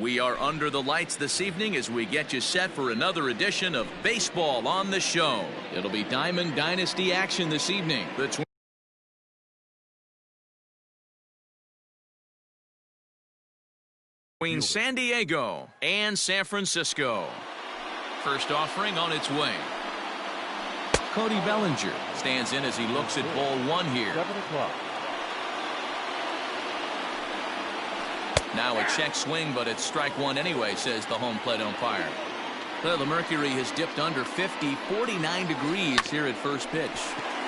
We are under the lights this evening as we get you set for another edition of Baseball on the Show. It'll be Diamond Dynasty action this evening. Between San Diego and San Francisco. First offering on its way. Cody Bellinger stands in as he looks at ball one here. Now a check swing, but it's strike one anyway, says the home plate umpire. Well, the mercury has dipped under 50, 49 degrees here at first pitch.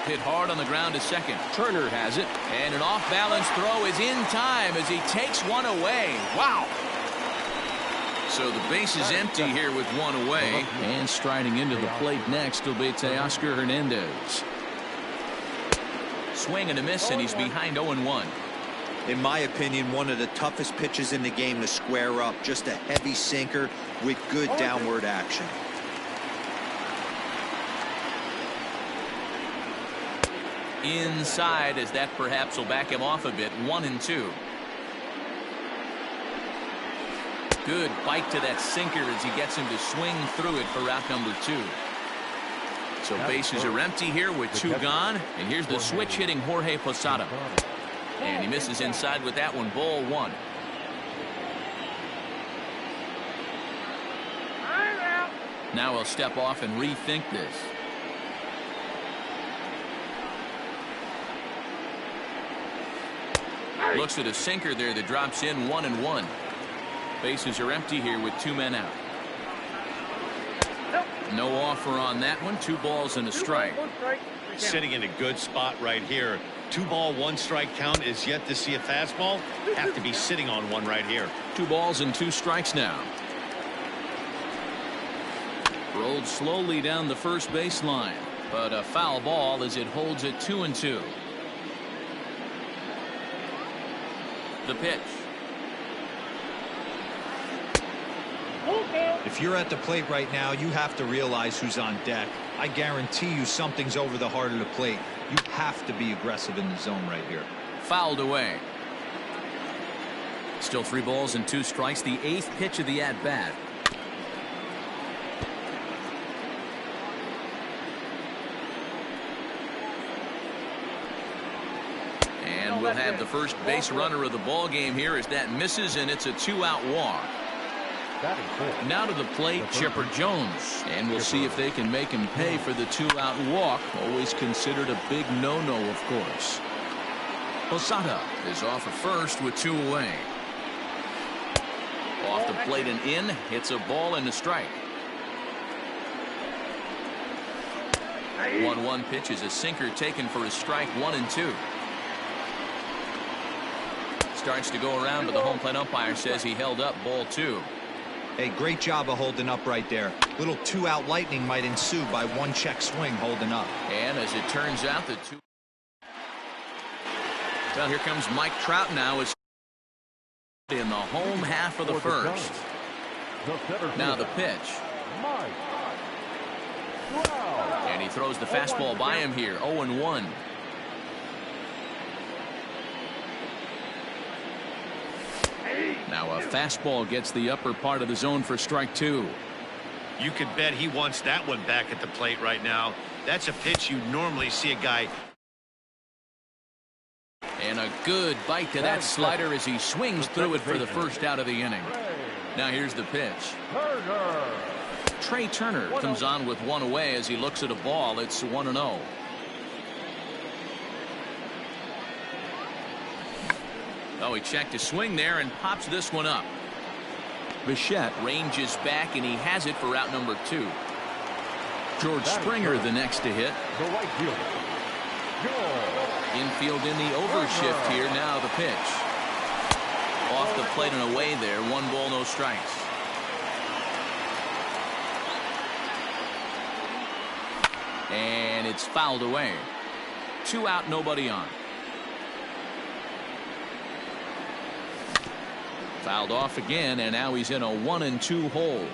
Hit hard on the ground to second. Turner has it, and an off-balance throw is in time as he takes one away. Wow! So the base is empty here with one away. And striding into the plate next will be Teoscar Hernandez. Swing and a miss, and he's behind 0-1. In my opinion, one of the toughest pitches in the game to square up. Just a heavy sinker with good downward action. Inside, as that perhaps will back him off a bit. 1-2. Good bite to that sinker as he gets him to swing through it for out number 2. So bases are empty here with 2 gone. And here's the switch hitting Jorge Posada. And he misses inside with that one. Ball 1. Now he'll step off and rethink this. Looks at a sinker there that drops in. 1-1. Bases are empty here with 2 men out. No offer on that one. 2 balls and a strike. Sitting in a good spot right here. 2 ball, 1 strike count is yet to see a fastball. Have to be sitting on one right here. 2 balls and 2 strikes now. Rolled slowly down the first baseline, but a foul ball as it holds it 2-2. The pitch. If you're at the plate right now, you have to realize who's on deck. I guarantee you something's over the heart of the plate. You have to be aggressive in the zone right here. Fouled away. Still 3 balls and 2 strikes. The 8th pitch of the at-bat. And we'll have the first base runner of the ball game here as that misses, and it's a 2-out walk. Now to the plate, Chipper Jones, and we'll see if they can make him pay for the 2-out walk. Always considered a big no-no, of course. Posada is off at first with 2 away. Off the plate and in. Hits a ball and a strike. 1-1 pitch is a sinker taken for a strike. 1-2. Starts to go around, but the home plate umpire says he held up. Ball 2. Hey, great job of holding up right there. Little 2-out lightning might ensue by 1 check swing holding up. And as it turns out, the 2. Well, here comes Mike Trout now as in the home half of the first. Now the pitch. And he throws the fastball by him here. 0-1. Now a fastball gets the upper part of the zone for strike 2. You could bet he wants that one back at the plate right now. That's a pitch you normally see a guy. And a good bite to that slider as he swings through it for the first out of the inning. Now here's the pitch. Trey Turner comes on with 1 away as he looks at a ball. It's 1-0. Oh, he checked his swing there and pops this one up. Bichette ranges back, and he has it for out number 2. George Springer the next to hit. Infield in the overshift here. Now the pitch. Off the plate and away there. 1 ball, no strikes. And it's fouled away. 2 out, nobody on. Fouled off again, and now he's in a 1-2 hole.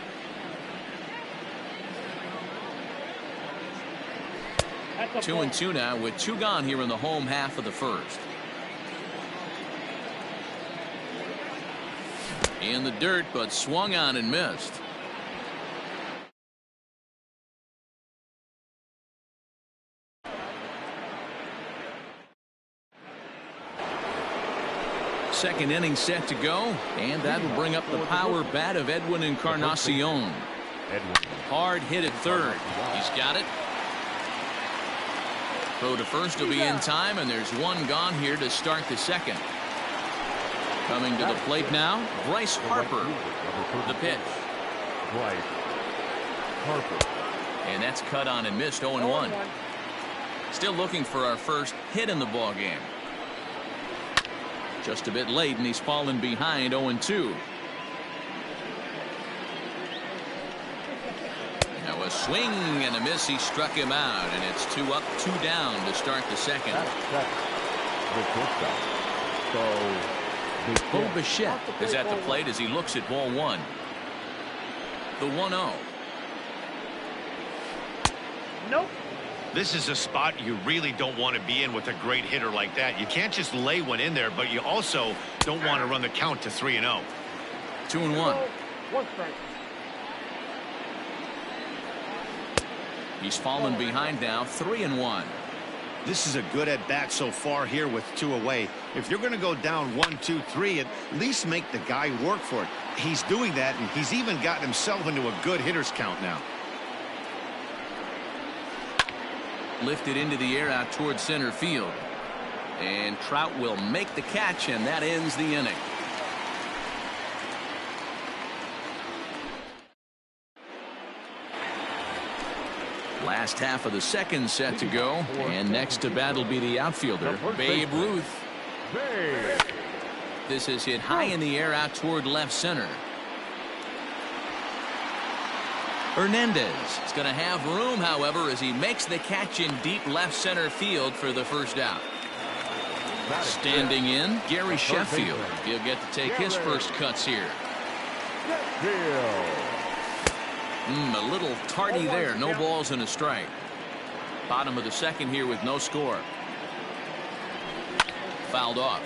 Two and two now with 2 gone here in the home half of the first. In the dirt, but swung on and missed. Second inning set to go, and that will bring up the power bat of Edwin Encarnacion. Hard hit at third. He's got it. Throw to first will be in time, and there's one gone here to start the second. Coming to the plate now, Bryce Harper. The pitch. Bryce Harper. And that's cut on and missed. 0-1. Still looking for our first hit in the ball game. Just a bit late, and he's fallen behind. 0-2. Now a swing and a miss. He struck him out, and it's 2 up, 2 down to start the second. Bo Bichette is at the plate as he looks at ball one. The 1-0. Nope. This is a spot you really don't want to be in with a great hitter like that. You can't just lay one in there, but you also don't want to run the count to 3-0. 2-1. He's fallen behind now. 3-1. This is a good at bat so far here with 2 away. If you're going to go down 1, 2, 3, at least make the guy work for it. He's doing that, and he's even gotten himself into a good hitter's count now. Lifted into the air out towards center field, and Trout will make the catch, and that ends the inning. Last half of the second set to go, and next to bat will be the outfielder, Babe Ruth. This is hit high in the air out toward left center. Hernandez is going to have room, however, as he makes the catch in deep left center field for the first out. Standing in, Gary Sheffield. He'll get to take his first cuts here. A little tardy there. No balls and a strike. Bottom of the second here with no score. Fouled off.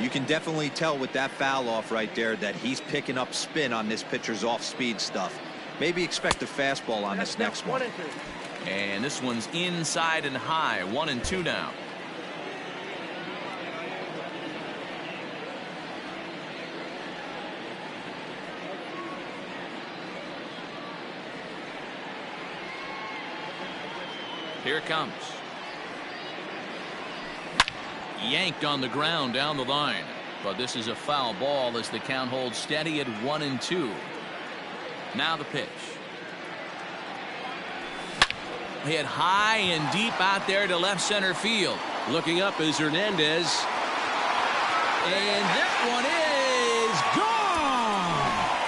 You can definitely tell with that foul off right there that he's picking up spin on this pitcher's off-speed stuff. Maybe expect a fastball on this next one. And this one's inside and high. 1-2 now. Here it comes. Yanked on the ground down the line. But this is a foul ball as the count holds steady at 1-2. Now the pitch. Hit high and deep out there to left center field. Looking up is Hernandez. And that one is gone.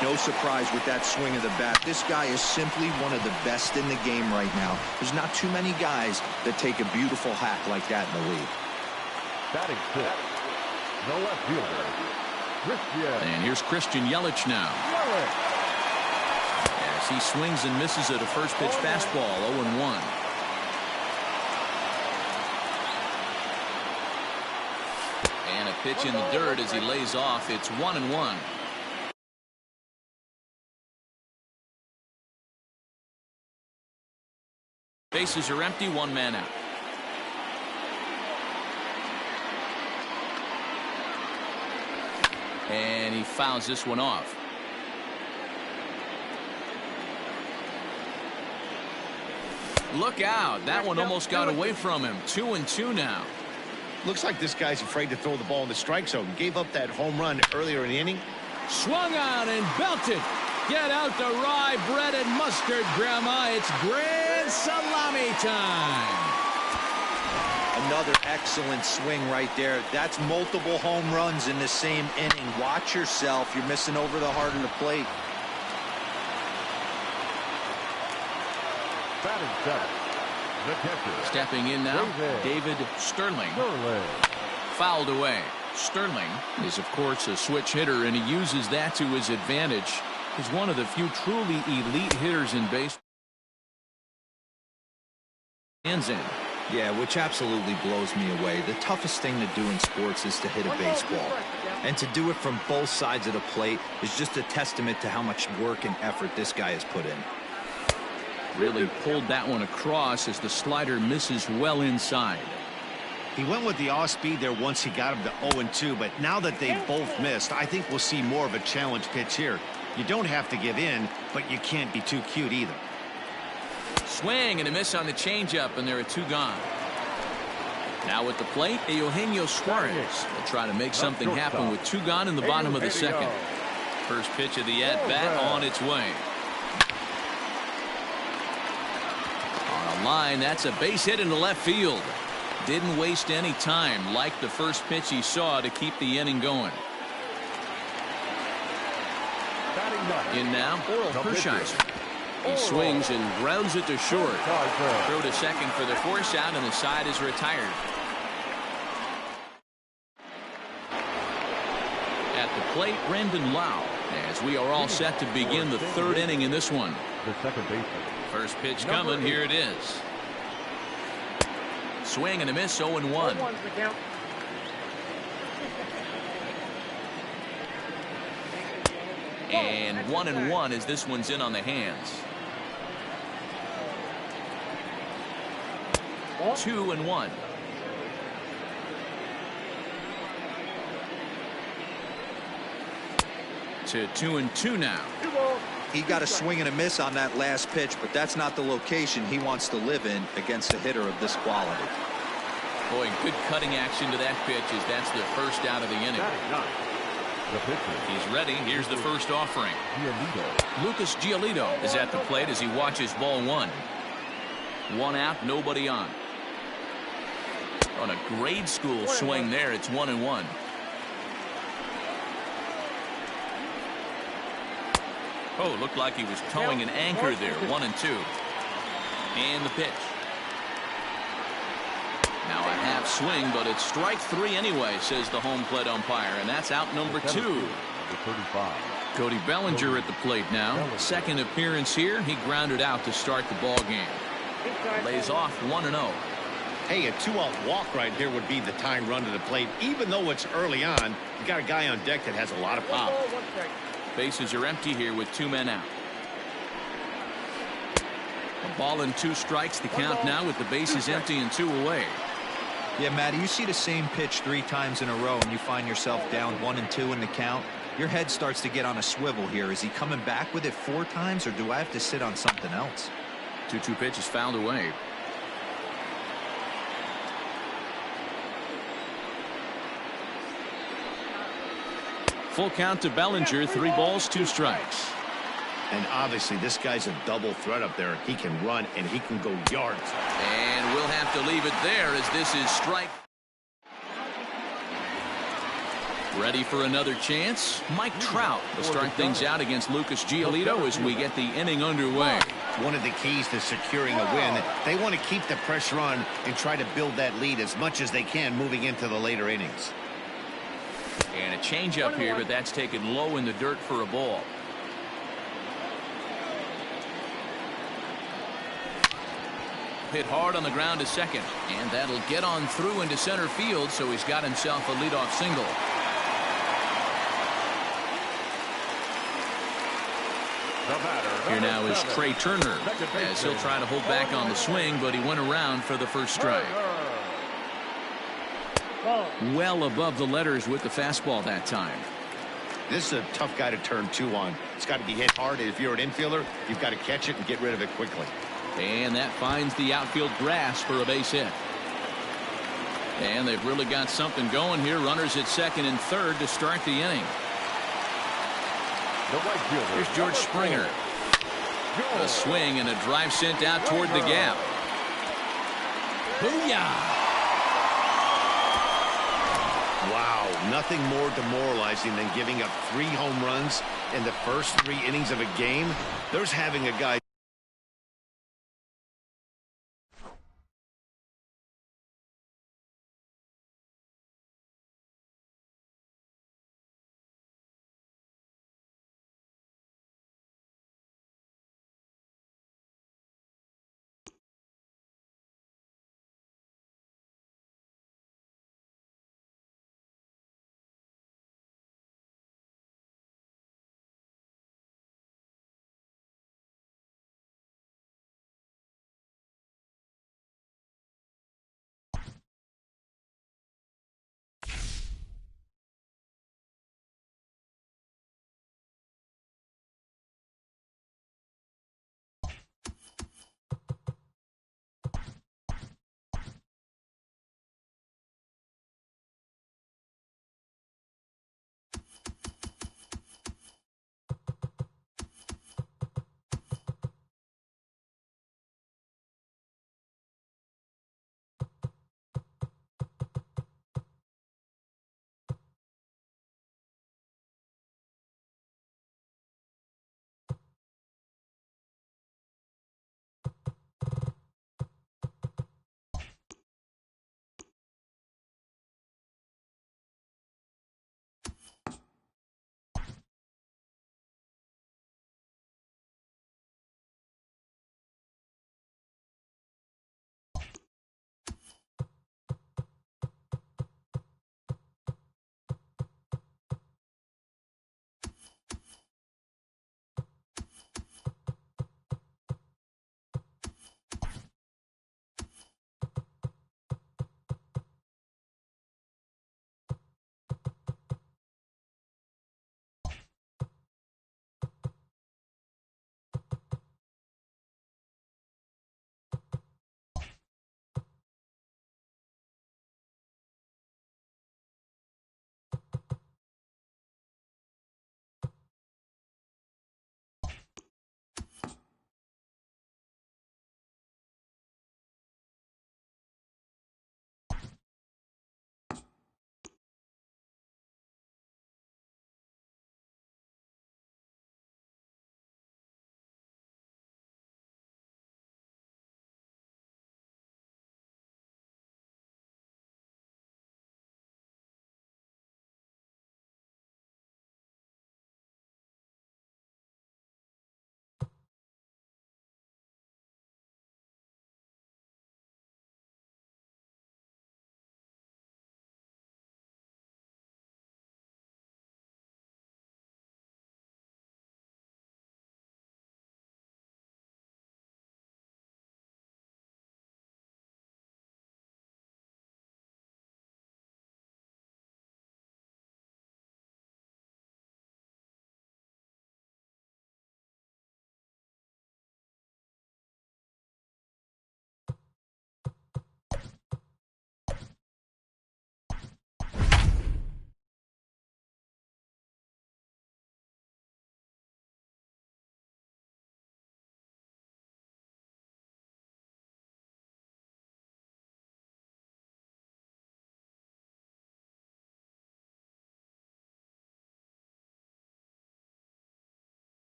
No surprise with that swing of the bat. This guy is simply one of the best in the game right now. There's not too many guys that take a beautiful hack like that in the league. Batting fifth, the left fielder, Christian. And here's Christian Yelich now. As he swings and misses at a first pitch fastball. 0-1. And a pitch in the dirt as he lays off. It's 1-1. Bases are empty. 1 man out. And he fouls this one off. Look out. That one almost got away from him. 2-2 now. Looks like this guy's afraid to throw the ball in the strike zone. Gave up that home run earlier in the inning. Swung on and belted. Get out the rye bread and mustard, Grandma. It's grand salami time. Another excellent swing right there. That's multiple home runs in the same inning. Watch yourself. You're missing over the heart of the plate. Batting seventh, the catcher. Stepping in now, David Sterling. Fouled away. Sterling is, of course, a switch hitter, and he uses that to his advantage. He's one of the few truly elite hitters in baseball. Hands in. Yeah, which absolutely blows me away. The toughest thing to do in sports is to hit a baseball. And to do it from both sides of the plate is just a testament to how much work and effort this guy has put in. Really pulled that one across as the slider misses well inside. He went with the off speed there once he got him to 0-2, but now that they've both missed, I think we'll see more of a challenge pitch here. You don't have to give in, but you can't be too cute either. Swing and a miss on the changeup, and there are 2 gone. Now at the plate, Eugenio Suarez will try to make something happen with 2 gone in the bottom of the second. First pitch of the at-bat on its way. On a line, that's a base hit into left field. Didn't waste any time, like the first pitch he saw, to keep the inning going. In now, Oral Hershiser. He swings and grounds it to short. Throw to second for the force out, and the side is retired. At the plate, Brendan Lau, as we are all set to begin the 3rd inning in this one. The second baseman. First pitch coming. Here it is. Swing and a miss, 0-1. And 1-1 as this one's in on the hands. 2-1. To 2-2 now. He got a swing and a miss on that last pitch, but that's not the location he wants to live in against a hitter of this quality. Boy, good cutting action to that pitch as that's the first out of the inning. The pitcher. He's ready. Here's the first offering. Lucas Giolito is at the plate as he watches ball 1. 1 out, nobody on. On a grade school swing there, it's 1-1. Oh, looked like he was towing an anchor there. 1-2. And the pitch. Now a half swing, but it's strike 3 anyway, says the home plate umpire, and that's out number 2. Cody Bellinger at the plate now. Second appearance here. He grounded out to start the ball game. Lays off 1-0. Hey, a 2-out walk right here would be the time run to the plate. Even though it's early on, you got a guy on deck that has a lot of pop. Bases are empty here with 2 men out. A ball and 2 strikes, the count now with the bases empty and 2 away. Yeah, Matty, you see the same pitch 3 times in a row and you find yourself down 1-2 in the count. Your head starts to get on a swivel here. Is he coming back with it 4 times, or do I have to sit on something else? 2-2 pitch is fouled away. Full count to Bellinger. 3 balls, 2 strikes. And obviously this guy's a double threat up there. He can run and he can go yards. And we'll have to leave it there as this is strike. Ready for another chance? Mike Trout will start things out against Lucas Giolito as we get the inning underway. One of the keys to securing a win, they want to keep the pressure on and try to build that lead as much as they can moving into the later innings. And a changeup here, but that's taken low in the dirt for a ball. Hit hard on the ground to second, and that'll get on through into center field, so he's got himself a leadoff single. Here now is Trey Turner, as he'll try to hold back on the swing, but he went around for the first strike. Well above the letters with the fastball that time. This is a tough guy to turn 2 on. It's got to be hit hard. If you're an infielder, you've got to catch it and get rid of it quickly. And that finds the outfield grass for a base hit. And they've really got something going here. Runners at second and third to start the inning. Here's George Springer. A swing and a drive sent out toward the gap. Booyah! Wow, nothing more demoralizing than giving up 3 home runs in the first 3 innings of a game. There's having a guy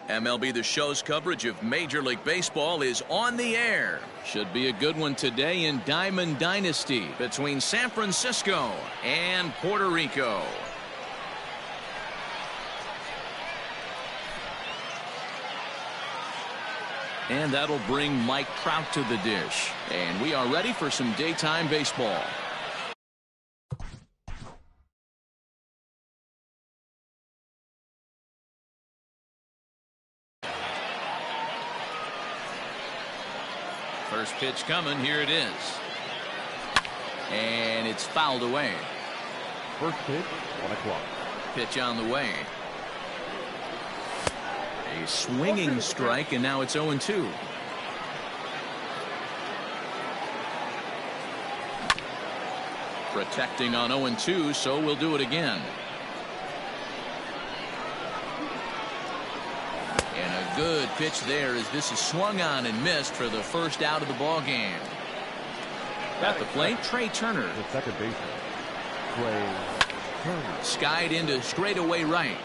MLB The Show's coverage of Major League Baseball is on the air. Should be a good one today in Diamond Dynasty between San Francisco and Puerto Rico. And that'll bring Mike Trout to the dish. And we are ready for some daytime baseball. First pitch coming. Here it is. And it's fouled away. First pitch, 1 o'clock. Pitch on the way. A swinging strike, and now it's 0-2. Protecting on 0-2, so we'll do it again. And a good pitch there as this is swung on and missed for the first out of the ball game. At the plate, Trey Turner. The second baseman, Trey Turner. Skied into straightaway right.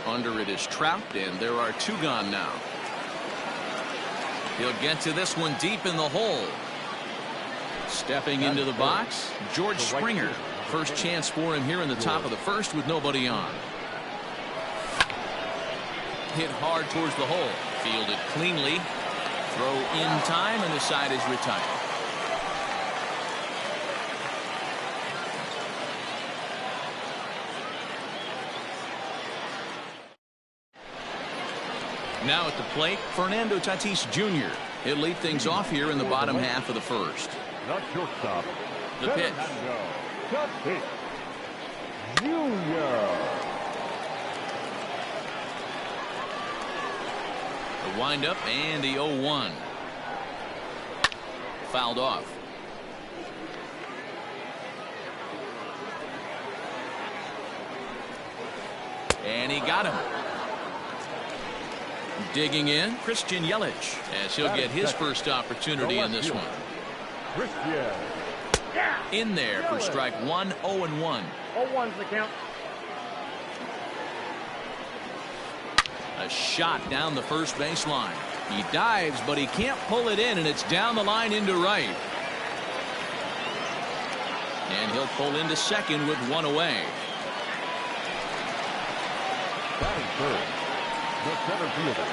Under it is Trout, and there are 2 gone now. He'll get to this one deep in the hole. Stepping into the box, George Springer. First chance for him here in the top of the first with nobody on. Hit hard towards the hole. Fielded cleanly. Throw in time, and the side is retired. Now at the plate, Fernando Tatis Jr. He'll lead things off here in the bottom half of the first. Not shortstop. The pitch. Tatis Jr. The windup and the 0-1. Fouled off. And he got him. Digging in, Christian Yelich, as he'll get his first opportunity in this one. Christian. In there for strike 1, 0-1. 0-1's the count. A shot down the first baseline. He dives, but he can't pull it in, and it's down the line into right. And he'll pull into second with 1 away. Batting third, the center fielder,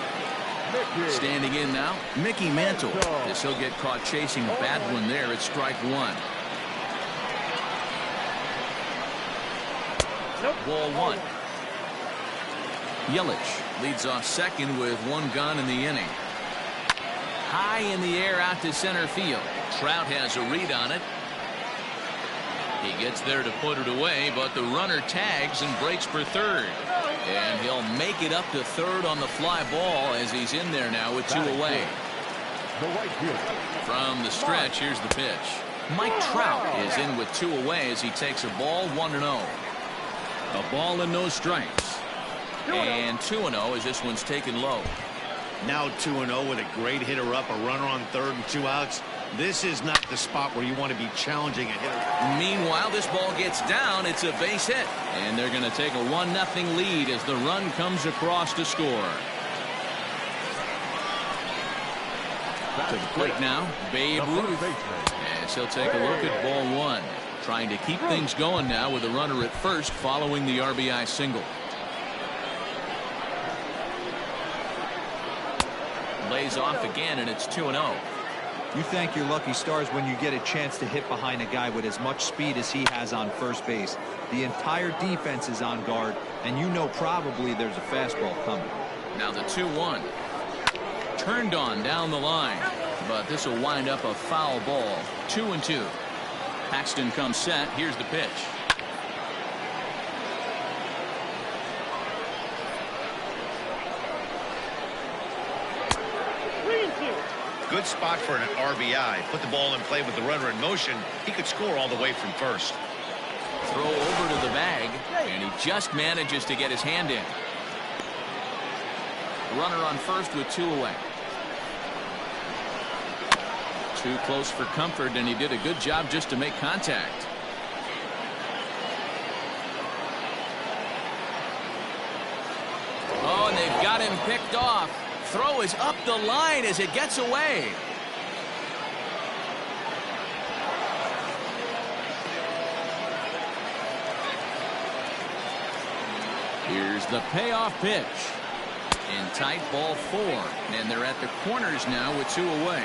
Mickey. Standing in now, Mickey Mantle. As he'll get caught chasing a bad one there at strike 1. Ball 1. Yelich leads off second with 1 gone in the inning. High in the air out to center field. Trout has a read on it. He gets there to put it away, but the runner tags and breaks for third. And he'll make it up to third on the fly ball as he's in there now with 2 away. The right fielder. From the stretch, here's the pitch. Mike Trout is in with 2 away as he takes a ball 1-0. A ball and no strikes. And 2-0 as this one's taken low. Now 2-0 with a great hitter up, a runner on third and 2 outs. This is not the spot where you want to be challenging a hitter. Meanwhile, this ball gets down. It's a base hit. And they're going to take a 1-0 lead as the run comes across to score. To the plate now, Babe Ruth. As he'll take a look at ball 1. Trying to keep things going now with a runner at first following the RBI single. Lays off again, and it's 2-0. You thank your lucky stars when you get a chance to hit behind a guy with as much speed as he has on first base. The entire defense is on guard, and you know probably there's a fastball coming. Now the 2-1. Turned on down the line, but this will wind up a foul ball. 2-2. Paxton comes set. Here's the pitch. Good spot for an RBI. Put the ball in play with the runner in motion. He could score all the way from first. Throw over to the bag, and he just manages to get his hand in. Runner on first with 2 away. Too close for comfort, and he did a good job just to make contact. Oh, they've got him picked off. Throw is up the line as it gets away. Here's the payoff pitch. In tight, ball 4. And they're at the corners now with 2 away.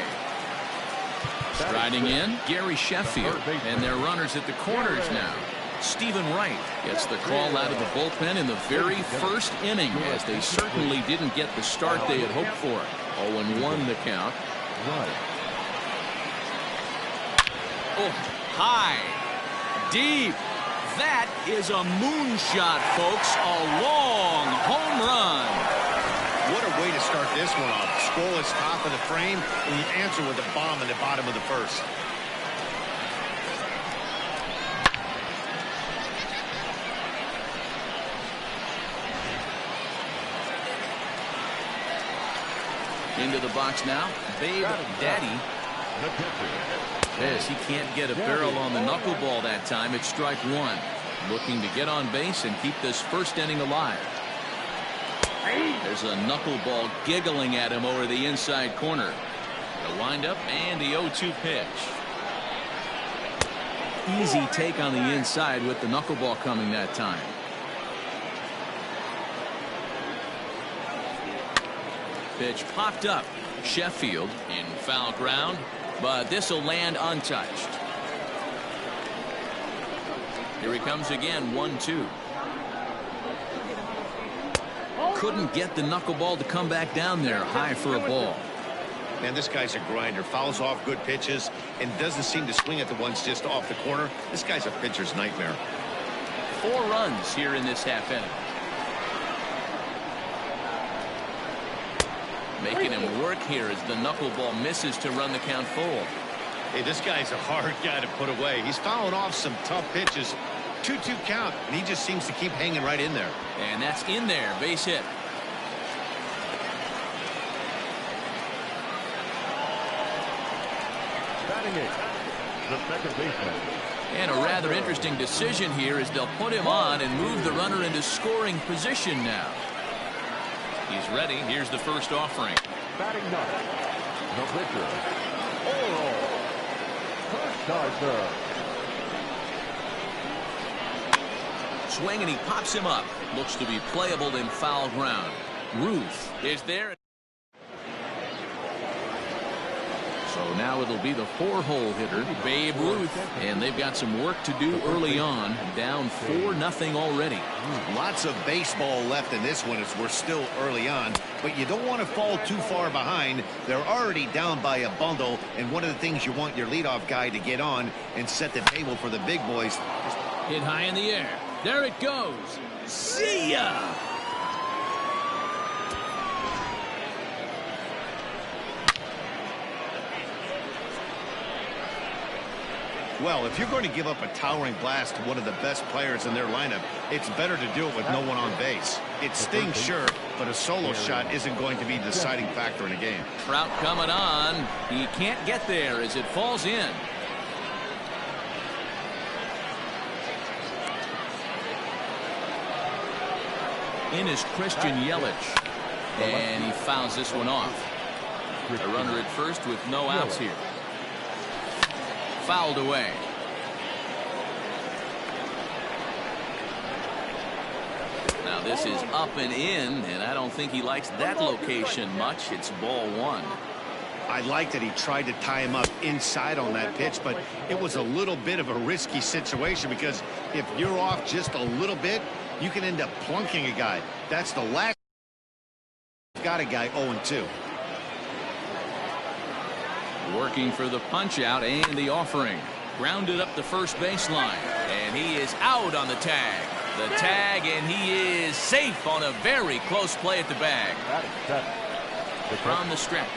Striding in, Gary Sheffield. And their runners at the corners now. Stephen Wright gets the call out of the bullpen in the very first inning, as they certainly didn't get the start they had hoped for. 0-1 the count. Oh, high, deep. That is a moonshot, folks. A long home run. What a way to start this one off. Scoreless top of the frame, and you answer with a bomb in the bottom of the first. Into the box now, Babe Daddy. Yes, he can't get a barrel on the knuckleball that time. It's strike 1. Looking to get on base and keep this first inning alive. There's a knuckleball giggling at him over the inside corner. The windup and the 0-2 pitch. Easy take on the inside with the knuckleball coming that time. Pitch popped up. Sheffield in foul ground, but this will land untouched. Here he comes again, 1-2. Couldn't get the knuckleball to come back down there high for a ball. Man, this guy's a grinder. Fouls off good pitches and doesn't seem to swing at the ones just off the corner. This guy's a pitcher's nightmare. 4 runs here in this half inning. Making him work here as the knuckleball misses to run the count full. Hey, this guy's a hard guy to put away. He's fouling off some tough pitches. 2-2 count, and he just seems to keep hanging right in there. And that's in there. Base hit. Batting it, the second baseman. And a rather interesting decision here as they'll put him on and move the runner into scoring position now. He's ready. Here's the first offering. Batting ninth, the pitcher, Oral Hershiser. Swing, and he pops him up. Looks to be playable in foul ground. Ruth is there. So now it'll be the 4-hole hitter, Babe Ruth, and they've got some work to do early on. Down 4-0 already. Lots of baseball left in this one as we're still early on, but you don't want to fall too far behind. They're already down by a bundle, and one of the things you want your leadoff guy to get on and set the table for the big boys. Hit high in the air. There it goes. See ya! Well, if you're going to give up a towering blast to one of the best players in their lineup, it's better to do it with no one on base. It stings, sure, but a solo shot isn't going to be the deciding factor in a game. Trout coming on. He can't get there as it falls in. In is Christian Yelich. And he fouls this one off. A runner at first with no outs here. Fouled away. Now this is up and in, and I don't think he likes that location much. It's ball 1. I like that he tried to tie him up inside on that pitch, but it was a little bit of a risky situation because if you're off just a little bit, you can end up plunking a guy. That's the last. Got a guy 0-2. Working for the punch out and the offering. Grounded up the first baseline, and he is out on the tag. The tag, and he is safe on a very close play at the bag. From the stretch,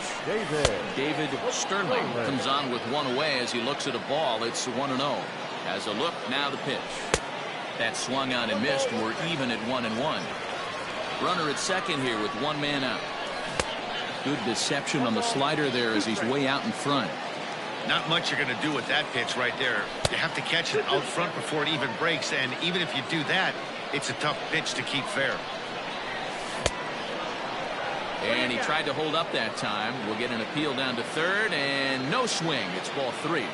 David Sterling comes on with 1 away as he looks at a ball. It's 1-0. Has a look, now the pitch. That swung on and missed. We're even at 1-1. Runner at second here with 1 man out. Good deception on the slider there as he's way out in front. Not much you're going to do with that pitch right there. You have to catch it out front before it even breaks, and even if you do that, it's a tough pitch to keep fair. And he tried to hold up that time. We'll get an appeal down to third, and no swing. It's ball 3.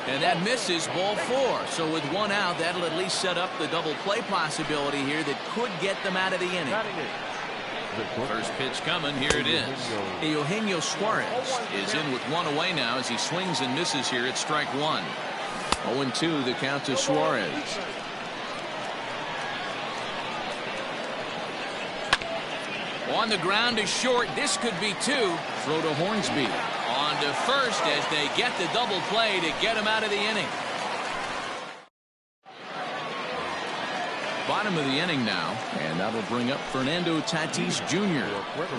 And that misses, ball 4. So with 1 out, that'll at least set up the double play possibility here that could get them out of the inning. First pitch coming. Here it is. Eugenio Suarez is in with 1 away now as he swings and misses here at strike 1. 0-2 the count to Suarez. On the ground is short. This could be 2. Throw to Hornsby. On to first as they get the double play to get him out of the inning. Bottom of the inning now, and that'll bring up Fernando Tatis Jr.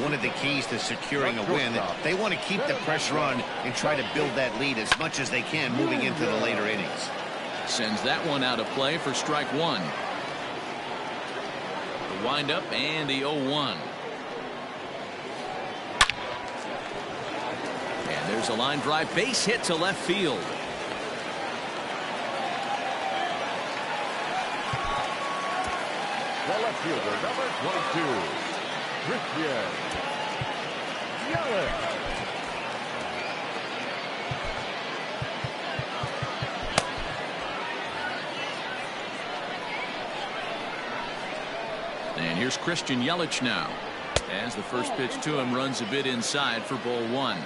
One of the keys to securing a win, they want to keep the pressure on and try to build that lead as much as they can moving into the later innings. Sends that one out of play for strike 1. The windup and the 0-1. And there's a line drive base hit to left field. The left fielder, number 22, Christian Yelich. And here's Christian Yelich now. As the first pitch to him runs a bit inside for ball 1.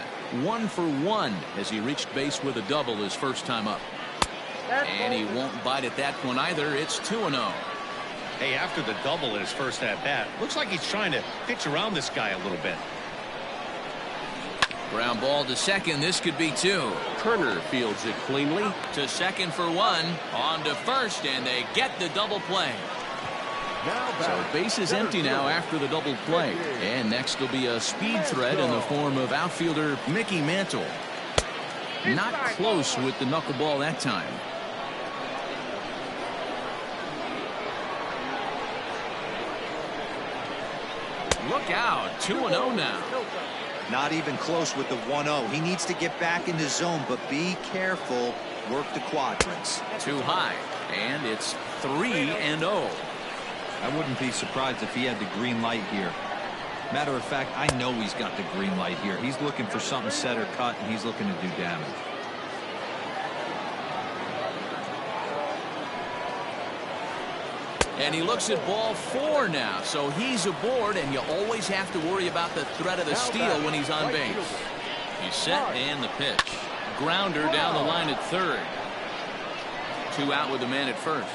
1 for 1 as he reached base with a double his first time up. And he won't bite at that one either. It's 2-0. Hey, after the double at his first at-bat, looks like he's trying to pitch around this guy a little bit. Ground ball to second. This could be 2. Turner fields it cleanly. To second for 1. On to first, and they get the double play. So base is empty now after the double play. And next will be a speed threat in the form of outfielder Mickey Mantle. Not close with the knuckleball that time. Look out. 2-0 now. Not even close with the 1-0. He needs to get back in the zone, but be careful. Work the quadrants. Too high. And it's 3-0. I wouldn't be surprised if he had the green light here. Matter of fact, I know he's got the green light here. He's looking for something set or cut, and he's looking to do damage. And he looks at ball 4 now, so he's aboard, and you always have to worry about the threat of the steal when he's on base. He's set, and the pitch. Grounder down the line at third. 2 out with the man at first.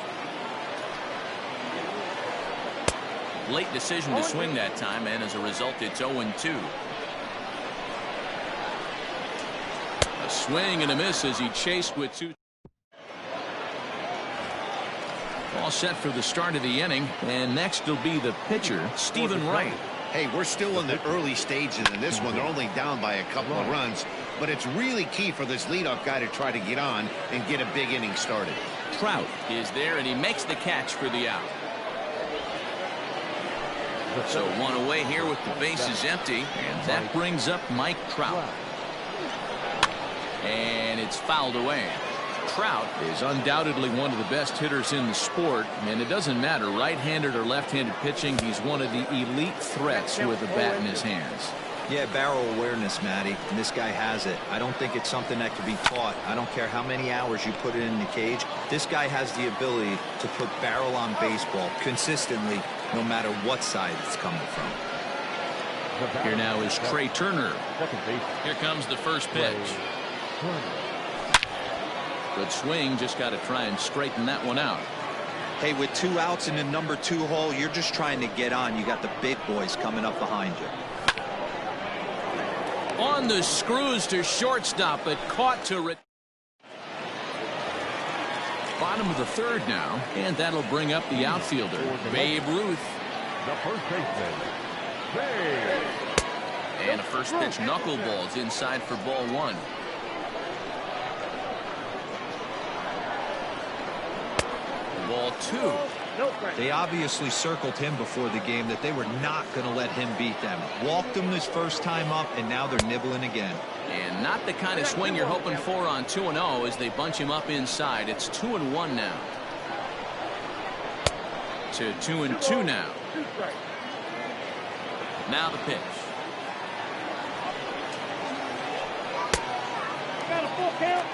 Late decision to swing that time, and as a result, it's 0-2. A swing and a miss as he chased with 2. All set for the start of the inning, and next will be the pitcher, Stephen Wright. Hey, we're still in the early stages in this one. They're only down by a couple of runs, but it's really key for this leadoff guy to try to get on and get a big inning started. Trout is there, and he makes the catch for the out. So 1 away here with the bases empty, and that brings up Mike Trout. And it's fouled away. Trout is undoubtedly one of the best hitters in the sport, and it doesn't matter right-handed or left-handed pitching. He's one of the elite threats with a bat in his hands. Yeah, barrel awareness, Matty, and this guy has it. I don't think it's something that can be taught. I don't care how many hours you put it in the cage. This guy has the ability to put barrel on baseball consistently, no matter what side it's coming from. Here now is Trey Turner. Here comes the first pitch. Good swing, just got to try and straighten that one out. Hey, with 2 outs in the number 2 hole, you're just trying to get on. You got the big boys coming up behind you. On the screws to shortstop, but caught to bottom of the third now, and that'll bring up the outfielder, Babe Ruth. The first baseman, Babe. And a first pitch knuckleballs inside for ball 1. Ball 2. They obviously circled him before the game that they were not going to let him beat them. Walked him his first time up, and now they're nibbling again. And not the kind of swing you're hoping for on 2-0 as they bunch him up inside. It's 2-1 now. To 2-2 now. Now the pitch. Got a full count.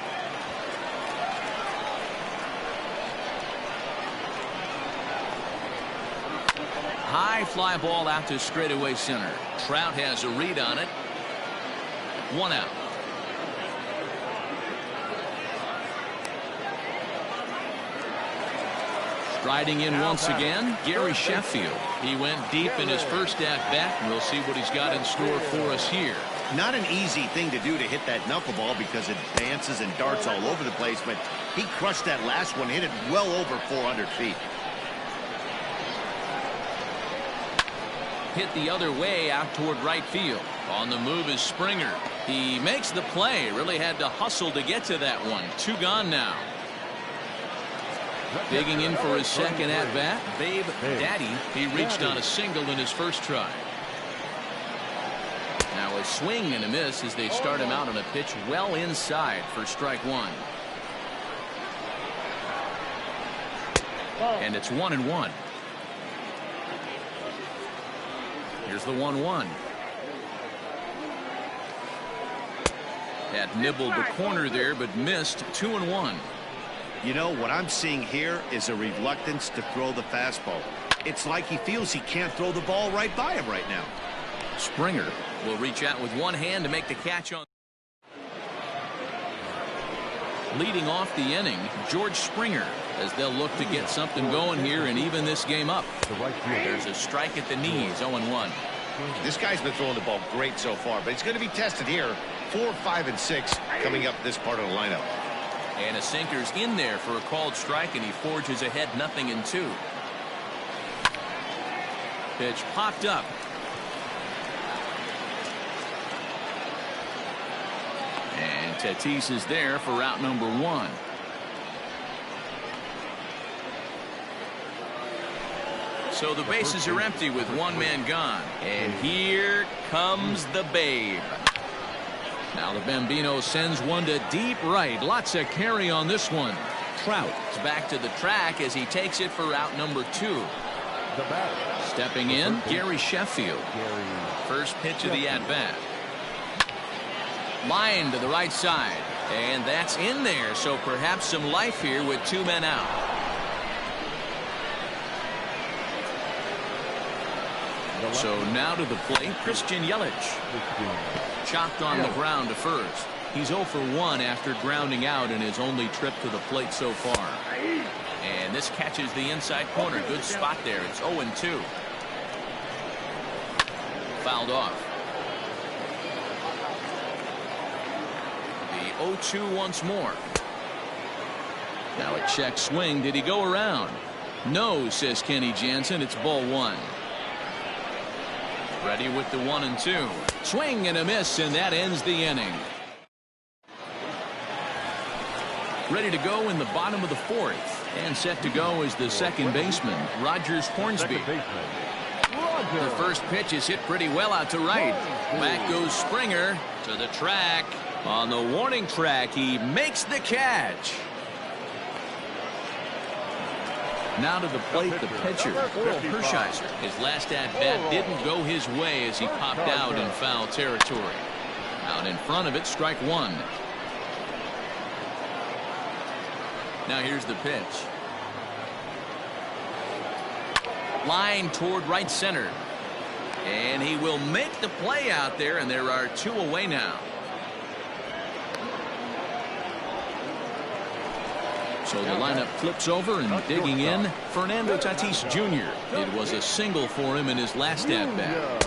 High fly ball out to straightaway center. Trout has a read on it. 1 out. Striding in once again, Gary Sheffield. He went deep in his first at bat, and we'll see what he's got in store for us here. Not an easy thing to do to hit that knuckleball because it dances and darts all over the place, but he crushed that last one, hit it well over 400 feet. Hit the other way out toward right field. On the move is Springer. He makes the play. Really had to hustle to get to that one. 2 gone now. Digging in for his second at bat, Babe Daddy. He reached on a single in his first try. Now a swing and a miss as they start him out on a pitch well inside for strike 1. And it's 1-1. Here's the 1-1. That nibbled the corner there, but missed. 2-1. You know, what I'm seeing here is a reluctance to throw the fastball. It's like he feels he can't throw the ball right by him right now. Springer will reach out with one hand to make the catch on. Leading off the inning, George Springer, as they'll look to get something going here and even this game up. There's a strike at the knees, 0-1. This guy's been throwing the ball great so far, but he's going to be tested here. 4, 5, and 6 coming up this part of the lineup. And a sinker's in there for a called strike, and he forges ahead 0-2. Pitch popped up. And Tatis is there for out number 1. So the bases are empty with one man gone. And here comes the Babe. Now the Bambino sends one to deep right. Lots of carry on this one. Trout is back to the track as he takes it for out number 2. Stepping in, Gary Sheffield. First pitch of the at-bat. Line to the right side. And that's in there, so perhaps some life here with 2 men out. So now to the plate, Christian Yelich. Chopped on the ground to first. He's 0 for 1 after grounding out in his only trip to the plate so far. And this catches the inside corner. Good spot there. It's 0-2. Fouled off. The 0-2 once more. Now a check swing. Did he go around? No, says Kenny Jansen. It's ball 1. Ready with the 1-2. Swing and a miss, and that ends the inning. Ready to go in the bottom of the 4th. And set to go is the second baseman, Rogers Hornsby. The first pitch is hit pretty well out to right. Back goes Springer to the track. On the warning track, he makes the catch. Now to the plate, the pitcher, Oral Hershiser. His last at-bat didn't go his way as he popped out in foul territory. Out in front of it, strike 1. Now here's the pitch. Line toward right center. And he will make the play out there, and there are 2 away now. So the lineup flips over, and digging in, Fernando Tatis Jr. It was a single for him in his last at-bat.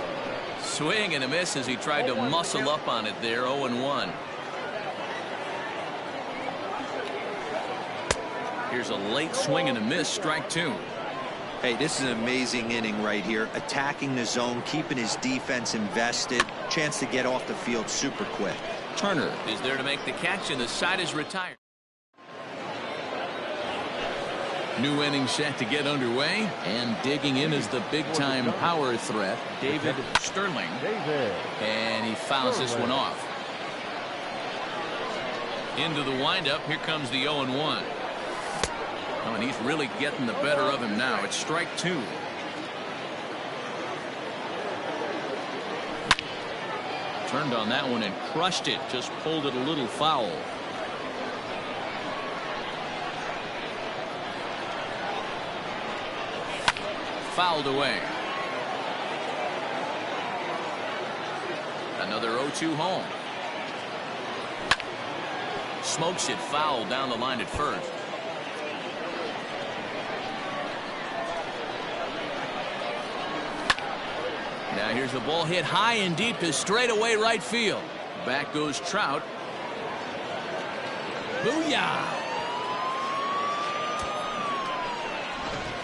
Swing and a miss as he tried to muscle up on it there, 0-1. Here's a late swing and a miss, strike 2. Hey, this is an amazing inning right here. Attacking the zone, keeping his defense invested. Chance to get off the field super quick. Turner is there to make the catch, and the side is retired. New inning set to get underway, and digging in is the big-time power threat, David Sterling. And he fouls this one off. Into the windup, here comes the 0-1. Oh, and he's really getting the better of him now. It's strike 2. Turned on that one and crushed it. Just pulled it a little foul. Fouled away. Another 0-2 home. Smokes it foul down the line at first. Now here's the ball hit high and deep to straightaway right field. Back goes Trout. Booyah!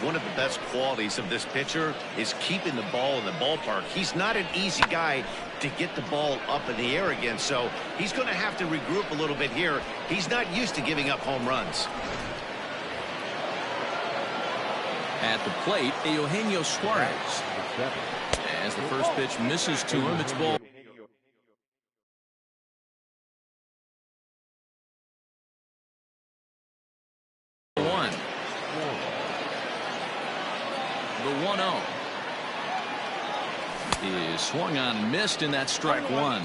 One of the best qualities of this pitcher is keeping the ball in the ballpark. He's not an easy guy to get the ball up in the air again, so he's going to have to regroup a little bit here. He's not used to giving up home runs. At the plate, Eugenio Suarez. As the first pitch misses to him, it's ball. One. The 1-0 is swung on and missed, and that's strike one.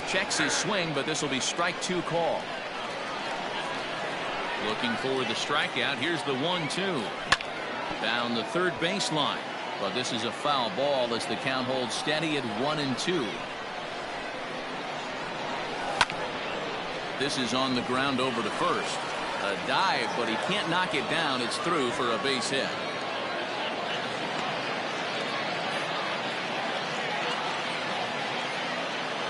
Checks his swing, but this will be strike two call. Looking for the strikeout. Here's the 1-2 down the third baseline, but this is a foul ball as the count holds steady at 1-2. This is on the ground over to first. A dive, but he can't knock it down. It's through for a base hit.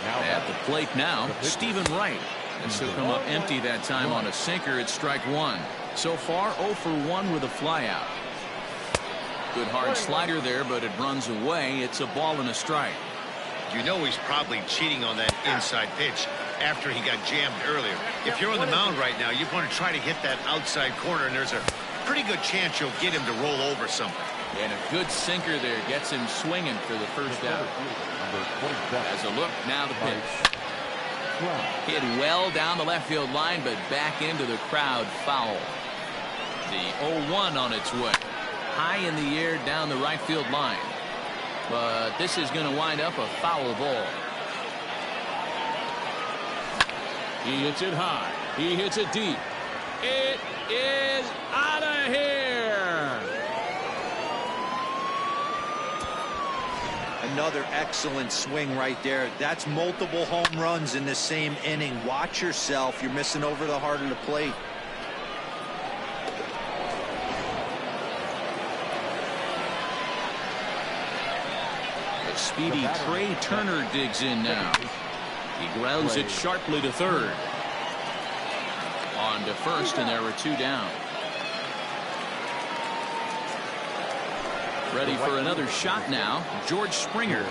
At the plate now, Stephen Wright. This will come up empty that time on a sinker. It's strike one. So far 0 for 1 with a flyout. Good hard slider there, but it runs away. It's a ball and a strike. You know he's probably cheating on that inside pitch after he got jammed earlier. If you're on the mound right now, you're going to try to hit that outside corner, and there's a pretty good chance you'll get him to roll over something. And a good sinker there gets him swinging for the first out. As a look, now the pitch. Hit well down the left field line, but back into the crowd. Foul. The 0-1 on its way. High in the air down the right field line. But this is going to wind up a foul ball. He hits it high. He hits it deep. It is out of here. Another excellent swing right there. That's multiple home runs in the same inning. Watch yourself. You're missing over the heart of the plate. The speedy Trey Turner digs in now. He grounds it sharply to third. On to first, and there were two down. Ready for another shot now, George Springer.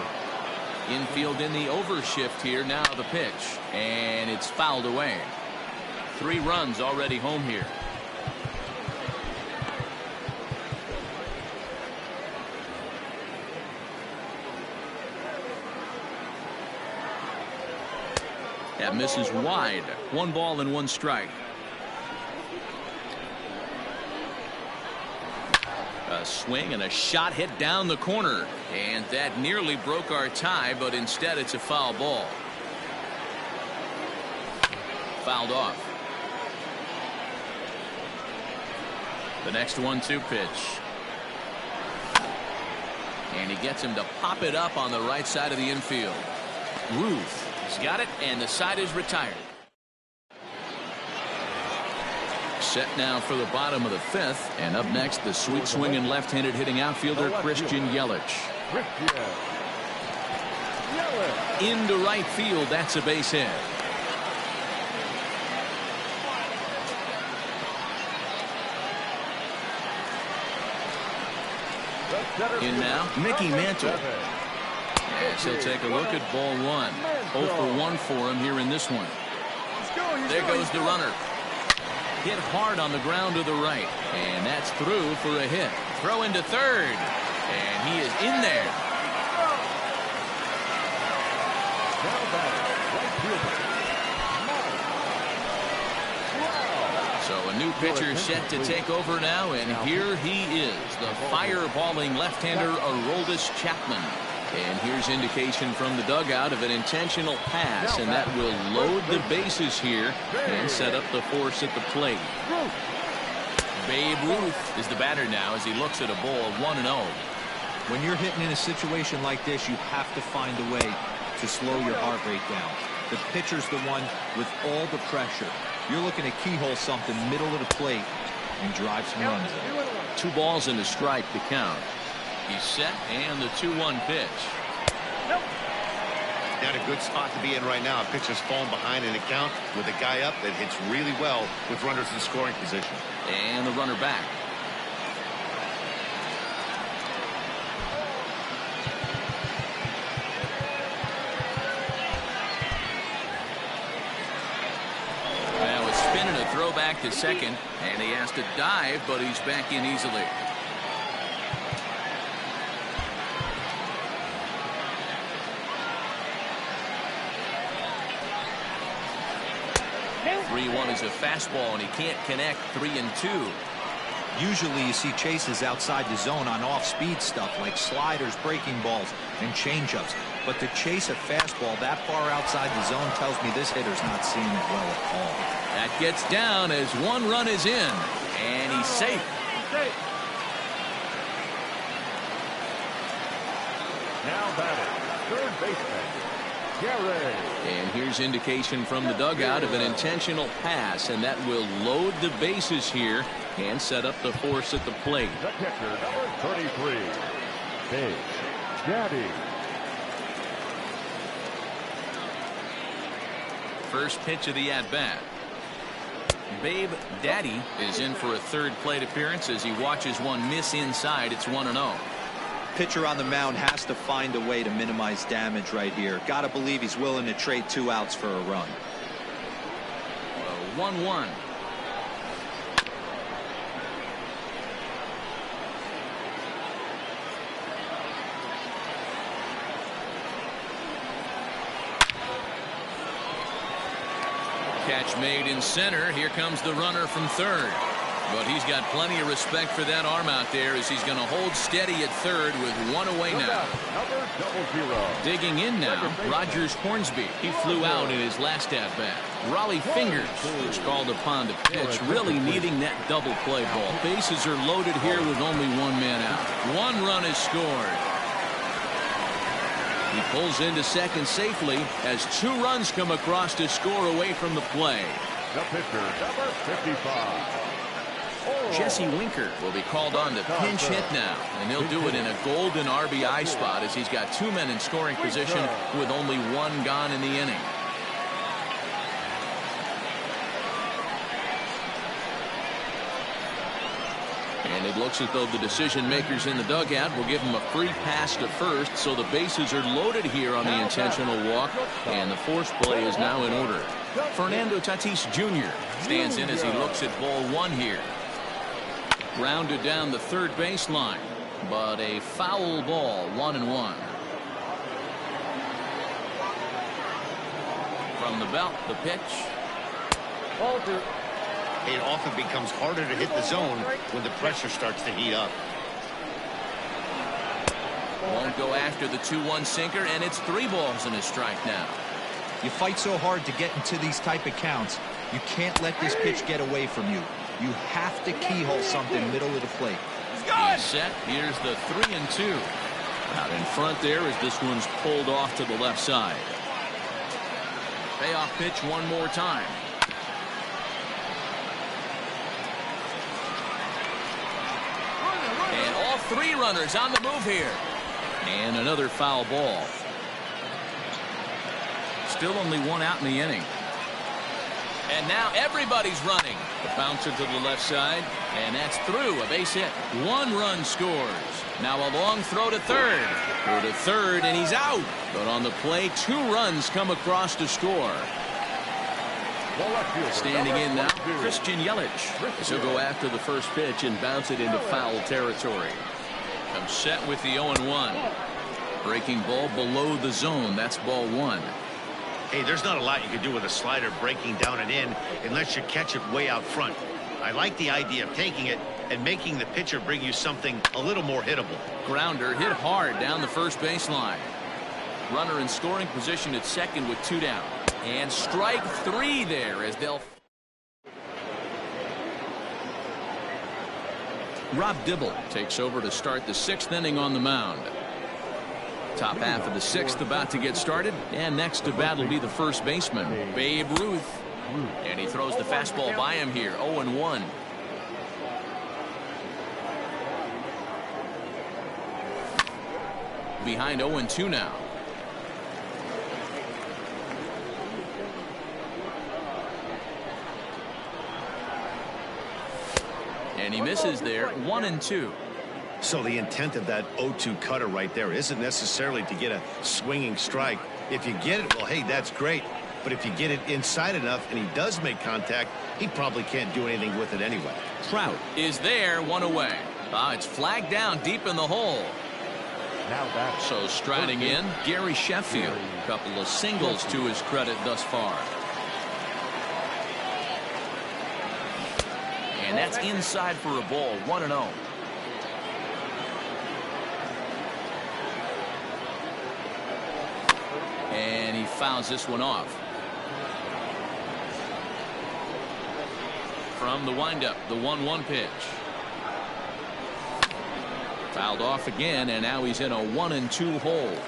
Infield in the overshift here. Now the pitch, and it's fouled away. 3 runs already home here. That misses wide. 1 ball and 1 strike. A swing and a shot hit down the corner, and that nearly broke our tie, but instead it's a foul ball. Fouled off. The next 1-2 pitch. And he gets him to pop it up on the right side of the infield. Ruth has got it, and the side is retired. Set now for the bottom of the 5th, and up next the sweet swinging left-handed hitting outfielder Christian Yelich. Into right field. That's a base hit. In now, Mickey Mantle. As he'll take a look at ball 1. 0 for 1 for him here in this one. There goes the runner. Hit hard on the ground to the right, and that's through for a hit. Throw into third, and he is in there. So a new new pitcher set to take over now, and here he is, the fireballing left-hander Aroldis Chapman. And here's indication from the dugout of an intentional pass, and that will load the bases here and set up the force at the plate. Babe Ruth is the batter now as he looks at a ball 1-0. When you're hitting in a situation like this, you have to find a way to slow your heart rate down. The pitcher's the one with all the pressure. You're looking to keyhole something middle of the plate and drive some runs in. 2 balls and a strike to count. He's set, and the 2-1 pitch. Not a good spot to be in right now. A pitcher's falling behind in the count with a guy up that hits really well with runners in scoring position. And the runner back. Now a spin and a throw back to second, and he has to dive, but he's back in easily. 3-1 is a fastball, and he can't connect. 3-2. Usually you see chases outside the zone on off-speed stuff like sliders, breaking balls, and changeups. But to chase a fastball that far outside the zone tells me this hitter's not seeing it well at all. That gets down as 1 run is in, and he's safe. Now batting, third baseman, Gary. And here's indication from the dugout of an intentional pass, and that will load the bases here and set up the force at the plate. The pitcher, number 33, Babe Daddy. First pitch of the at-bat. Babe Daddy is in for a third plate appearance as he watches one miss inside. It's 1-0. Pitcher on the mound has to find a way to minimize damage right here. Gotta believe he's willing to trade 2 outs for a run. 1-1. Catch made in center. Here comes the runner from third. But he's got plenty of respect for that arm out there as he's going to hold steady at third with 1 away now. Number 00. Digging in now, Rogers Hornsby. He flew out in his last at-bat. Raleigh Fingers was called upon to pitch, really needing that double play ball. Bases are loaded here with only 1 man out. 1 run is scored. He pulls into second safely as 2 runs come across to score away from the play. The pitcher, number 55. Jesse Winker will be called on to pinch hit now, and he'll do it in a golden RBI spot as he's got 2 men in scoring position with only 1 gone in the inning. And it looks as though the decision makers in the dugout will give him a free pass to first, so the bases are loaded here on the intentional walk, and the force play is now in order. Fernando Tatis Jr. stands in as he looks at ball 1 here. Grounded down the third baseline, but a foul ball, 1-1. From the belt, the pitch. It often becomes harder to hit the zone when the pressure starts to heat up. Won't go after the 2-1 sinker, and it's 3 balls and a strike now. You fight so hard to get into these type of counts. You can't let this pitch get away from you. You have to keyhole something middle of the plate. He's set. Here's the 3-2. Out in front there as this one's pulled off to the left side. Payoff pitch one more time. And all 3 runners on the move here. And another foul ball. Still only 1 out in the inning. And now everybody's running. The bouncer to the left side, and that's through. A base hit. 1 run scores. Now a long throw to third. Throw to third, and he's out. But on the play, 2 runs come across to score. Standing in now, Christian Yelich. He'll go after the first pitch and bounce it into foul territory. Comes set with the 0-1. Breaking ball below the zone. That's ball 1. Hey, there's not a lot you can do with a slider breaking down and in unless you catch it way out front. I like the idea of taking it and making the pitcher bring you something a little more hittable. Grounder hit hard down the first baseline. Runner in scoring position at second with 2 down. And strike 3 there as they'll. Rob Dibble takes over to start the 6th inning on the mound. Top half of the 6th about to get started, and next to bat will be the first baseman, Babe Ruth. And he throws the fastball by him here, 0-1. Behind 0-2 now. And he misses there, 1-2. So the intent of that 0-2 cutter right there isn't necessarily to get a swinging strike. If you get it, well, hey, that's great. But if you get it inside enough and he does make contact, he probably can't do anything with it anyway. Trout is there, 1 away. It's flagged down deep in the hole. Now that. So striding in, Gary Sheffield. A couple of singles to his credit thus far. And that's inside for a ball, 1-0. And he fouls this one off. From the windup, the 1-1 pitch. Fouled off again, and now he's in a 1-2 hole.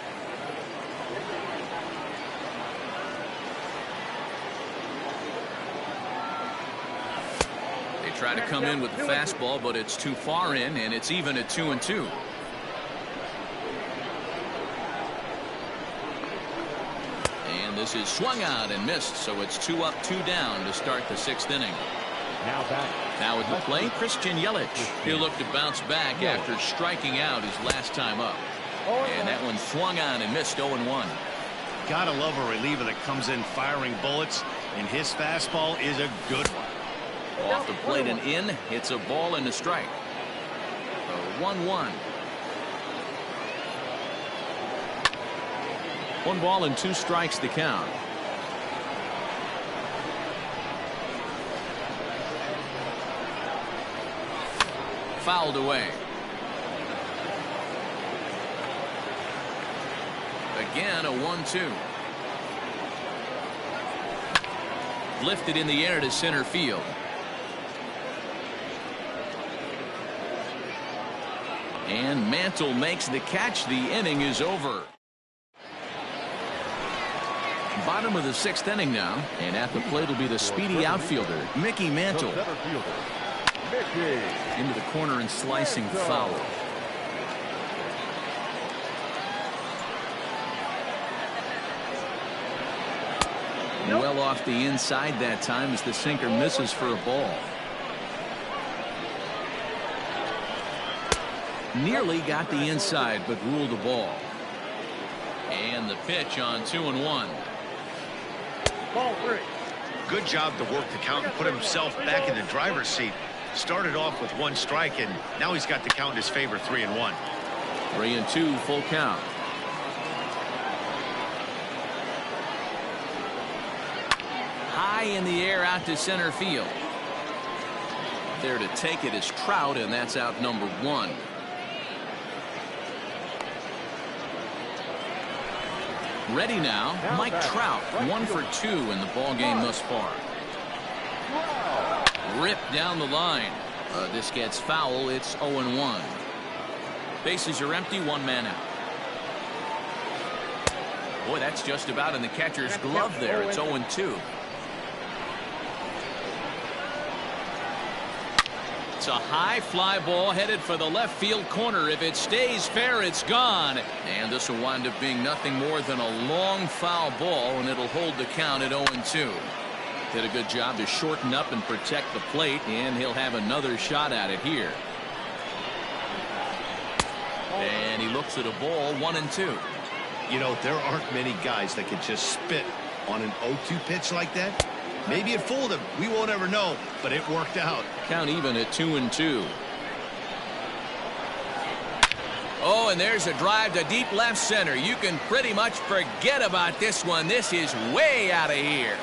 They try to come in with the fastball, but it's too far in, and it's even at 2-2. And this is swung out and missed, so it's 2 up, 2 down to start the 6th inning. Now at the plate, Christian Yelich. He'll look to bounce back after striking out his last time up. And that one swung on and missed, 0-1. Gotta love a reliever that comes in firing bullets, and his fastball is a good one. Off the plate and in, it's a ball and a strike. 1-1. 1 ball and 2 strikes to count. Fouled away. Again, a 1-2. Lifted in the air to center field. And Mantle makes the catch. The inning is over. Bottom of the 6th inning now, and at the plate will be the speedy outfielder, Mickey Mantle. Into the corner and slicing foul. Well off the inside that time as the sinker misses for a ball. Nearly got the inside, but ruled a ball. And the pitch on 2-1. Ball 3. Good job to work the count and put himself back in the driver's seat. Started off with 1 strike, and now he's got the count in his favor, 3-1. 3-2, full count. High in the air out to center field. There to take it is Trout, and that's out number 1. Ready now, Mike Trout, 1 for 2 in the ball game thus far. Ripped down the line. This gets foul. It's 0-1. Bases are empty, 1 man out. Boy, that's just about in the catcher's glove there. It's 0-2. It's a high fly ball headed for the left field corner. If it stays fair, it's gone. And this will wind up being nothing more than a long foul ball, and it'll hold the count at 0-2. Did a good job to shorten up and protect the plate, and he'll have another shot at it here. And he looks at a ball, 1-2. You know, there aren't many guys that can just spit on an 0-2 pitch like that. Maybe it fooled him. We won't ever know, but it worked out. Count even at 2-2. Oh, and there's a drive to deep left center. You can pretty much forget about this one. This is way out of here.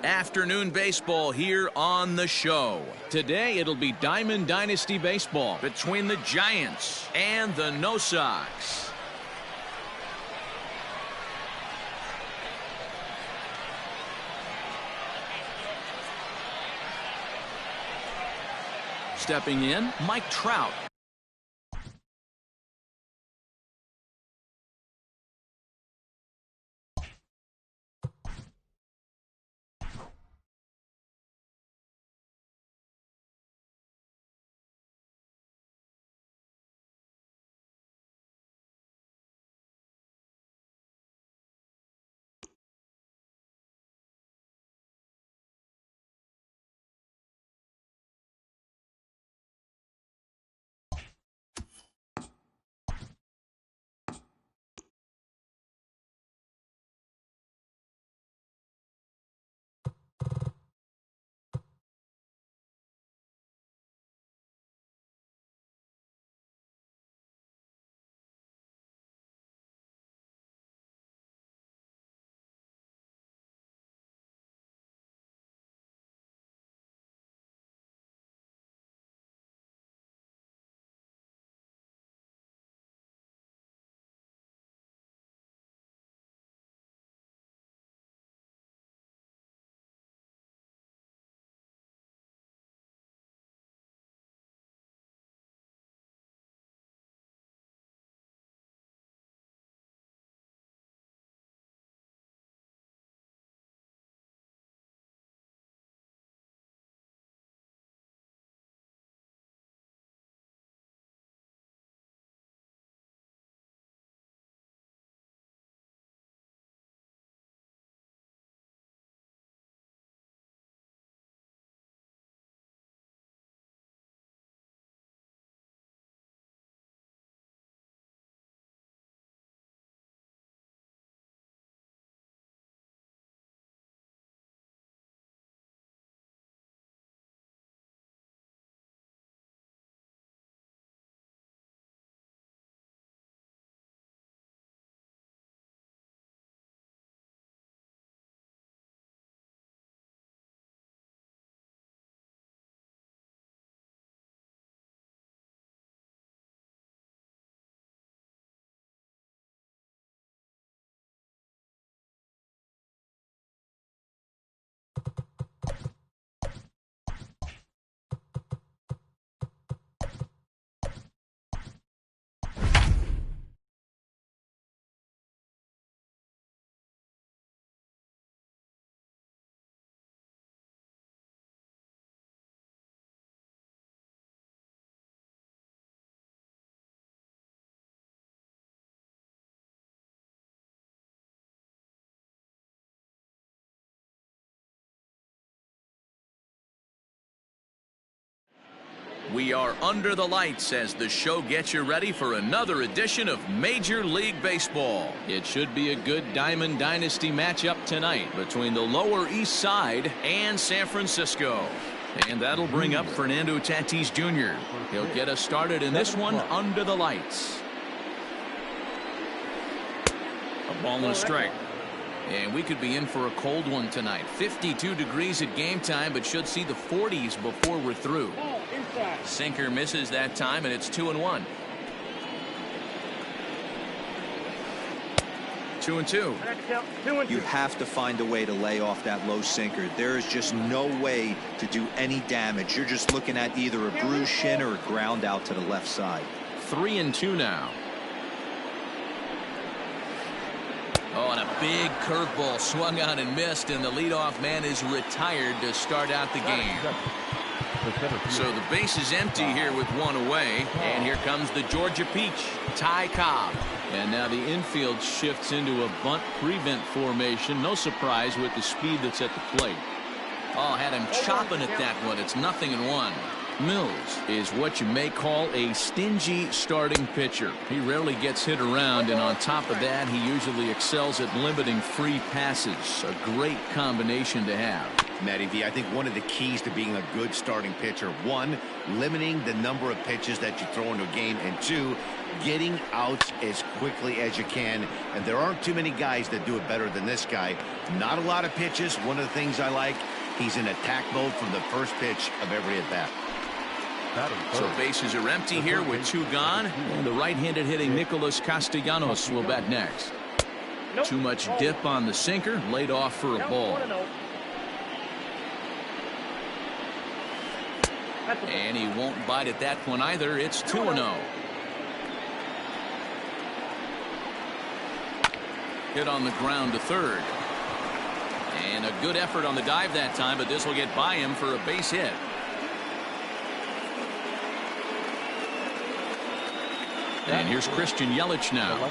Afternoon baseball here on the show. Today it'll be Diamond Dynasty baseball between the Giants and the No Sox. Stepping in, Mike Trout. We are under the lights as the show gets you ready for another edition of Major League Baseball. It should be a good Diamond Dynasty matchup tonight between the Lower East Side and San Francisco. And that'll bring up Fernando Tatis Jr. He'll get us started in this one under the lights. A ball and a strike. And we could be in for a cold one tonight. 52 degrees at game time, but should see the 40s before we're through. Sinker misses that time, and it's 2-1. 2-2. You have to find a way to lay off that low sinker. There is just no way to do any damage. You're just looking at either a bruised shin or a ground out to the left side. 3-2 now. Oh, and a big curveball swung on and missed, and the leadoff man is retired to start out the game. So the base is empty here with one away, and here comes the Georgia Peach, Ty Cobb. And now the infield shifts into a bunt prevent formation. No surprise with the speed that's at the plate. Oh, had him chopping at that one. It's 0-1. Mills is what you may call a stingy starting pitcher. He rarely gets hit around, and on top of that, he usually excels at limiting free passes. A great combination to have. Matty V, I think one of the keys to being a good starting pitcher, one, limiting the number of pitches that you throw into a game, and two, getting outs as quickly as you can. And there aren't too many guys that do it better than this guy. Not a lot of pitches. One of the things I like, he's in attack mode from the first pitch of every at bat. So bases are empty here with 2 gone, and the right-handed hitting Nicholas Castellanos will bat next. Too much dip on the sinker, laid off for a ball. And he won't bite at that one either. It's 2-0. Hit on the ground to third. And a good effort on the dive that time, but this will get by him for a base hit. And here's Christian Yelich now.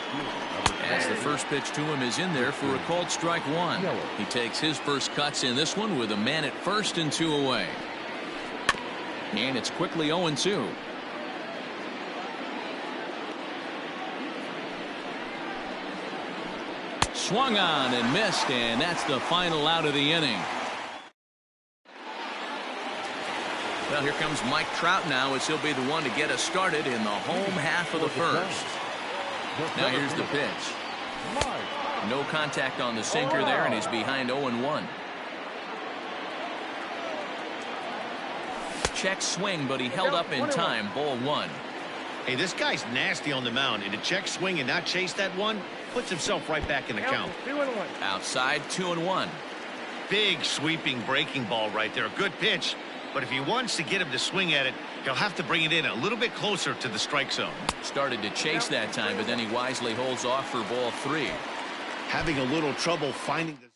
As the first pitch to him is in there for a called strike 1. He takes his first cuts in this one with a man at first and 2 away. And it's quickly 0-2. Swung on and missed, and that's the final out of the inning. Well, here comes Mike Trout now, as he'll be the one to get us started in the home half of the first. Now here's the pitch. No contact on the sinker there, and he's behind 0-1. Check swing, but he held up in time. Ball 1. Hey, this guy's nasty on the mound, and to check swing and not chase that one puts himself right back in the count. 2-1. Outside, 2-1. Big sweeping breaking ball right there. A good pitch, but if he wants to get him to swing at it, he'll have to bring it in a little bit closer to the strike zone. Started to chase that time, but then he wisely holds off for ball 3. Having a little trouble finding the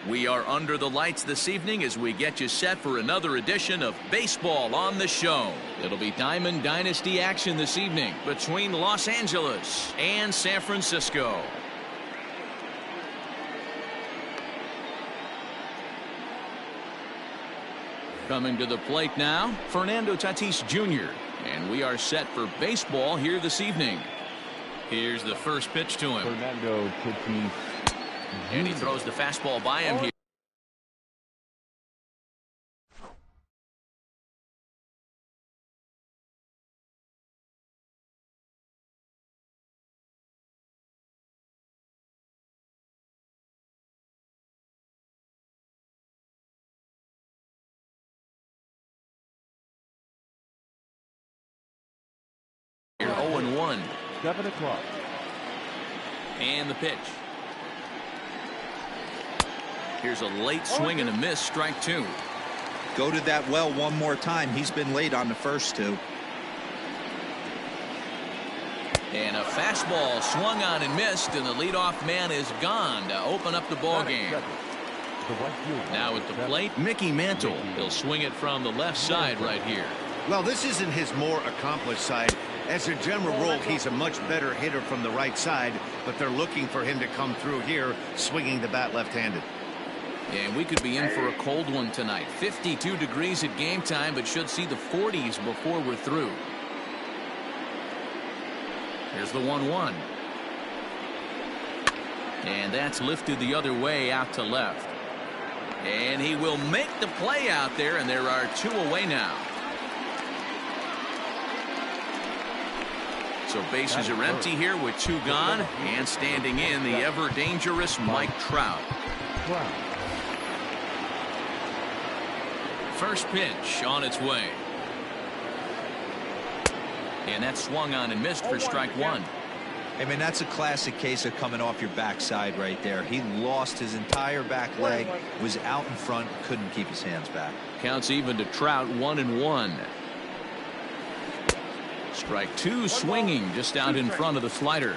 We are under the lights this evening as we get you set for another edition of Baseball on the Show. It'll be Diamond Dynasty action this evening between Los Angeles and San Francisco. Coming to the plate now, Fernando Tatis Jr. And we are set for baseball here this evening. Here's the first pitch to him. Fernando Tatis. And he throws the fastball by him here. Here 0-1. 7 o'clock. And the pitch. Here's a late swing and a miss, strike 2. Go to that well one more time. He's been late on the first 2. And a fastball swung on and missed, and the leadoff man is gone to open up the ball game. Now at the plate, Mickey Mantle. He'll swing it from the left side right here. Well, this isn't his more accomplished side. As a general rule, he's a much better hitter from the right side, but they're looking for him to come through here swinging the bat left-handed. And we could be in for a cold one tonight. 52 degrees at game time, but should see the 40s before we're through. Here's the 1-1. And that's lifted the other way out to left. And he will make the play out there, and there are 2 away now. So bases are empty here with 2 gone, and standing in the ever dangerous Mike Trout. First pitch on its way. And that swung on and missed for strike 1. I mean, that's a classic case of coming off your backside right there. He lost his entire back leg, was out in front, couldn't keep his hands back. Counts even to Trout, 1-1. Strike 2 swinging just out in front of the slider.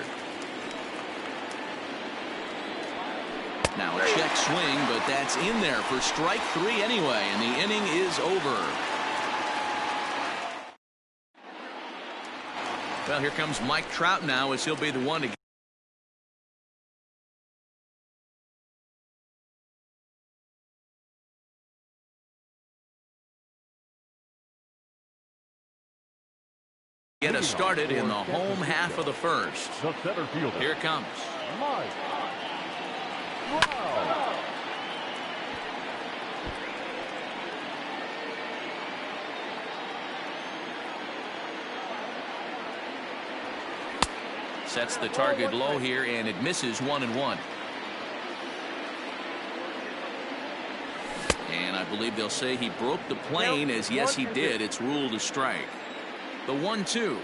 Now a check swing, but that's in there for strike 3 anyway, and the inning is over. Well, here comes Mike Trout now, as he'll be the one to get us started in the home half of the first. The center fielder. Here it comes. Mike Trout. Sets the target low here, and it misses 1-1. And I believe they'll say he broke the plane, as yes he did. It's ruled a strike. The 1-2.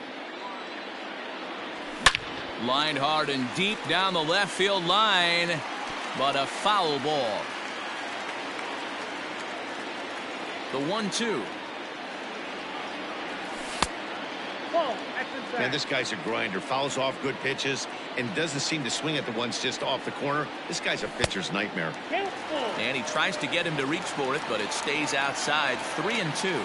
Lined hard and deep down the left field line, but a foul ball. The 1-2. Man, this guy's a grinder. Fouls off good pitches and doesn't seem to swing at the ones just off the corner. This guy's a pitcher's nightmare. And he tries to get him to reach for it, but it stays outside. 3-2.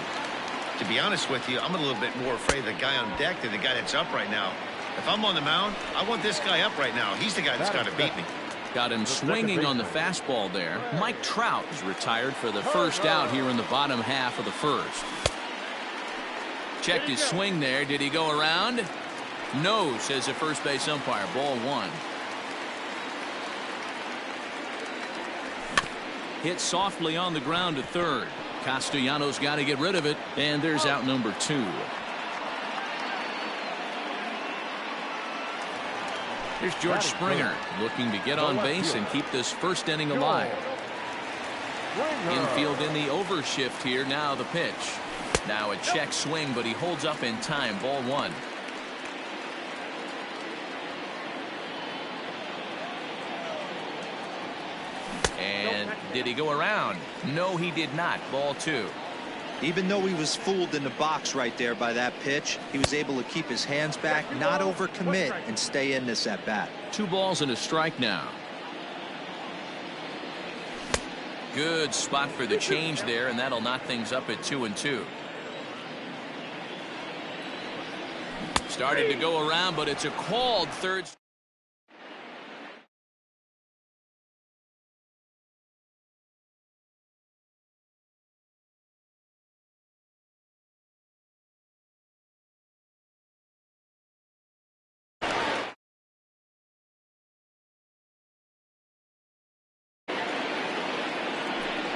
To be honest with you, I'm a little bit more afraid of the guy on deck than the guy that's up right now. If I'm on the mound, I want this guy up right now. He's the guy that's got to beat me. Got him swinging on the fastball there. Mike Trout is retired for the first out here in the bottom half of the first. Checked his swing there. Did he go around? No, says the first base umpire. Ball 1. Hit softly on the ground to third. Castellanos got to get rid of it, and there's out number 2. Here's George Springer looking to get on base and keep this first inning alive. Infield in the overshift here. Now the pitch. Now a check swing, but he holds up in time. Ball 1. And did he go around? No, he did not. Ball 2. Even though he was fooled in the box right there by that pitch, he was able to keep his hands back, not overcommit, and stay in this at bat. 2 balls and a strike now. Good spot for the change there, and that'll knock things up at 2-2. Started to go around, but it's a called third.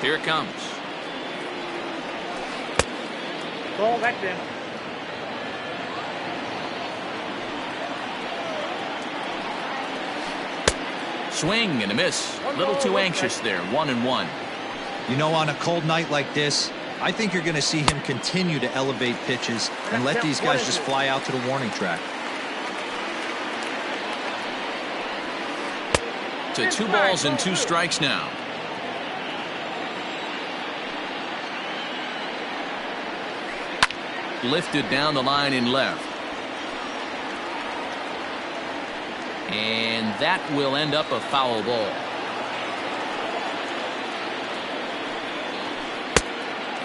Here it comes. Ball back there. Swing and a miss. A little too anxious there. 1-1. You know, on a cold night like this, I think you're going to see him continue to elevate pitches and let these guys just fly out to the warning track. To 2 balls and 2 strikes now. Lifted down the line in left. And that will end up a foul ball.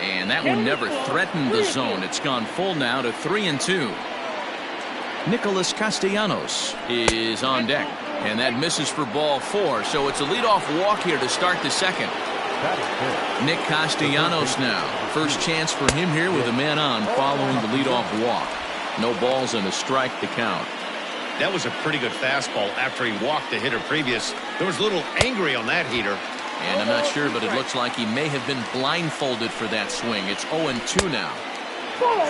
And that one never threatened the zone. It's gone full now to 3-2. Nicholas Castellanos is on deck. And that misses for ball 4. So it's a leadoff walk here to start the second. Nick Castellanos now. First chance for him here with a man on following the leadoff walk. No balls and a strike to count. That was a pretty good fastball after he walked the hitter previous. There was a little angry on that heater. And I'm not sure, but it looks like he may have been blindfolded for that swing. It's 0-2 now.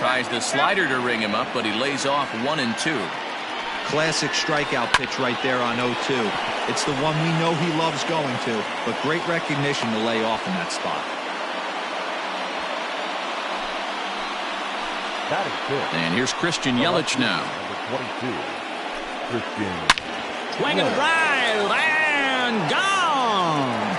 Tries the slider to ring him up, but he lays off 1-2. Classic strikeout pitch right there on 0-2. It's the one we know he loves going to, but great recognition to lay off in that spot. That is good. And here's Christian Yelich now. Number 22, Christian. Swing and drive and gone.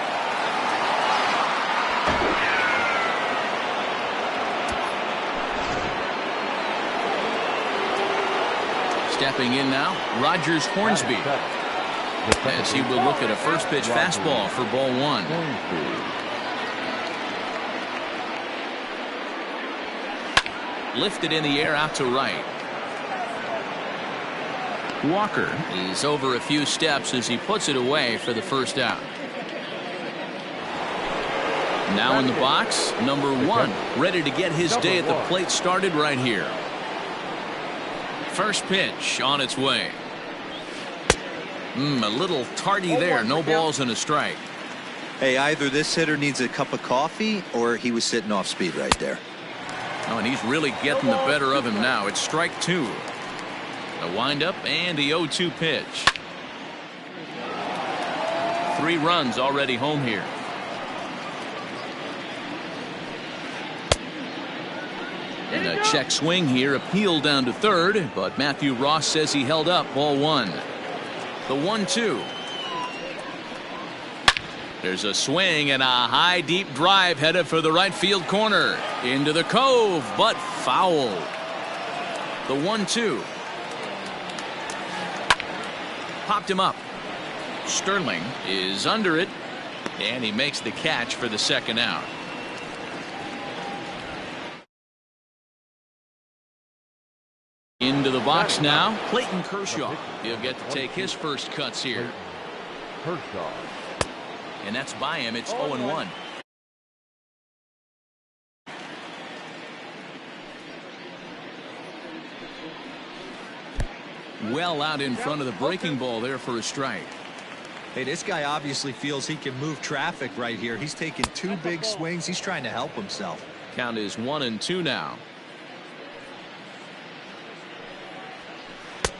Stepping in now, Rogers Hornsby, as he will look at a first pitch fastball for ball 1. Lifted in the air out to right. Walker is over a few steps as he puts it away for the first out. Now in the box, number 1, ready to get his day at the plate started right here. First pitch on its way. A little tardy there. No balls and a strike. Hey, either this hitter needs a cup of coffee or he was sitting off speed right there. Oh, and he's really getting the better of him now. It's strike 2. A windup and the 0-2 pitch. 3 runs already home here. And a check swing here, appealed down to third, but Matthew Ross says he held up. Ball 1. The 1-2. There's a swing and a high deep drive headed for the right field corner. Into the cove, but foul. The 1-2. Popped him up. Sterling is under it, and he makes the catch for the second out. Into the box now, Clayton Kershaw. He'll get to take his first cuts here. Kershaw. And that's by him. It's 0-1. Well out in front of the breaking ball there for a strike. Hey, this guy obviously feels he can move traffic right here. He's taking 2 big swings. He's trying to help himself. Count is 1-2 now.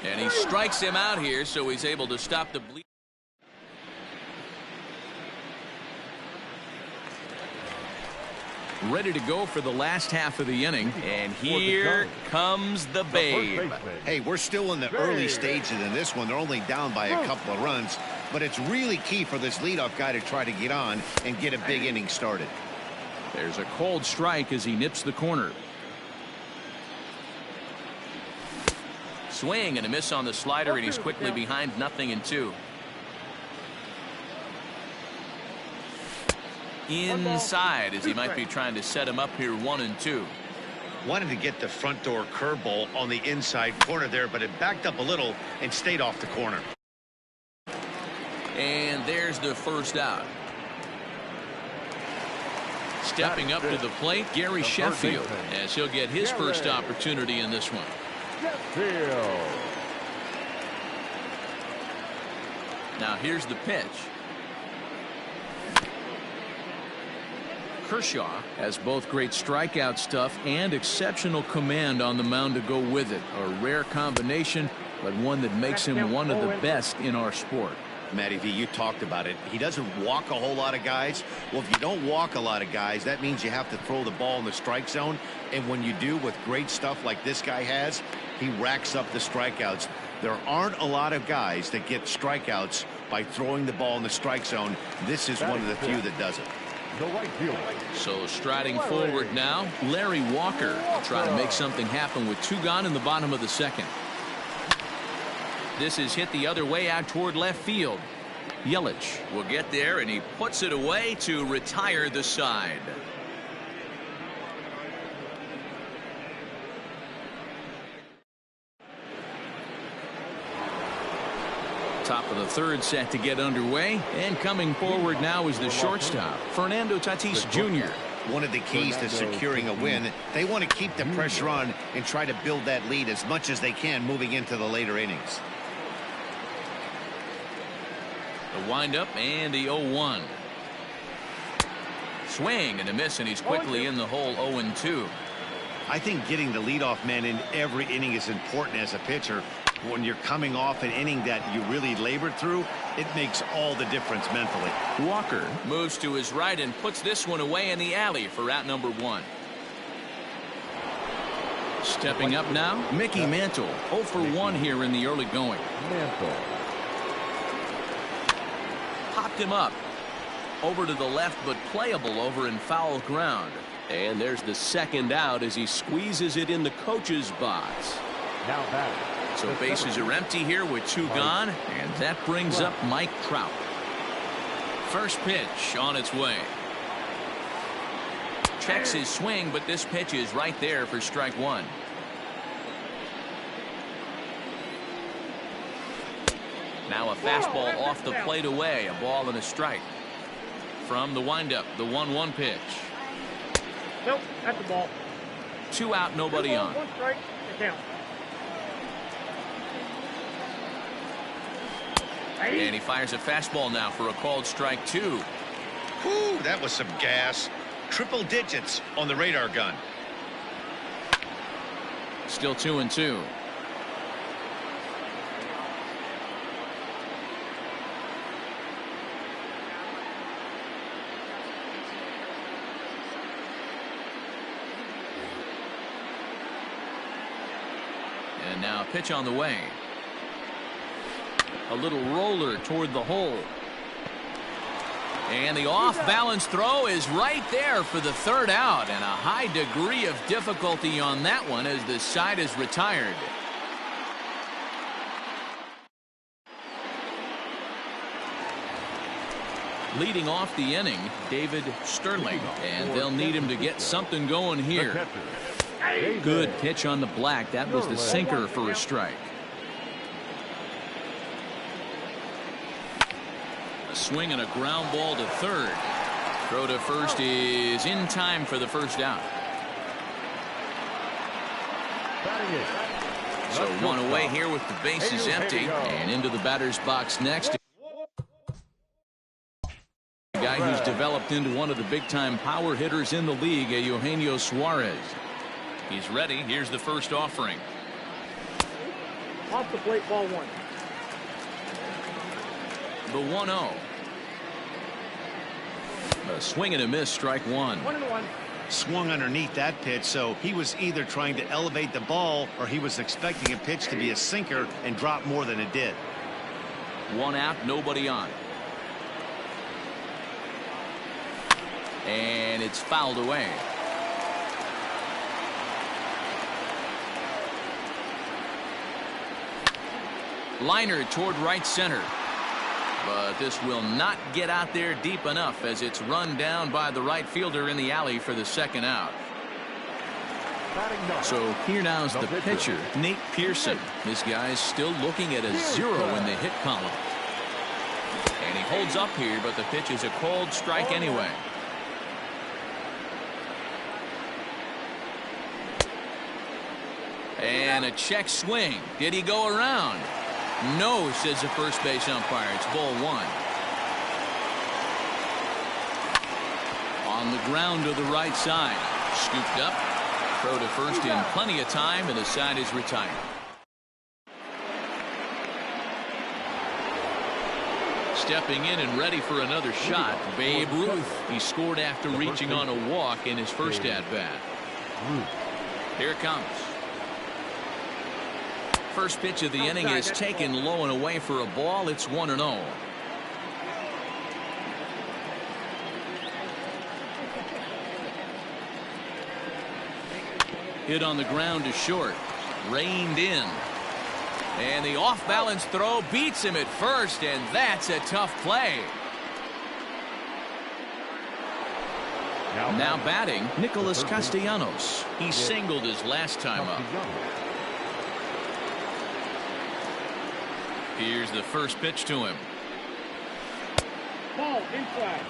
And he strikes him out here, so he's able to stop the bleed. Ready to go for the last half of the inning, and here comes the Babe. Hey, we're still in the early stages in this one. They're only down by a couple of runs, but it's really key for this leadoff guy to try to get on and get a big inning started. There's a cold strike as he nips the corner. Swing and a miss on the slider, and he's quickly behind 0-2. inside as he might be trying to set him up here 1-2. Wanted to get the front door curveball on the inside corner there, but it backed up a little and stayed off the corner. And there's the first out. Stepping up to the plate, Gary Sheffield, as he'll get his first opportunity in this one. Sheffield. Now here's the pitch. Kershaw has both great strikeout stuff and exceptional command on the mound to go with it. A rare combination, but one that makes him one of the best in our sport. Matty V, you talked about it. He doesn't walk a whole lot of guys. Well, if you don't walk a lot of guys, that means you have to throw the ball in the strike zone. And when you do, with great stuff like this guy has, he racks up the strikeouts. There aren't a lot of guys that get strikeouts by throwing the ball in the strike zone. This is one of the few that does it. The right fielder. So striding forward now, Larry Walker will try to make something happen with 2 gone in the bottom of the second. This is hit the other way out toward left field. Yelich will get there, and he puts it away to retire the side. Top of the third set to get underway, and coming forward now is the shortstop, Fernando Tatis Jr. One of the keys to securing a win, they want to keep the pressure on and try to build that lead as much as they can moving into the later innings. The windup and the 0-1. Swing and a miss, and he's quickly in the hole 0-2. I think getting the leadoff man in every inning is important as a pitcher. When you're coming off an inning that you really labored through, it makes all the difference mentally. Walker moves to his right and puts this one away in the alley for out number 1. Stepping up now, Mickey Mantle, 0 for 1 here in the early going. Mantle. Popped him up. Over to the left, but playable over in foul ground. And there's the second out as he squeezes it in the coach's box. Now back. So bases are empty here with 2 gone, and that brings up Mike Trout. First pitch on its way. Checks his swing, but this pitch is right there for strike 1. Now a fastball off the plate away, a ball and a strike. From the windup, the 1-1 pitch. Nope, that's the ball. 2 out, nobody on. 1 strike, it counts. And he fires a fastball now for a called strike 2. Whew, that was some gas. Triple digits on the radar gun. Still 2-2. And now a pitch on the way. A little roller toward the hole. And the off-balance throw is right there for the third out, and a high degree of difficulty on that one as the side is retired. Leading off the inning, David Sterling, and they'll need him to get something going here. Good pitch on the black. That was the sinker for a strike. A swing and a ground ball to third. Throw to first is in time for the first out. So 1 away here with the bases empty, and into the batter's box next. A guy who's developed into one of the big-time power hitters in the league, Eugenio Suarez. He's ready. Here's the first offering. Off the plate, ball 1. The 1-0. A swing and a miss, strike 1. 1-1. Swung underneath that pitch, so he was either trying to elevate the ball or he was expecting a pitch to be a sinker and drop more than it did. 1 out, nobody on. And it's fouled away. Liner toward right center. But this will not get out there deep enough as it's run down by the right fielder in the alley for the second out. So here now's the pitcher, Nate Pearson. This guy's still looking at a 0 in the hit column. And he holds up here, but the pitch is a called strike anyway. And a check swing. Did he go around? No, says the first base umpire. It's ball 1. On the ground to the right side. Scooped up. Throw to first in plenty of time, and the side is retired. Stepping in and ready for another shot, Babe Ruth. He scored after reaching on a walk in his first at-bat. Here it comes. First pitch of the inning is taken low and away for a ball. It's 1-0. Hit on the ground to short. Reined in. And the off-balance throw beats him at first, and that's a tough play. Now batting, Nicholas Castellanos. He singled his last time up. Here's the first pitch to him. Ball inside.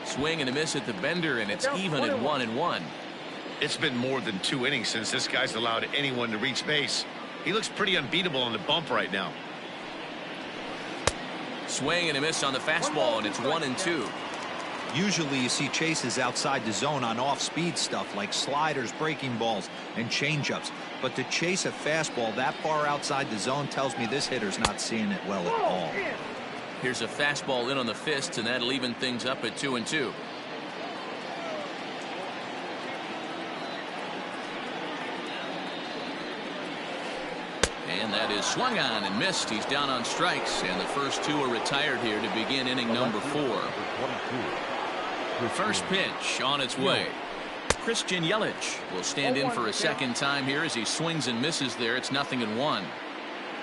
Swing and a miss at the bender, and it's even at 1-1. It's been more than 2 innings since this guy's allowed anyone to reach base. He looks pretty unbeatable on the bump right now. Swing and a miss on the fastball, and it's 1-2. Usually you see chases outside the zone on off-speed stuff like sliders, breaking balls, and changeups. But to chase a fastball that far outside the zone tells me this hitter's not seeing it well at all. Here's a fastball in on the fists, and that'll even things up at 2-2. And that is swung on and missed. He's down on strikes, and the first 2 are retired here to begin inning number 4. First pitch on its way. Christian Yelich will stand in for a second time here as he swings and misses there. It's 0-1.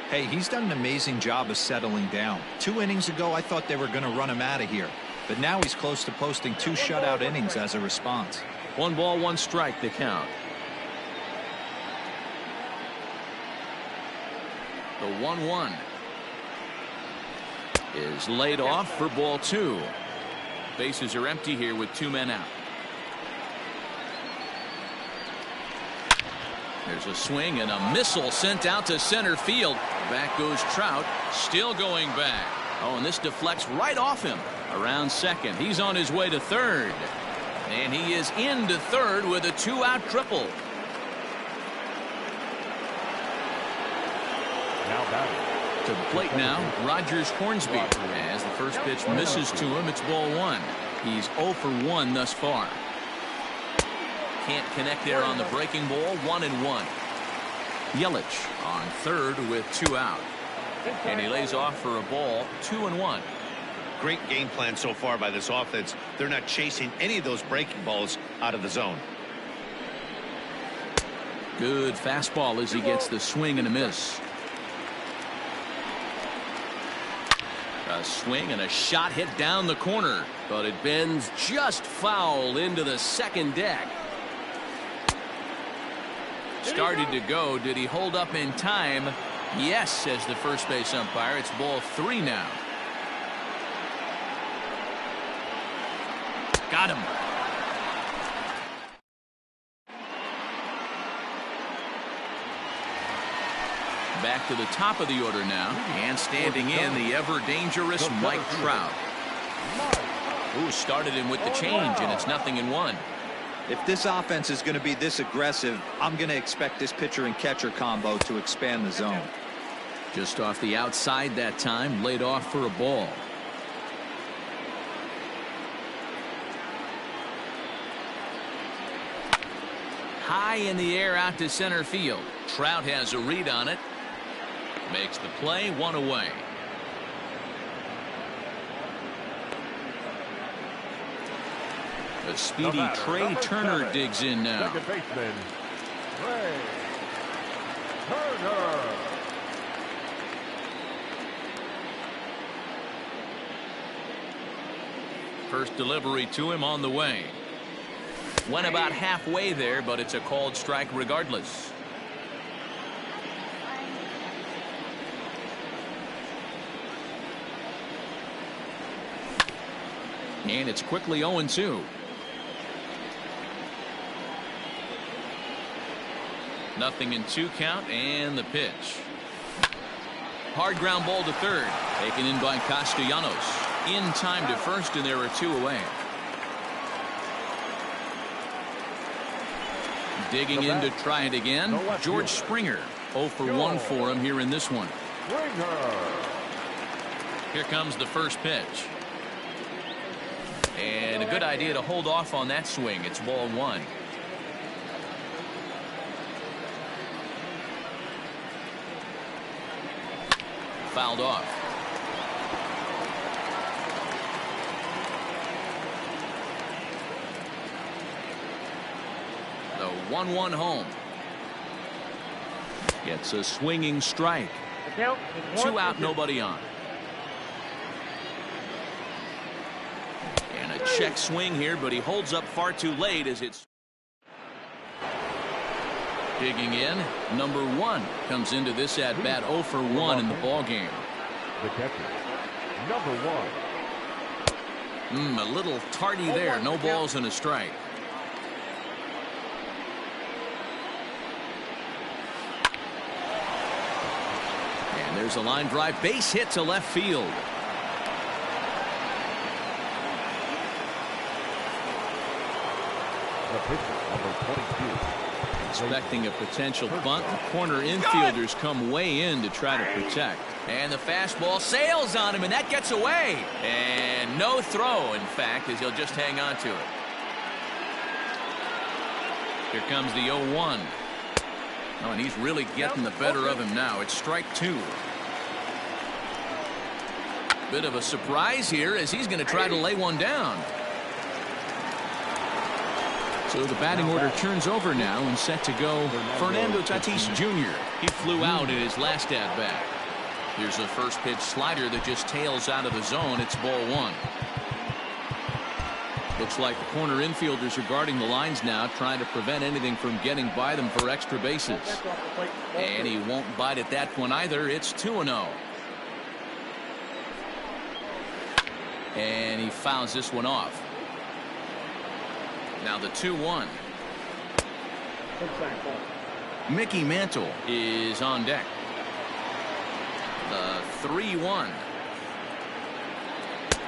Hey, he's done an amazing job of settling down. 2 innings ago, I thought they were going to run him out of here. But now he's close to posting 2 shutout innings as a response. 1 ball, 1 strike to count. The 1-1 is laid off for ball 2. Bases are empty here with 2 men out. There's a swing and a missile sent out to center field. Back goes Trout, still going back. Oh, and this deflects right off him. Around second. He's on his way to third. And he is into third with a 2-out triple. Now batting. To the plate now, Rogers Hornsby. As the first pitch misses to him, it's ball 1. He's 0 for 1 thus far. Can't connect there on the breaking ball. 1-1. Yelich on third with 2 out. And he lays off for a ball. 2-1. Great game plan so far by this offense. They're not chasing any of those breaking balls out of the zone. Good fastball as he gets the swing and a miss. A swing and a shot hit down the corner, but it bends just foul into the second deck. Started to go. Did he hold up in time? Yes, says the first base umpire. It's ball 3 now. Got him. Back to the top of the order now, and standing in, the ever-dangerous Mike Trout. Who started him with the change, and it's 0-1. If this offense is going to be this aggressive, I'm going to expect this pitcher and catcher combo to expand the zone. Just off the outside that time, laid off for a ball. High in the air out to center field. Trout has a read on it. Makes the play, 1 away. A speedy Trey Turner digs in now. Second baseman, Trey Turner. First delivery to him on the way. Went about halfway there, but it's a called strike regardless. And it's quickly 0-2. Nothing in 2 count, and the pitch. Hard ground ball to third. Taken in by Castellanos. In time to first, and there are 2 away. Digging in to try it again. George Springer. 0 for 1 for him here in this one. Here comes the first pitch. And a good idea to hold off on that swing. It's ball 1. Fouled off. The 1-1 home. Gets a swinging strike. 2 out, nobody on. And a check swing here, but he holds up far too late as it's digging in. Number 1 comes into this at bat 0 for 1 in the ball game. The catcher, number 1. A little tardy there. No balls and a strike. And there's a line drive, base hit to left field. The pitcher, number 22. Expecting a potential bunt. The corner infielders come way in to try to protect. And the fastball sails on him, and that gets away. And no throw, in fact, as he'll just hang on to it. Here comes the 0-1. Oh, and he's really getting the better of him now. It's strike 2. Bit of a surprise here as he's going to try to lay one down. So the batting order turns over now and set to go Fernando Tatis Jr. He flew out in his last at bat. Here's a first pitch slider that just tails out of the zone. It's ball 1. Looks like the corner infielders are guarding the lines now, trying to prevent anything from getting by them for extra bases. And he won't bite at that one either. It's 2-0. And he fouls this one off. Now the 2-1. Mickey Mantle is on deck. The 3-1.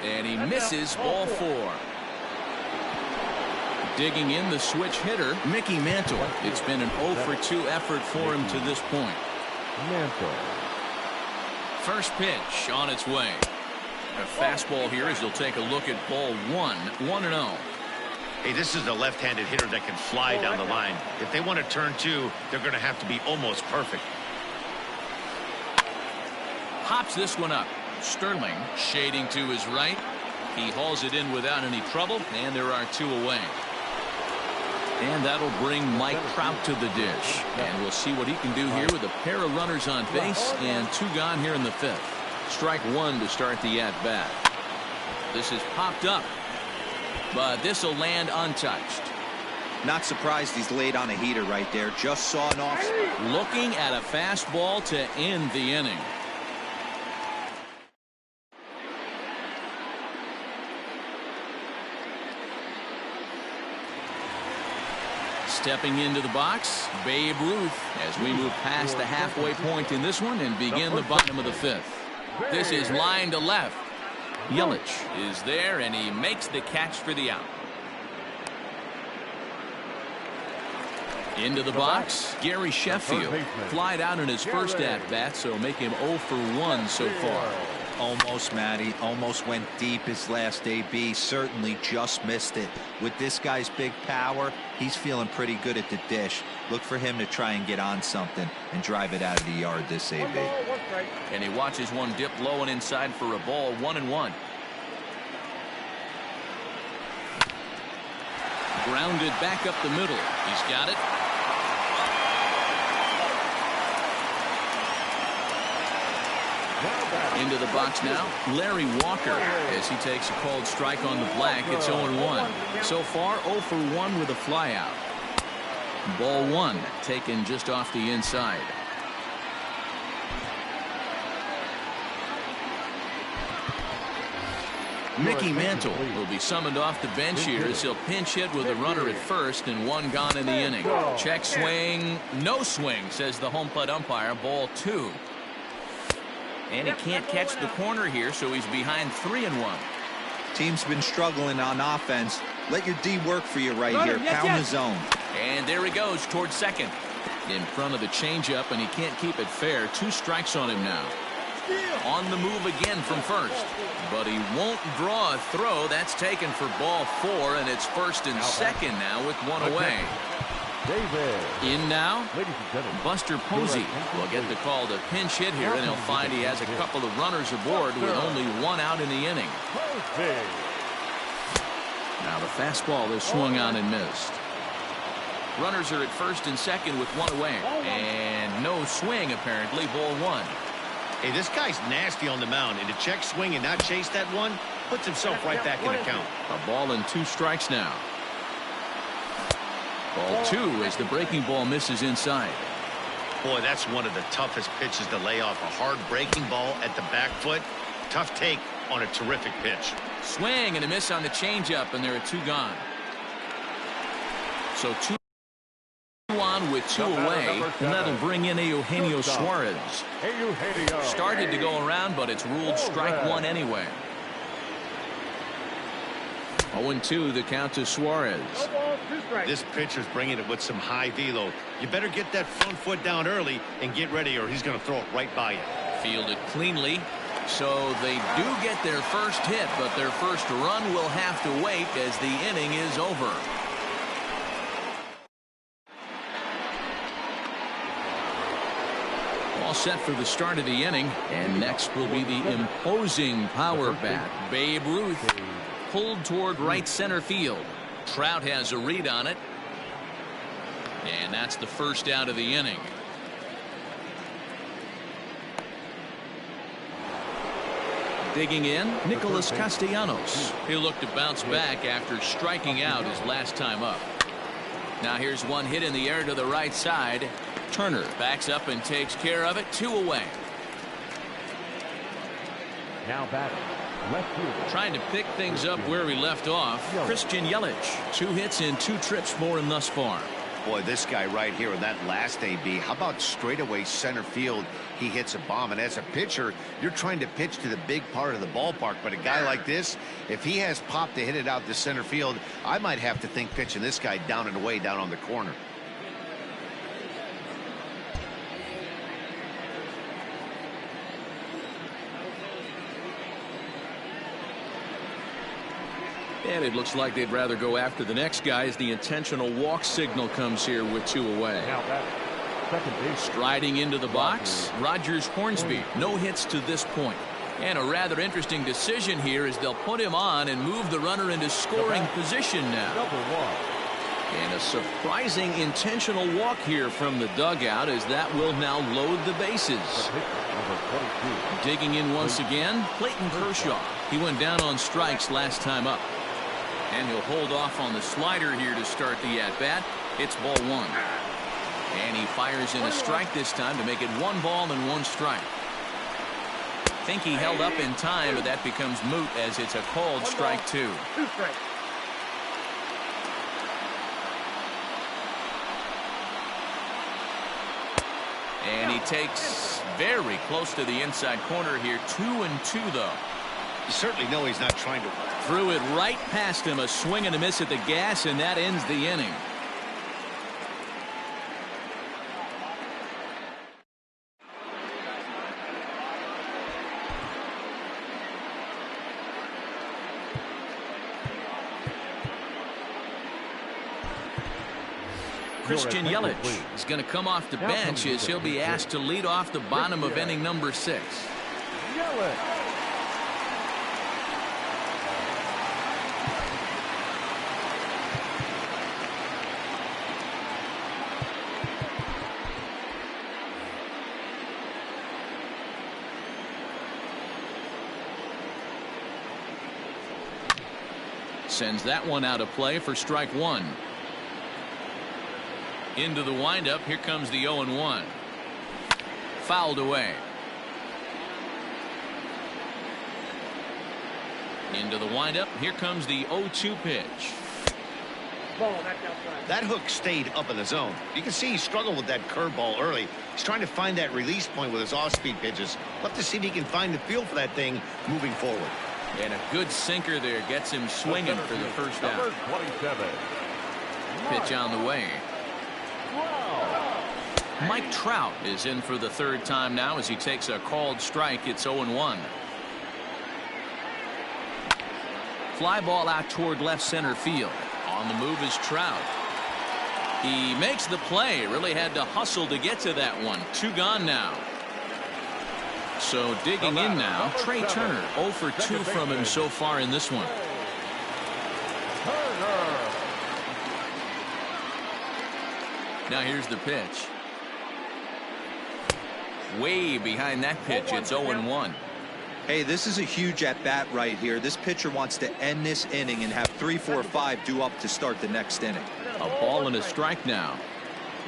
And he misses ball 4. Digging in the switch hitter, Mickey Mantle. It's been an 0 for 2 effort for him to this point. Mantle. First pitch on its way. A fastball here as you'll take a look at ball 1. 1-0. Hey, this is a left-handed hitter that can fly down the line. If they want to turn 2, they're going to have to be almost perfect. Hops this one up. Sterling shading to his right. He hauls it in without any trouble, and there are 2 away. And that'll bring Mike Trout to the dish. And we'll see what he can do here with a pair of runners on base and 2 gone here in the 5th. Strike 1 to start the at-bat. This is popped up, but this will land untouched. Not surprised he's laid on a heater right there. Just saw an off. Looking at a fastball to end the inning. Stepping into the box, Babe Ruth, as we move past the halfway point in this one and begin the bottom of the 5th. This is line to left. Yelich is there, and he makes the catch for the out. Into the box, Gary Sheffield. Flied out in his first at-bat, so make him 0 for 1 so far. Almost, Matty. Almost went deep his last AB. Certainly just missed it. With this guy's big power, he's feeling pretty good at the dish. Look for him to try and get on something and drive it out of the yard this AB. And he watches one dip low and inside for a ball. 1-1. Grounded back up the middle. He's got it. Into the box now, Larry Walker, as he takes a called strike on the black. It's 0-1. So far, 0 for 1 with a flyout. Ball 1, taken just off the inside. Mickey Mantle will be summoned off the bench here as he'll pinch hit with a runner at first and 1 gone in the inning. Check swing, no swing, says the home plate umpire. Ball 2. And he can't catch the corner here, so he's behind 3-1. Team's been struggling on offense. Let your D work for you right here. Pound the zone. And there he goes towards second. In front of the changeup, and he can't keep it fair. 2 strikes on him now. On the move again from first. But he won't draw a throw. That's taken for ball 4, and it's first and second now with 1 away. In now, Buster Posey will get the call to pinch hit here, and he'll find he has a couple of runners aboard with only 1 out in the inning. Now the fastball is swung on and missed. Runners are at first and second with 1 away, and no swing apparently. Ball 1. Hey, this guy's nasty on the mound, and to check swing and not chase that one puts himself right back in the count. A ball and 2 strikes now. Ball 2 as the breaking ball misses inside. Boy, that's one of the toughest pitches to lay off. A hard breaking ball at the back foot. Tough take on a terrific pitch. Swing and a miss on the changeup, and there are 2 gone. So 2 on with 2 away, and that'll bring in Eugenio Suarez. Started to go around, but it's ruled strike 1 anyway. 0-2 the count to Suarez. This pitcher's bringing it with some high velo. You better get that front foot down early and get ready, or he's going to throw it right by you. Fielded cleanly. So they do get their first hit, but their first run will have to wait as the inning is over. All set for the start of the inning, and next will be the imposing power bat, Babe Ruth. Pulled toward right center field. Trout has a read on it. And that's the first out of the inning. Digging in, Nicholas Castellanos. He'll look to bounce back after striking out his last time up. Now here's one hit in the air to the right side. Turner backs up and takes care of it. 2 away. Now batting. Trying to pick things up where we left off. Christian Yelich. 2 hits in 2 trips for him thus far. Boy, this guy right here in that last AB, how about straightaway center field? He hits a bomb, and as a pitcher, you're trying to pitch to the big part of the ballpark, but a guy like this, if he has pop to hit it out to center field, I might have to think pitching this guy down and away down on the corner. And it looks like they'd rather go after the next guy as the intentional walk signal comes here with 2 away. Striding into the box, Rogers Hornsby. No hits to this point. And a rather interesting decision here as they'll put him on and move the runner into scoring position now. And a surprising intentional walk here from the dugout as that will now load the bases. Digging in once again, Clayton Kershaw. He went down on strikes last time up. And he'll hold off on the slider here to start the at-bat. It's ball 1. And he fires in a strike this time to make it 1 ball and 1 strike. Think he held up in time, but that becomes moot as it's a called strike 2. 2 strikes. And he takes very close to the inside corner here. 2-2 though. You certainly know he's not trying to. Threw it right past him. A swing and a miss at the gas, and that ends the inning. Christian Yelich is going to come off the bench as he'll be asked to lead off the bottom of inning number 6. Sends that one out of play for strike one. Into the windup. Here comes the 0-1. Fouled away. Into the windup. Here comes the 0-2 pitch. Ball, that's outside. That hook stayed up in the zone. You can see he struggled with that curveball early. He's trying to find that release point with his off-speed pitches. We'll have to see if he can find the feel for that thing moving forward. And a good sinker there gets him swinging for the first out. Number 27. Pitch on the way. Mike Trout is in for the third time now as he takes a called strike. It's 0-1. Fly ball out toward left center field. On the move is Trout. He makes the play. Really had to hustle to get to that one. 2 gone now. So digging in now, Trey Turner. 0 for 2 from him so far in this one. Now here's the pitch. Way behind that pitch. It's 0-1. Hey, this is a huge at-bat right here. This pitcher wants to end this inning and have 3, 4, 5 due up to start the next inning. A ball and a strike now.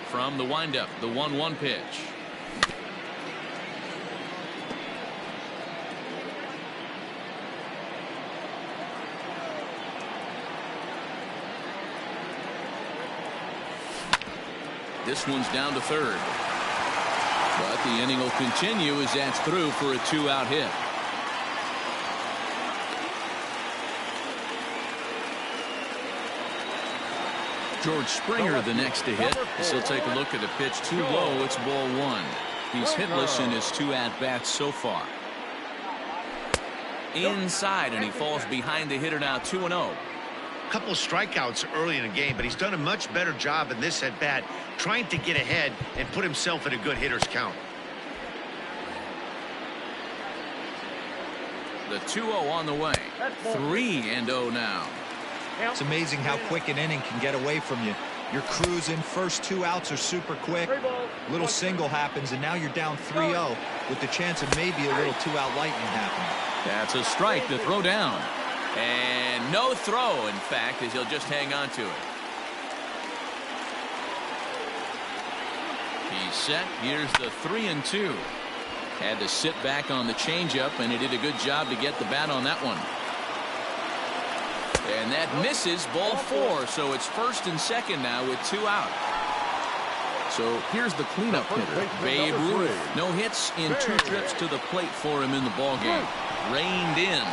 From the windup, the 1-1 pitch. This one's down to third. But the inning will continue as that's through for a 2-out hit. George Springer the next to hit. So take a look at the pitch. Too low. It's ball 1. He's hitless in his 2 at-bats so far. Inside, and he falls behind the hitter now. 2-0. Couple of strikeouts early in the game, but he's done a much better job in this at-bat trying to get ahead and put himself in a good hitter's count. The 2-0 on the way. 3-0 now. It's amazing how quick an inning can get away from you. You're cruising. First 2 outs are super quick. Little single happens, and now you're down 3-0 with the chance of maybe a little 2-out lightning happening. That's a strike to throw down. And no throw, in fact, as he'll just hang on to it. He's set. Here's the 3-2. Had to sit back on the changeup, and he did a good job to get the bat on that one. And that misses, ball 4. So it's first and second now with 2 out. So here's the cleanup hitter, Babe Ruth. No hits in 2 trips to the plate for him in the ballgame. Reined in.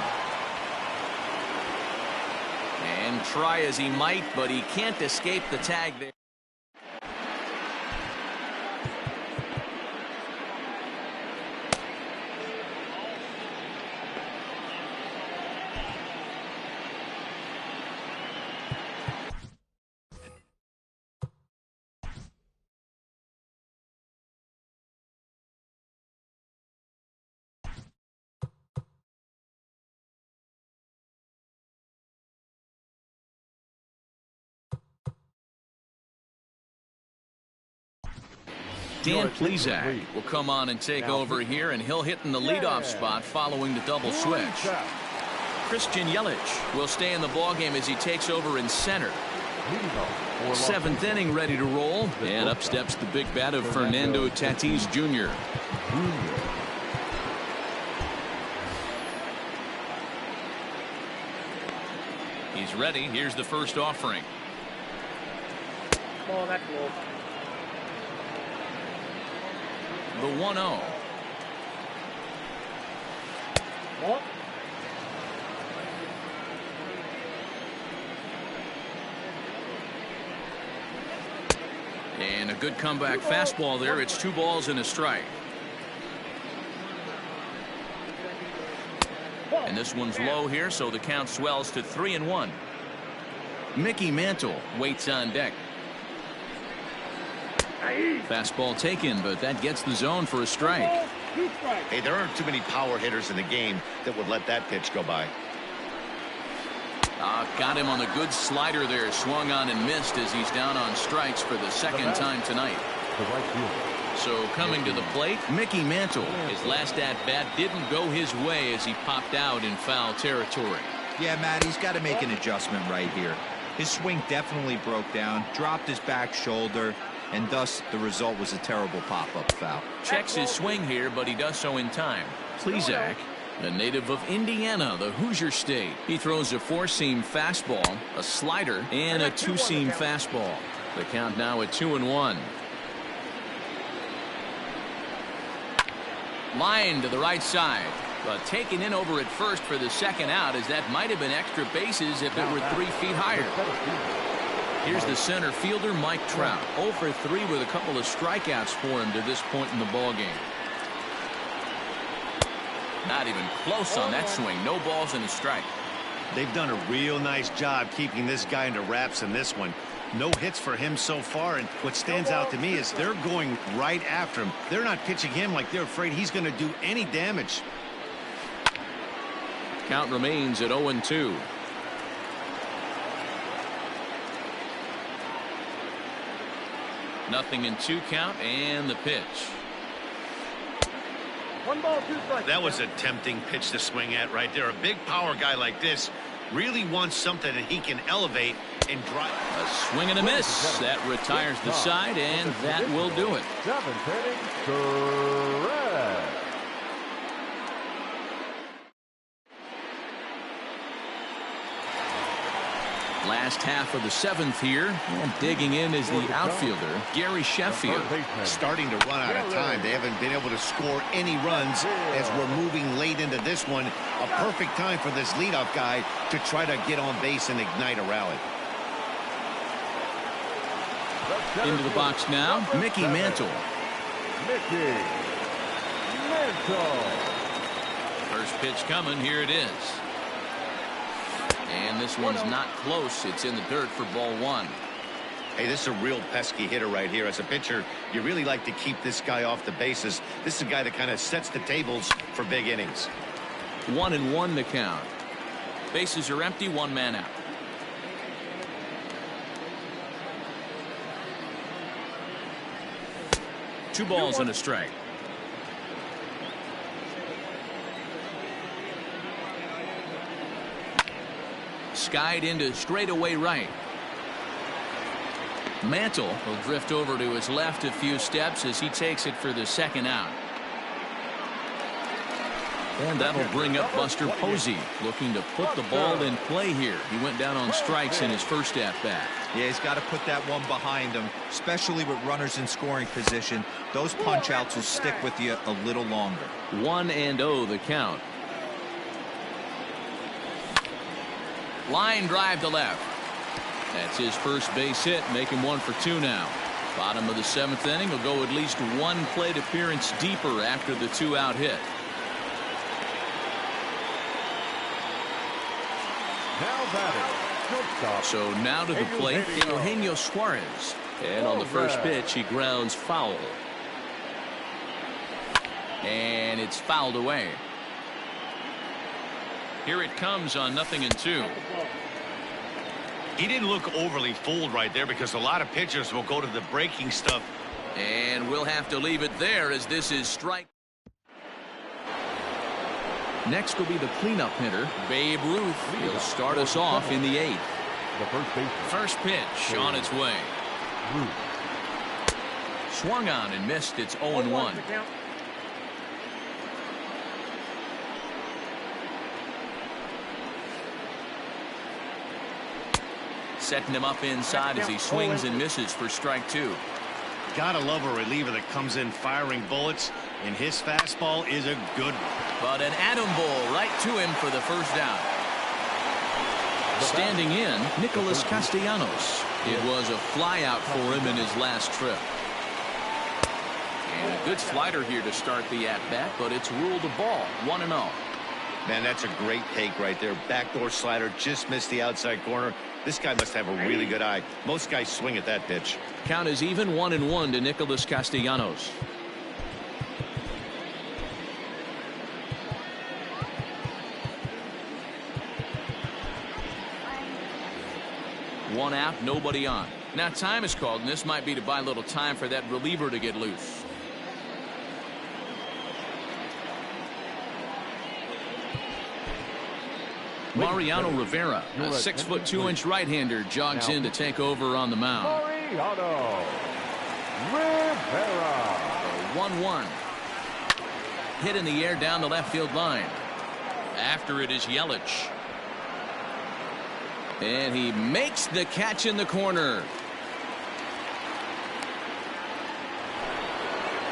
And try as he might, but he can't escape the tag there. Dan Plesac will come on and take over here, and he'll hit in the leadoff spot following the double switch. Christian Yelich will stay in the ballgame as he takes over in center. 7th inning ready to roll, and up steps the big bat of Fernando Tatis Jr. He's ready. Here's the first offering. Ball, that's low. The 1-0. Ball. And a good comeback fastball there. It's 2 balls and a strike. And this one's low here, so the count swells to 3-1. Mickey Mantle waits on deck. Fastball taken, but that gets the zone for a strike. Hey, there aren't too many power hitters in the game that would let that pitch go by. Got him on the good slider there. Swung on and missed as he's down on strikes for the second time tonight. So coming to the plate, Mickey Mantle. His last at-bat didn't go his way as he popped out in foul territory. Yeah, Matt, he's got to make an adjustment right here. His swing definitely broke down, dropped his back shoulder, and thus the result was a terrible pop-up foul. Checks his swing here, but he does so in time. Plesac, a native of Indiana, the Hoosier State. He throws a four-seam fastball, a slider, and a two-seam fastball. The count now at 2-1. Line to the right side. But taken in over at first for the second out, as that might have been extra bases if it were 3 feet higher. Here's the center fielder, Mike Trout. 0 for 3 with a couple of strikeouts for him to this point in the ballgame. Not even close on that swing. No balls and a strike. They've done a real nice job keeping this guy into wraps in this one. No hits for him so far, and what stands out to me is they're going right after him. They're not pitching him like they're afraid he's going to do any damage. Count remains at 0-2. Nothing in 2 count, and the pitch. 1 ball, 2 strikes. That was a tempting pitch to swing at right there. A big power guy like this really wants something that he can elevate and drive. A swing and a miss. That retires the side, and that will do it. 7th inning, correct. Last half of the 7th here, and digging in is the outfielder, Gary Sheffield. Starting to run out of time. They haven't been able to score any runs as we're moving late into this one. A perfect time for this leadoff guy to try to get on base and ignite a rally. Into the box now, Mickey Mantle. Mickey Mantle. First pitch coming, here it is. And this one's not close. It's in the dirt for ball 1. Hey, this is a real pesky hitter right here. As a pitcher, you really like to keep this guy off the bases. This is a guy that kind of sets the tables for big innings. 1-1 to count. Bases are empty, 1 man out. Two balls and a strike. Skied into straightaway right. Mantle will drift over to his left a few steps as he takes it for the second out. And that'll bring up Buster Posey, looking to put the ball in play here. He went down on strikes in his first at-bat. Yeah, he's got to put that one behind him, especially with runners in scoring position. Those punch-outs will stick with you a little longer. 1-0 the count. Line drive to left. That's his first base hit, make him 1 for 2 now. Bottom of the 7th inning will go at least 1 plate appearance deeper after the 2-out hit. Now batting, shortstop. So now to the plate, Eugenio Suarez. And on the first pitch, he grounds foul. And it's fouled away. Here it comes on 0-2. He didn't look overly fooled right there because a lot of pitchers will go to the breaking stuff. And we'll have to leave it there as this is strike. Next will be the cleanup hitter, Babe Ruth. He'll start us off in the 8th. The first baseman. First pitch on its way. Ruth. Swung on and missed. It's 0-1. Setting him up inside as he swings and misses for strike 2. Gotta love a reliever that comes in firing bullets, and his fastball is a good one. But an atom ball right to him for the first down. Standing in, Nicholas Castellanos. It was a fly out for him in his last trip. And a good slider here to start the at-bat, but it's ruled a ball. 1-0. Man, that's a great take right there. Backdoor slider, just missed the outside corner. This guy must have a really good eye. Most guys swing at that pitch. Count is even 1-1 to Nicholas Castellanos. One out, nobody on. Now time is called, and this might be to buy a little time for that reliever to get loose. Mariano Rivera, a 6'2" right-hander, jogs in to take over on the mound. Mariano Rivera. 1-1. Hit in the air down the left field line. After it is Yelich. And he makes the catch in the corner.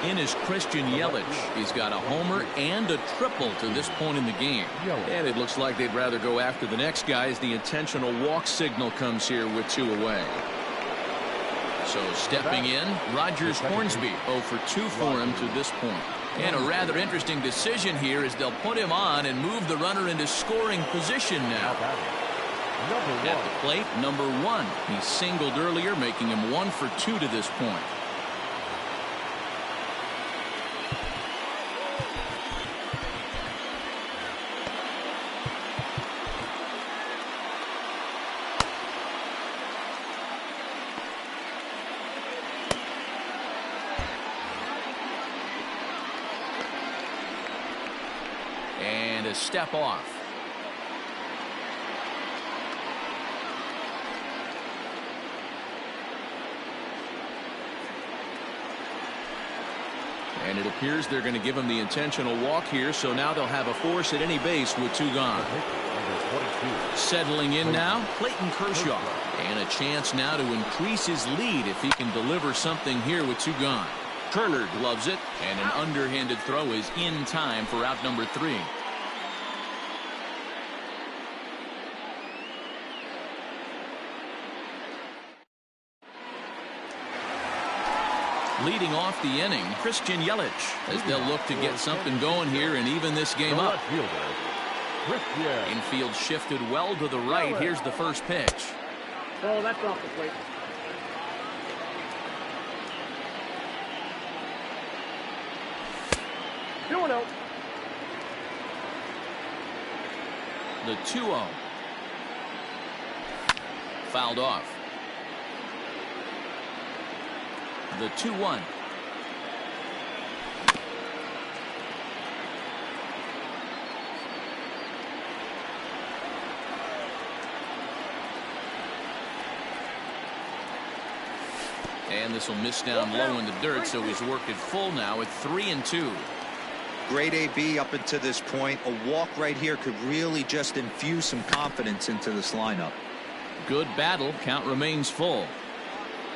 In is Christian Yelich. He's got a homer and a triple to this point in the game. And it looks like they'd rather go after the next guy as the intentional walk signal comes here with 2 away. So stepping in, Rogers Hornsby 0 for 2 for him to this point. And a rather interesting decision here as they'll put him on and move the runner into scoring position now. At the plate, number 1. He singled earlier, making him 1 for 2 to this point. And a step off. And it appears they're going to give him the intentional walk here, so now they'll have a force at any base with 2 gone. Settling in now, Clayton Kershaw. And a chance now to increase his lead if he can deliver something here with 2 gone. Turner gloves it, and an underhanded throw is in time for out number 3. Leading off the inning, Christian Yelich, as they'll look to get something going here and even this game up. Infield shifted well to the right. Here's the first pitch. Oh, that's off the plate. Doing out. The 2-0. Fouled off. The 2-1. And this will miss down low in the dirt, so he's worked it full now at 3-2. Great AB up until this point. A walk right here could really just infuse some confidence into this lineup. Good battle. Count remains full.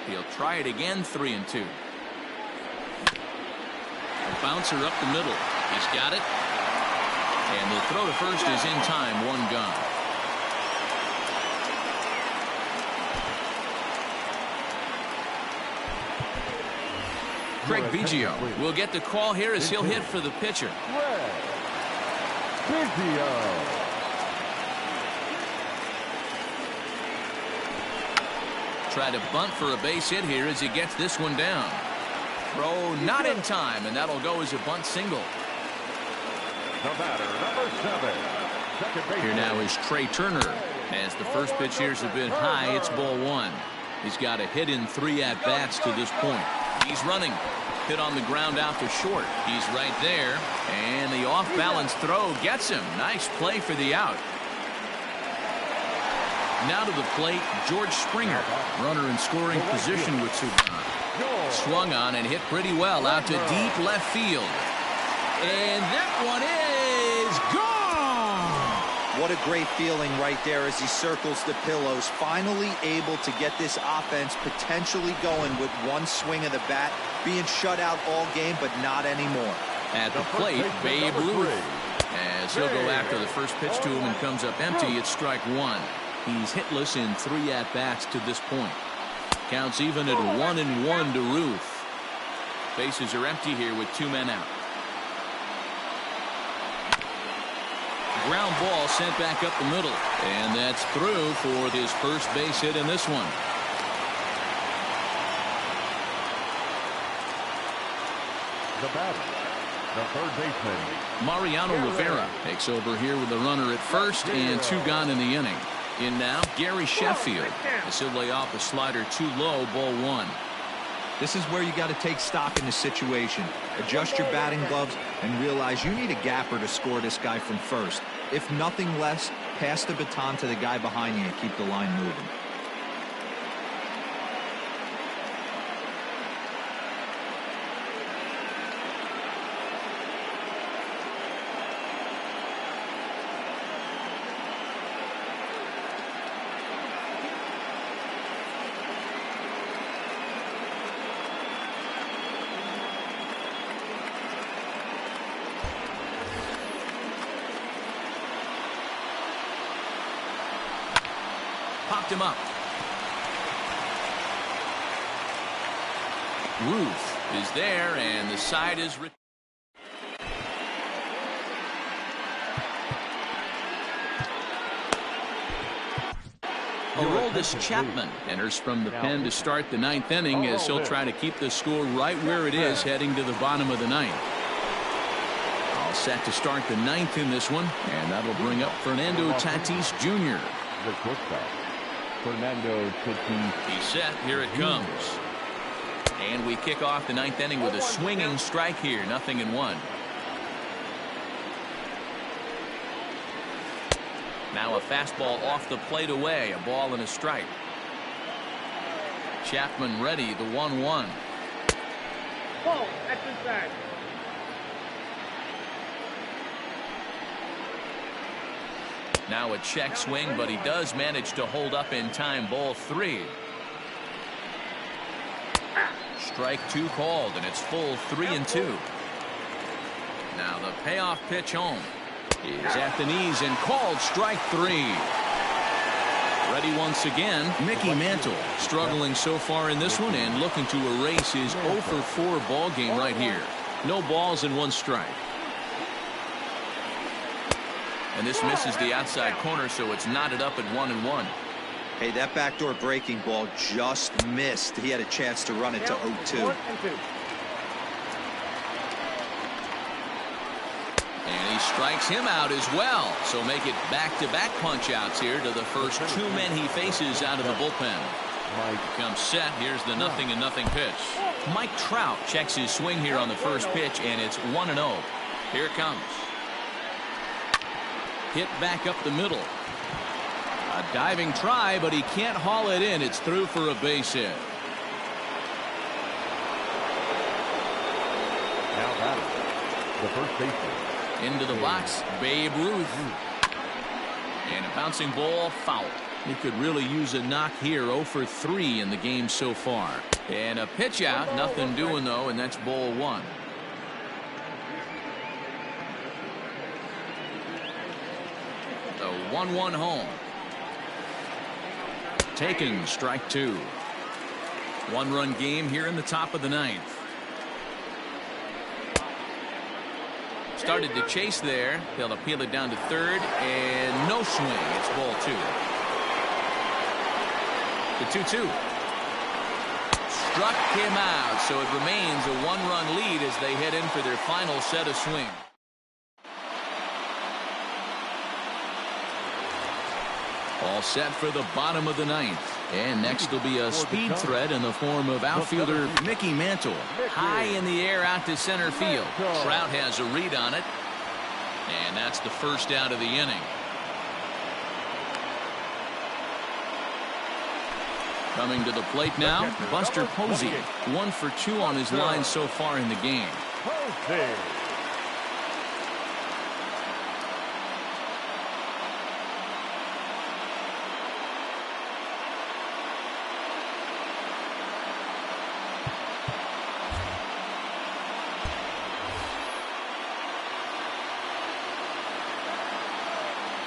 He'll try it again, 3-2. A bouncer up the middle. He's got it. And the throw to first is in time. 1 gone. Craig Biggio will get the call here as he'll hit for the pitcher. Biggio. Try to bunt for a base hit here as he gets this one down. Throw not in time, and that'll go as a bunt single. The batter, number 7. Second base. Here now is Trey Turner. As the first pitch here is a bit high, it's ball 1. He's got a hit in 3 at-bats to this point. He's running. Hit on the ground out to short. He's right there. And the off-balance throw gets him. Nice play for the out. Now to the plate, George Springer. Runner in scoring position with 2 gone. Swung on and hit pretty well out to deep left field. And that one is gone! What a great feeling right there as he circles the pillows. Finally able to get this offense potentially going with 1 swing of the bat. Being shut out all game, but not anymore. At the plate, Babe Ruth. As he'll go after the first pitch to him and comes up empty, it's strike 1. He's hitless in 3 at-bats to this point. Counts even at 1-1 to Ruth. Bases are empty here with 2 men out. Ground ball sent back up the middle. And that's through for his first base hit in this one. The batter, the third baseman, Mariano Rivera takes over here with the runner at first and 2 gone in the inning. In now, Gary Sheffield. As he'll lay off a slider too low, ball 1. This is where you got to take stock in the situation. Adjust your batting gloves and realize you need a gapper to score this guy from first. If nothing less, Pass the baton to the guy behind you and keep the line moving. Popped him up. Ruth is there, and the side is. Aroldis Chapman enters from the pen to start the ninth inning as he'll try to keep the score right where it is heading to the bottom of the ninth. All set to start the ninth in this one, and that'll bring up Fernando Tatis Jr. The shortstop, Fernando Tatis. He's set. Here it comes. And we kick off the ninth inning with a swinging strike here. 0-1. Now a fastball off the plate away. A ball and a strike. Chapman ready. The 1-1. Ball, that's inside. Now a check swing, but he does manage to hold up in time. Ball 3. Strike 2 called, and it's full 3-2. Now the payoff pitch home is at the knees and called strike 3. Ready once again, Mickey Mantle, struggling so far in this one and looking to erase his 0 for 4 ball game right here. No balls and 1 strike. And this misses the outside corner, so it's knotted up at 1-1. Hey, that backdoor breaking ball just missed. He had a chance to run it to 0-2. And he strikes him out as well. So make it back-to-back punch-outs here to the first 2 men he faces out of the bullpen. Mike comes set. Here's the 0-0 pitch. Mike Trout checks his swing here on the first pitch, and it's 1-0. Here it comes. Hit back up the middle. A diving try, but he can't haul it in. It's through for a base hit. Now batting, the first baseman. Into the box, Babe Ruth. And a bouncing ball, foul. He could really use a knock here. 0 for 3 in the game so far. And a pitch out, nothing doing though, and that's ball 1. The 1-1 home. Taken, strike 2. 1-run game here in the top of the ninth. Started to chase there. They'll appeal it down to third, and no swing. It's ball 2. The 2-2. Struck him out, so it remains a 1-run lead as they head in for their final set of swings. All set for the bottom of the ninth. And next will be a speed threat in the form of outfielder Mickey Mantle. High in the air out to center field. Trout has a read on it. And that's the first out of the inning. Coming to the plate now, Buster Posey. 1 for 2 on his line so far in the game.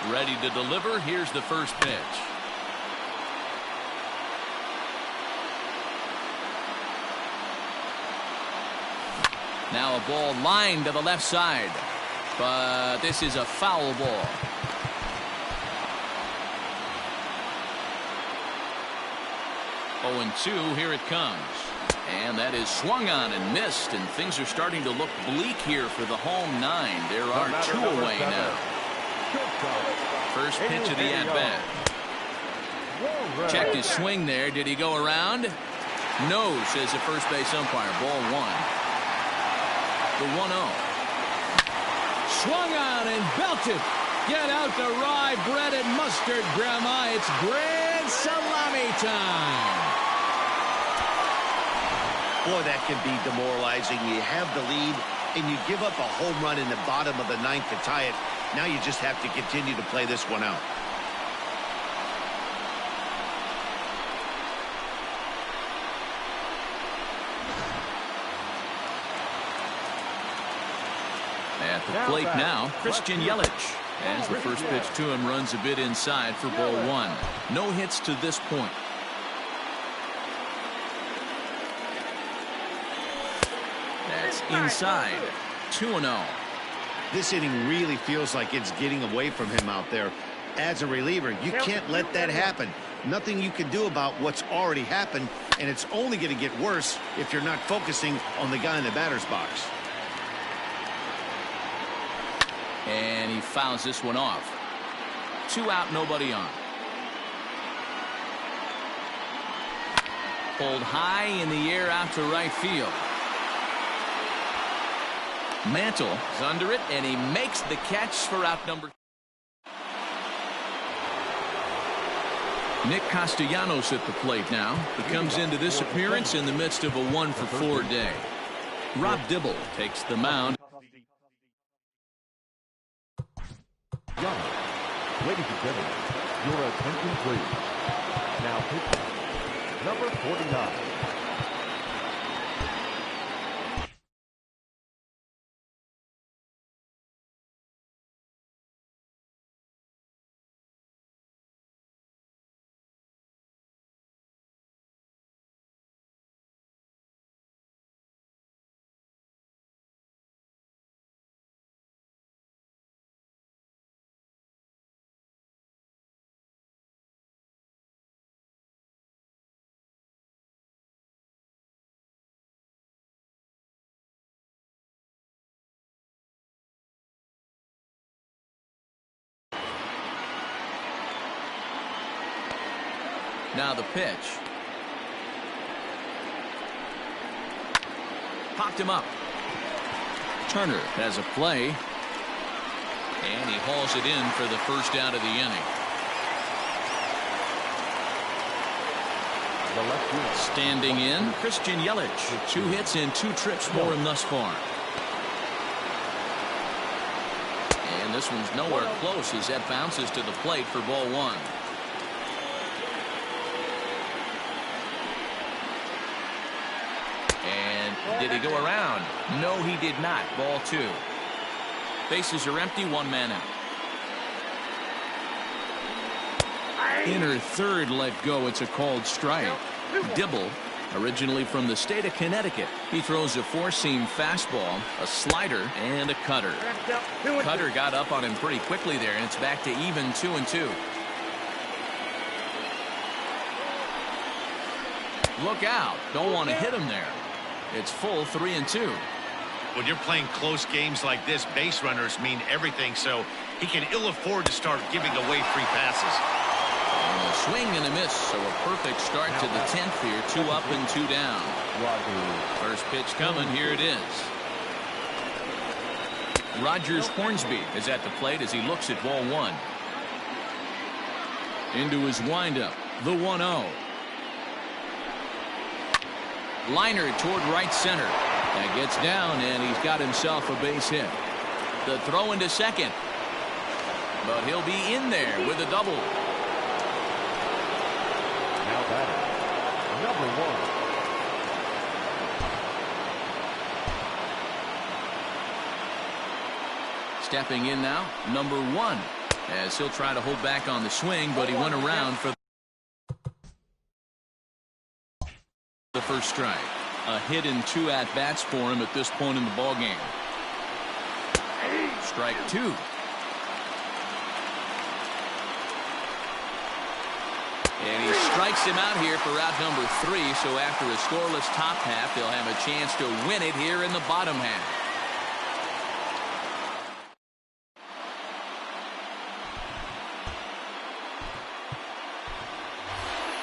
Ready to deliver. Here's the first pitch. Now a ball lined to the left side, but this is a foul ball. Oh, and 2. Here it comes. And that is swung on and missed, and things are starting to look bleak here for the home 9. There are 2 away now. First pitch of the at-bat. Checked his swing there. Did he go around? No, says the first base umpire. Ball 1. The 1-0. Swung on and belted. Get out the rye bread and mustard, Grandma. It's grand salami time. Boy, that can be demoralizing. You have the lead, and you give up a home run in the bottom of the ninth to tie it. Now you just have to continue to play this one out. At the plate now, Christian Yelich. As the first pitch to him runs a bit inside for ball one. No hits to this point. That's inside. 2-0. This inning really feels like it's getting away from him out there. As a reliever, you can't let that happen. Nothing you can do about what's already happened, and it's only going to get worse if you're not focusing on the guy in the batter's box. And he fouls this one off. 2 out, nobody on. Pulled high in the air out to right field. Mantle is under it, and he makes the catch for out number. Nick Castellanos at the plate now. He comes into this appearance in the midst of a 1-for-4 day. Rob Dibble takes the mound. Ladies and gentlemen, your attention please. Now pitching, number 49. Now the pitch. Popped him up. Turner has a play. And he hauls it in for the first out of the inning. Standing in, Christian Yelich. 2 hits and 2 trips for him thus far. And this one's nowhere close as that bounces to the plate for ball one. And did he go around? No, he did not. Ball 2. Bases are empty, 1 man out. Inner third let go. It's a called strike. Dibble, originally from the state of Connecticut. He throws a 4-seam fastball, a slider, and a cutter. Cutter got up on him pretty quickly there, and it's back to even 2-2. Look out. Don't want to hit him there. It's full 3-2. When you're playing close games like this, base runners mean everything, so he can ill afford to start giving away free passes. And a swing and a miss, so a perfect start to the 10th here. 2 up and 2 down. First pitch coming. Here it is. Rogers Hornsby is at the plate as he looks at ball 1. Into his windup, the 1-0. Liner toward right center. That gets down, and he's got himself a base hit. The throw into second. But he'll be in there with a double. Now batting, number 1. Stepping in now, number 1. As he'll try to hold back on the swing, but he went around for the first strike. A hit and 2 at-bats for him at this point in the ballgame. Strike 2. And he strikes him out here for out number 3. So after a scoreless top half, they'll have a chance to win it here in the bottom half.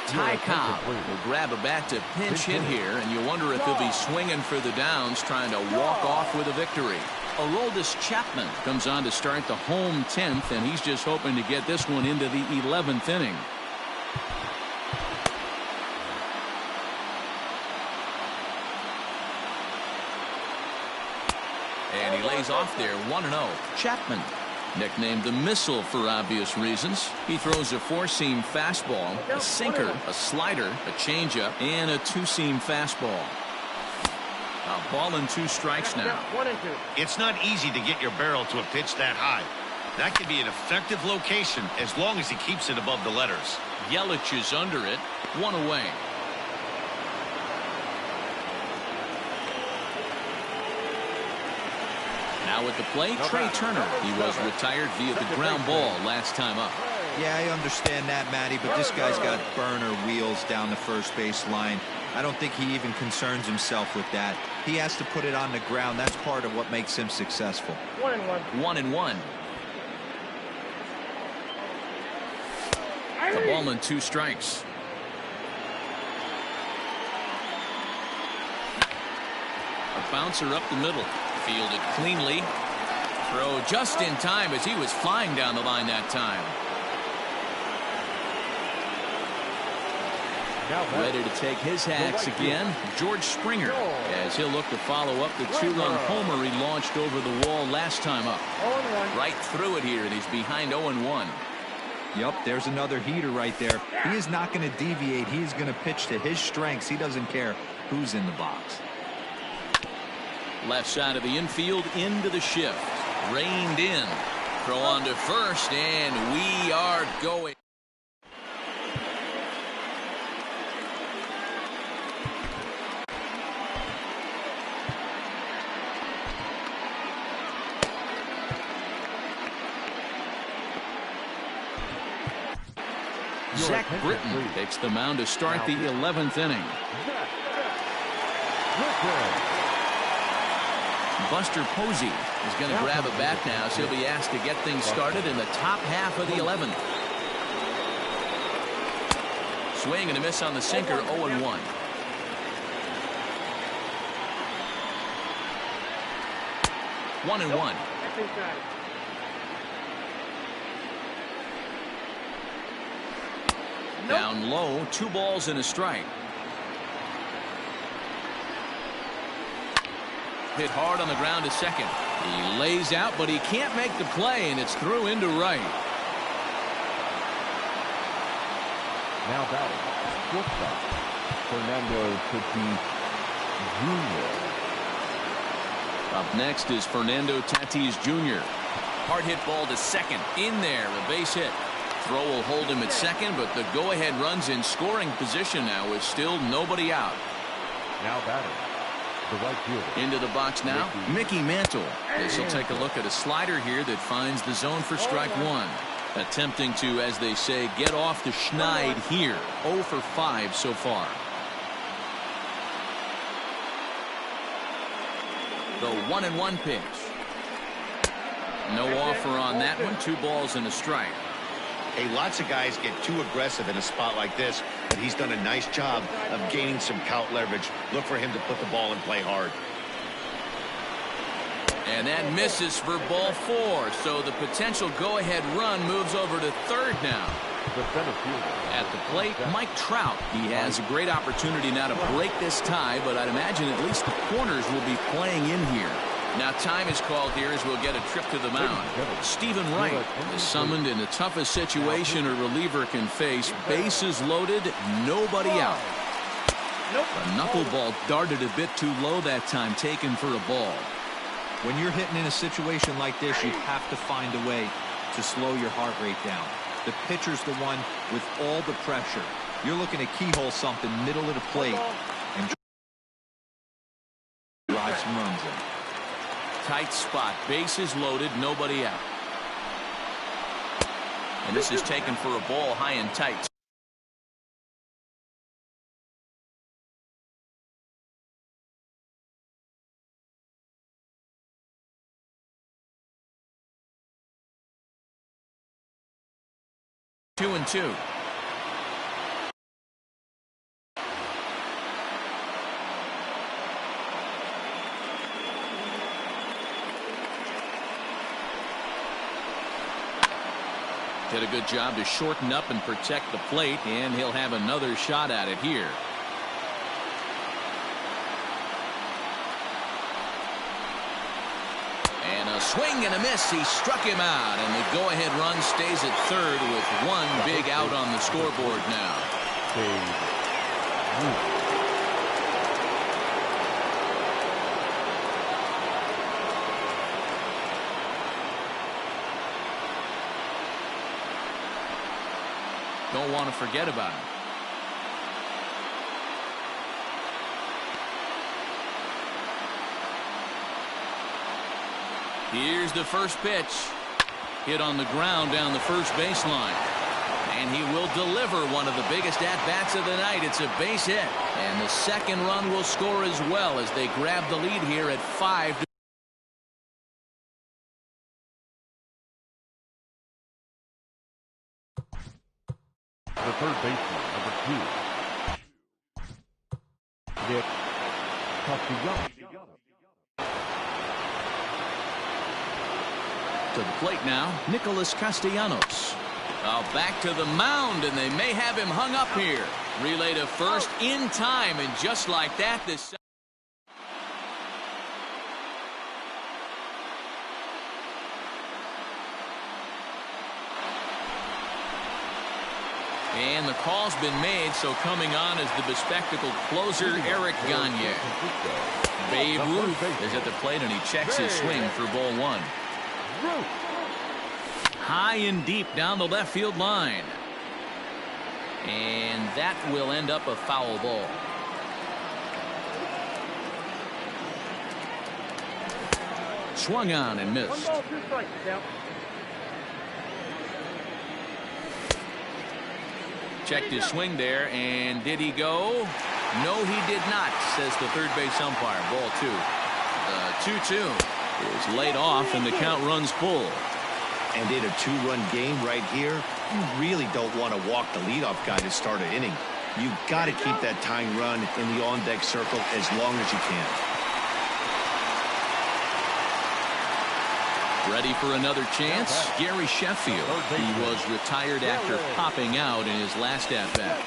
Ty Cobb will grab a bat to pinch hit here, and you wonder if he'll be swinging for the downs, trying to walk off with a victory. Aroldis Chapman comes on to start the home 10th, and he's just hoping to get this one into the 11th inning. And he lays off there 1-0. Chapman, nicknamed the Missile for obvious reasons. He throws a four-seam fastball, a sinker, a slider, a changeup, and a two-seam fastball. A ball and 2 strikes now. 1 and 2. It's not easy to get your barrel to a pitch that high. That can be an effective location as long as he keeps it above the letters. Yelich is under it. 1 away. Now at the plate, Trey Turner. He was retired via the ground ball last time up. Yeah, I understand that, Matty, but this guy's got burner wheels down the first base line. I don't think he even concerns himself with that. He has to put it on the ground. That's part of what makes him successful. 1 and 1. 1-1. A ball and 2 strikes. A bouncer up the middle. Fielded cleanly. Throw just in time as he was flying down the line that time. Ready to take his hacks again, George Springer, as he'll look to follow up the 2-run homer he launched over the wall last time up. 0-1. Right through it here, and he's behind 0-1. Yep, there's another heater right there. He is not going to deviate. He's going to pitch to his strengths. He doesn't care who's in the box. Left side of the infield into the shift. Reined in. Throw on to first, and we are going. Zach Britton takes the mound to start the 11th inning. Buster Posey is going to grab a bat now, so he'll be asked to get things started in the top half of the 11th. Swing and a miss on the sinker, 0-1. One and one. Down low, 2 balls and a strike. Hit hard on the ground to second. He lays out, but he can't make the play, and it's through into right. Now batting, shortstop, Fernando Tatis Jr. Up next is Fernando Tatis Jr. Hard hit ball to second. In there, a base hit. Throw will hold him at second, but the go-ahead run's in scoring position now with still nobody out. Now batting, the right fielder. Into the box now, Mickey Mantle. This will take a look at a slider here that finds the zone for strike 1. Attempting to, as they say, get off the schneid here. 0 for 5 so far. The 1-1 pitch. No offer on that one. 2 balls and a strike. Hey, lots of guys get too aggressive in a spot like this, but he's done a nice job of gaining some count leverage. Look for him to put the ball in play hard. And that misses for ball 4, so the potential go-ahead run moves over to third now. The center fielder. At the plate, Mike Trout. He has a great opportunity now to break this tie, but I'd imagine at least the corners will be playing in here. Now time is called here as we'll get a trip to the mound. Stephen Wright is summoned in the toughest situation a reliever can face. Bases loaded, nobody out. The knuckleball darted a bit too low that time, taken for a ball. When you're hitting in a situation like this, you have to find a way to slow your heart rate down. The pitcher's the one with all the pressure. You're looking to keyhole something middle of the plate and drive some runs in. Tight spot, bases loaded, nobody out. And this is taken for a ball high and tight. Two and two. Did a good job to shorten up and protect the plate, and he'll have another shot at it here. And a swing and a miss. He struck him out, and the go-ahead run stays at third with one big out on the scoreboard now. Don't want to forget about him. Here's the first pitch. Hit on the ground down the first baseline. And he will deliver one of the biggest at-bats of the night. It's a base hit. And the second run will score as well as they grab the lead here at 5. The third baseman, number 2, Nick Castellanos. To the plate now, Nicholas Castellanos. Back to the mound, and they may have him hung up here. Relay to first in time, and just like that, this. And the call's been made, so coming on is the bespectacled closer, Eric Gagne. Babe Ruth is at the plate, and he checks his swing for ball 1. High and deep down the left field line. And that will end up a foul ball. Swung on and missed. Checked his swing there, and did he go? No, he did not, says the third base umpire. Ball 2. The 2-2 is laid off, and the count runs full. And in a 2-run game right here, you really don't want to walk the leadoff guy to start an inning. You've got to keep that tying run in the on-deck circle as long as you can. Ready for another chance? Gary Sheffield. He was retired after popping out in his last at-bat.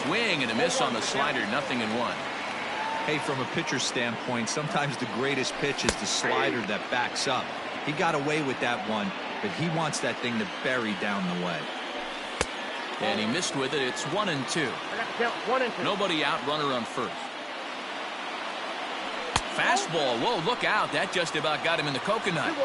Swing and a miss on the slider, 0-1. Hey, from a pitcher's standpoint, sometimes the greatest pitch is the slider that backs up. He got away with that one, but he wants that thing to bury down the way. And he missed with it. It's 1-2. Nobody out, runner on first. Fastball. Whoa, look out. That just about got him in the coconut.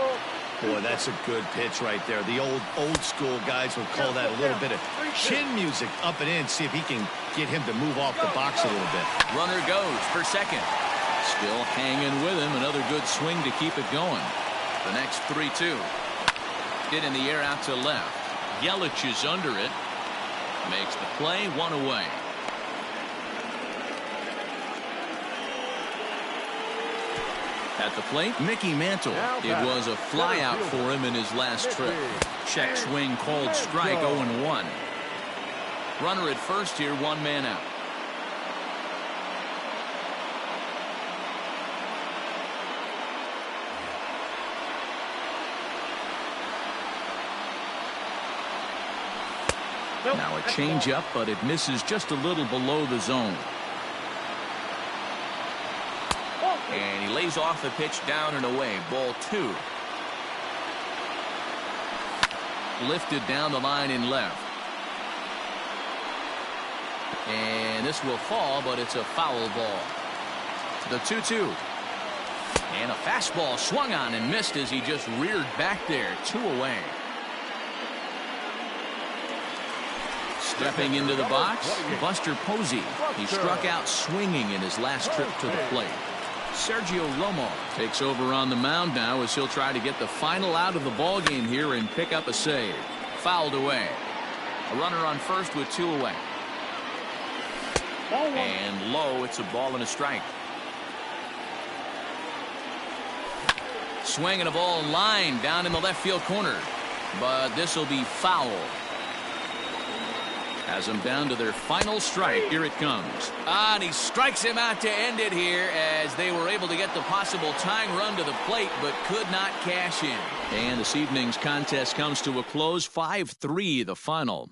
Boy, that's a good pitch right there. The old school guys would call that a little bit of chin music up and in. See if he can get him to move off the box a little bit. Runner goes for second. Still hanging with him. Another good swing to keep it going. The next 3-2. Hit in the air out to left. Yelich is under it. Makes the play, 1 away. At the plate, Mickey Mantle. It was a fly out for him in his last trip. Check swing called strike, 0-1. Runner at first here, 1 man out. Now a changeup, but it misses just a little below the zone. And he lays off the pitch down and away. Ball 2. Lifted down the line in left. And this will fall, but it's a foul ball. The 2-2. And a fastball swung on and missed as he just reared back there. 2 away. Stepping into the box, Buster Posey. He struck out swinging in his last trip to the plate. Sergio Romo takes over on the mound now as he'll try to get the final out of the ball game here and pick up a save. Fouled away. A runner on first with 2 away. And low, it's a ball and a strike. Swing and a ball line down in the left field corner. But this will be foul. Has them down to their final strike. Here it comes. And he strikes him out to end it here as they were able to get the possible tying run to the plate but could not cash in. And this evening's contest comes to a close. 5-3 the final.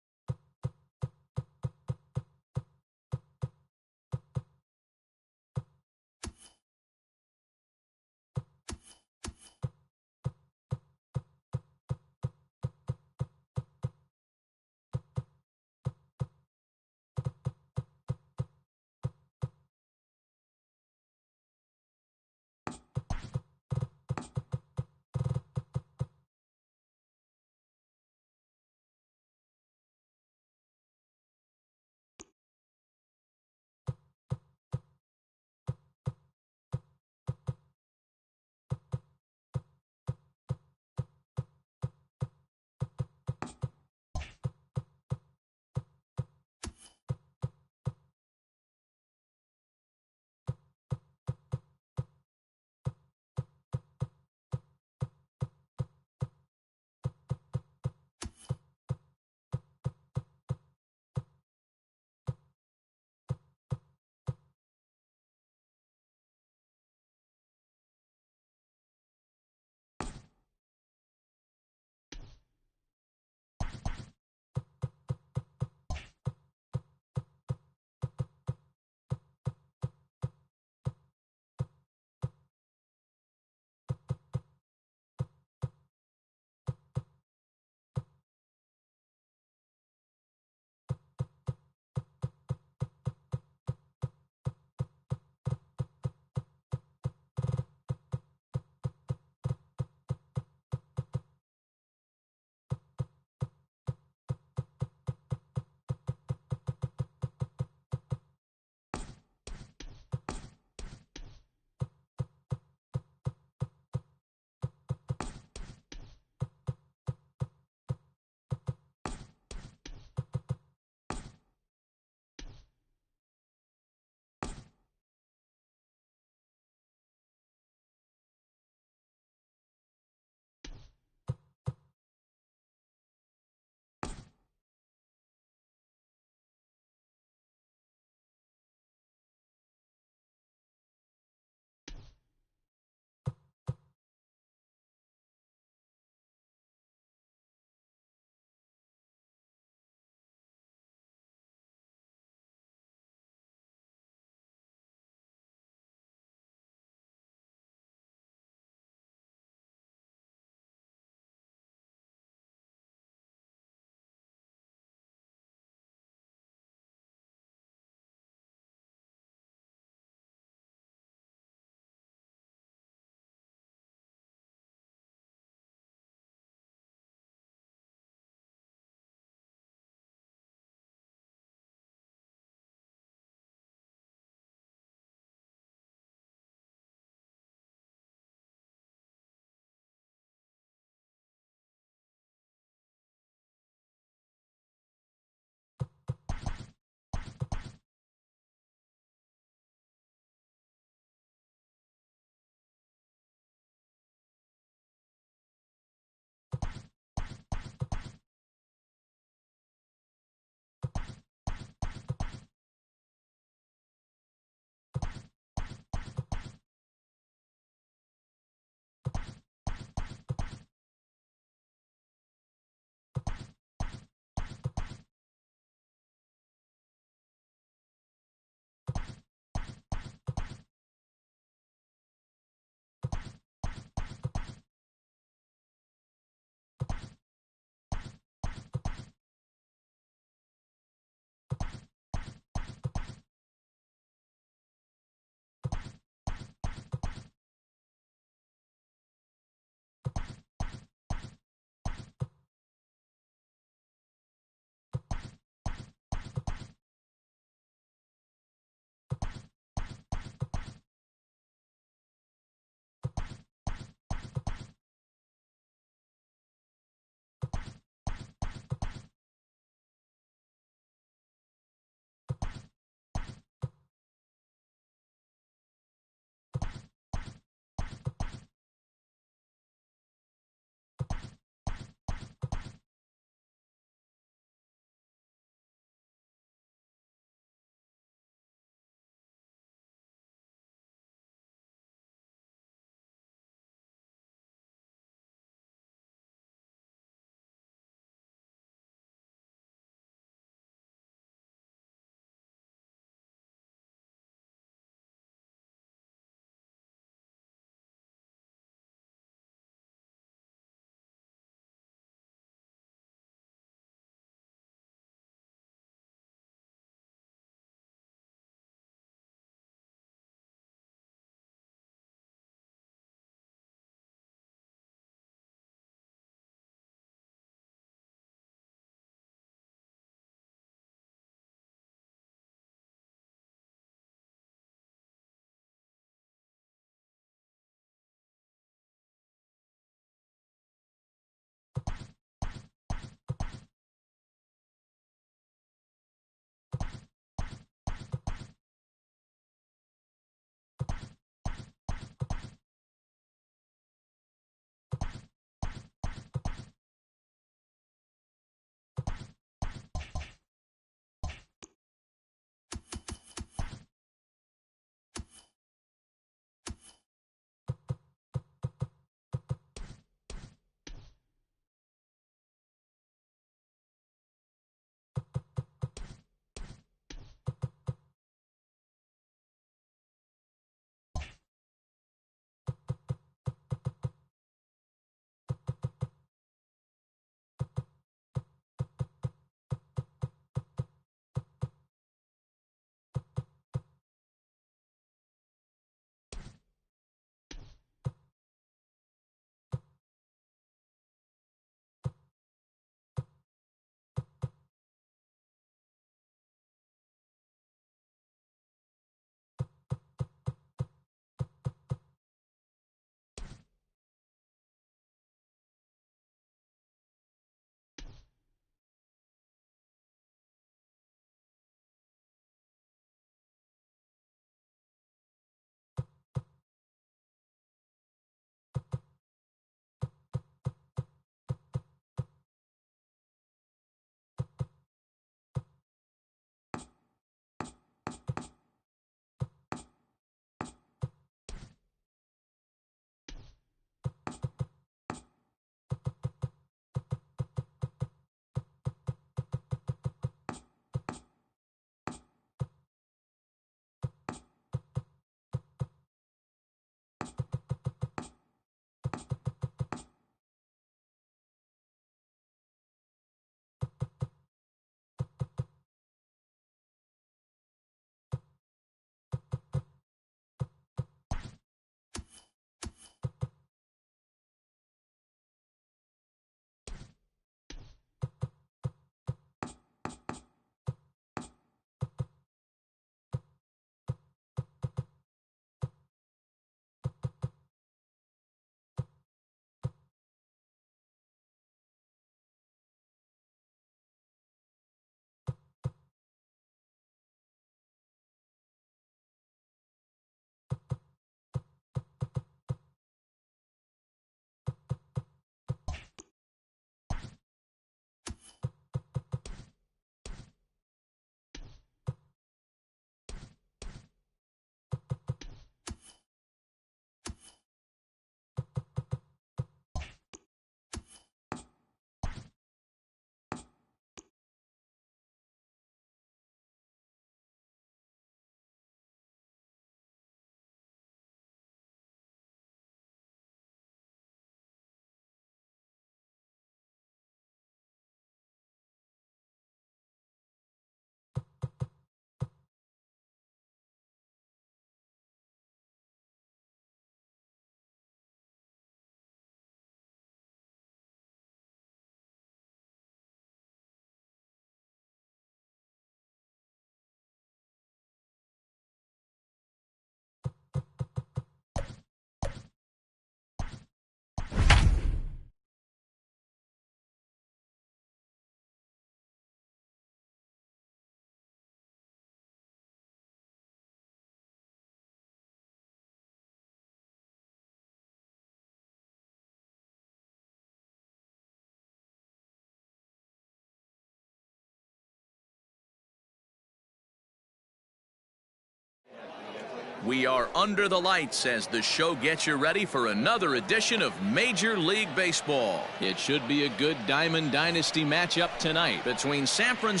We are under the lights as the show gets you ready for another edition of Major League Baseball. It should be a good Diamond Dynasty matchup tonight Between San Francisco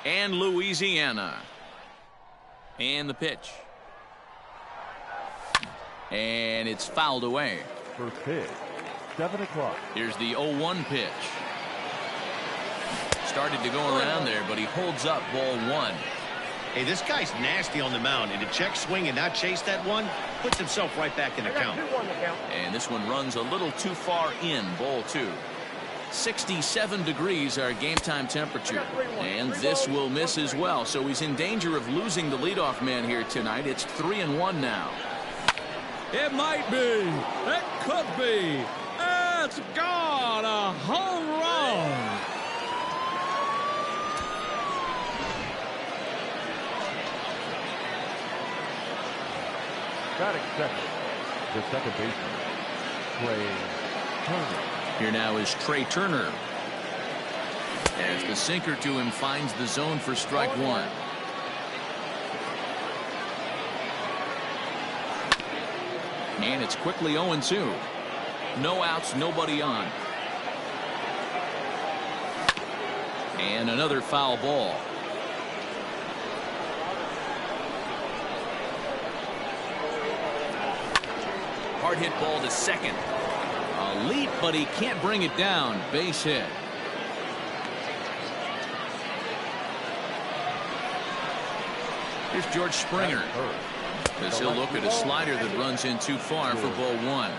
and Louisiana. And the pitch. And it's fouled away. First pitch, 7 o'clock. Here's the 0-1 pitch. Started to go around there, but he holds up ball 1. Hey, this guy's nasty on the mound, and to check swing and not chase that one puts himself right back in the count. And this one runs a little too far in, ball 2. 67 degrees our game time temperature, and this will miss as well, so he's in danger of losing the leadoff man here tonight. It's 3-1 now. It might be. It could be. It's gone. A home run. Batting second, the second baseman, Trey Turner. Here now is Trey Turner. As the sinker to him finds the zone for strike 1. And it's quickly 0-2. No outs, nobody on. And another foul ball. Hard hit ball to second. A leap, but he can't bring it down. Base hit. Here's George Springer. As he'll look at a slider that runs in too far for ball 1.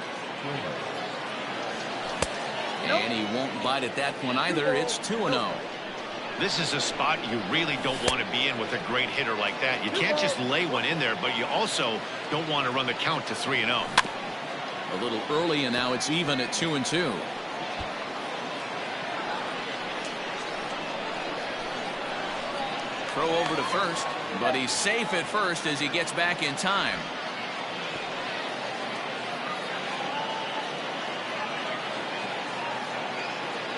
And he won't bite at that one either. It's 2-0. This is a spot you really don't want to be in with a great hitter like that. You can't just lay one in there, but you also don't want to run the count to 3-0. A little early, and now it's even at 2-2. Throw over to first, but he's safe at first as he gets back in time.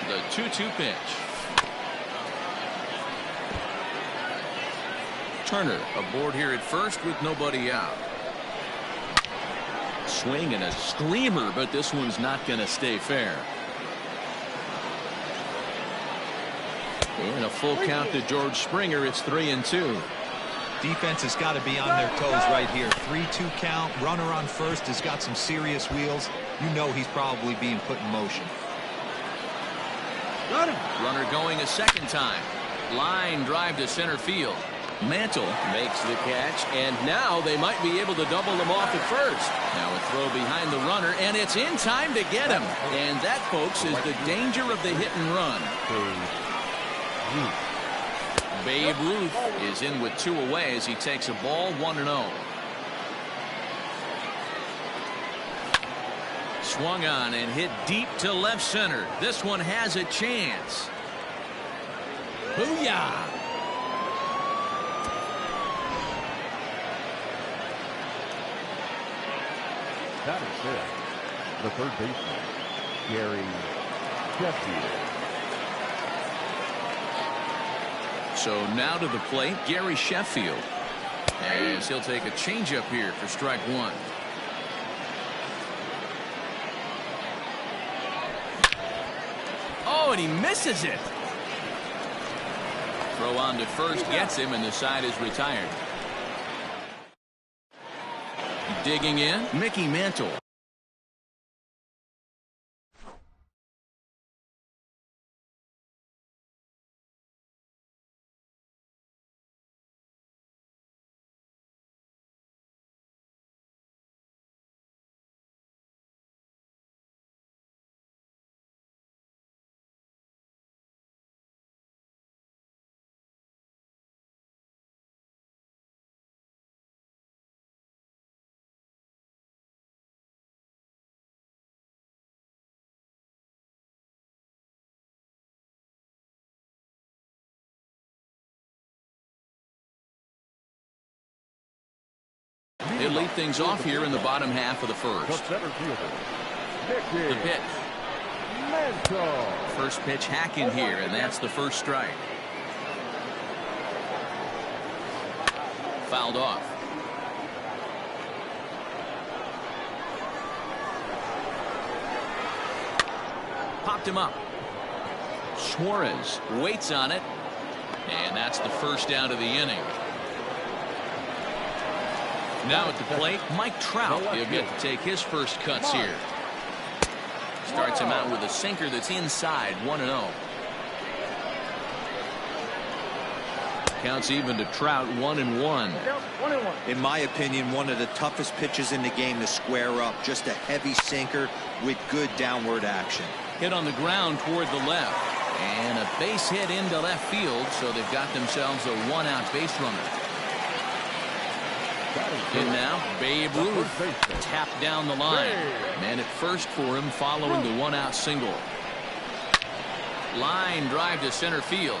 The 2-2 pitch. Turner aboard here at first with nobody out. Swing and a screamer, but this one's not going to stay fair. And a full count to George Springer. It's 3-2. Defense has got to be on their toes right here. 3-2 count. Runner on first has got some serious wheels. You know he's probably being put in motion. Got him. Runner going a second time. Line drive to center field. Mantle makes the catch, and now they might be able to double them off at first. Now a throw behind the runner, and it's in time to get him. And that, folks, is the danger of the hit and run. Babe Ruth is in with 2 away as he takes a ball 1-0. Swung on and hit deep to left center. This one has a chance. Booyah. That is it. The third baseman, Gary Sheffield. So now to the plate, Gary Sheffield. As he'll take a changeup here for strike 1. Oh, and he misses it. Throw on to first gets him, and the side is retired. Digging in, Mickey Mantle. He'll lead things off here in the bottom half of the first. The center fielder, The pitch. First pitch hacking here, and that's the first strike. Fouled off. Popped him up. Suarez waits on it, and that's the first out of the inning. Now at the plate, Mike Trout. He'll get to take his first cuts here. Starts him out with a sinker that's inside, 1-0. Counts even to Trout, 1-1. In my opinion, one of the toughest pitches in the game to square up. Just a heavy sinker with good downward action. Hit on the ground toward the left. And a base hit into left field, so they've got themselves a one-out base runner. And now, Babe Ruth tapped down the line. Man at first for him following the one-out single. Line drive to center field.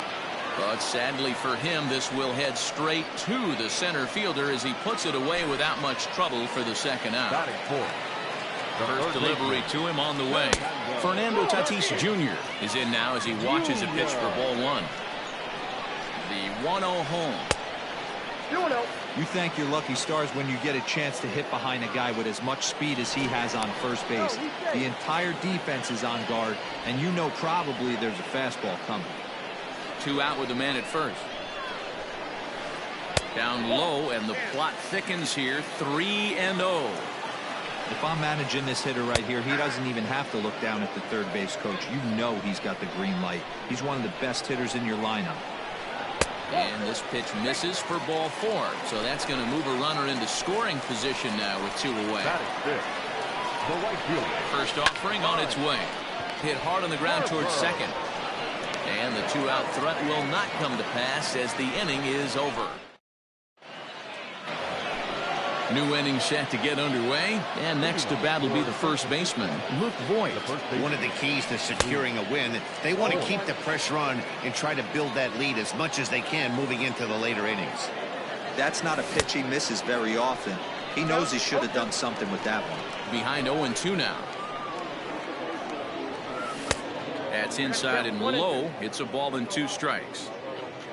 But sadly for him, this will head straight to the center fielder as he puts it away without much trouble for the second out. First delivery to him on the way. Fernando Tatis Jr. is in now as he watches a pitch for ball one. The 1-0 home. You thank your lucky stars when you get a chance to hit behind a guy with as much speed as he has on first base. The entire defense is on guard, and you know probably there's a fastball coming. 2 out with the man at first. Down low, and the plot thickens here. 3-0. If I'm managing this hitter right here, he doesn't even have to look down at the third base coach. You know he's got the green light. He's one of the best hitters in your lineup. And this pitch misses for ball 4. So that's going to move a runner into scoring position now with 2 away. First offering on its way. Hit hard on the ground towards second. And the 2-out threat will not come to pass as the inning is over. New inning set to get underway, and next to bat will be the first baseman, Luke Voigt. One of the keys to securing a win, they want to keep the pressure on and try to build that lead as much as they can moving into the later innings. That's not a pitch he misses very often. He knows he should have done something with that one. Behind 0-2 now. That's inside and low. It's a ball and 2 strikes.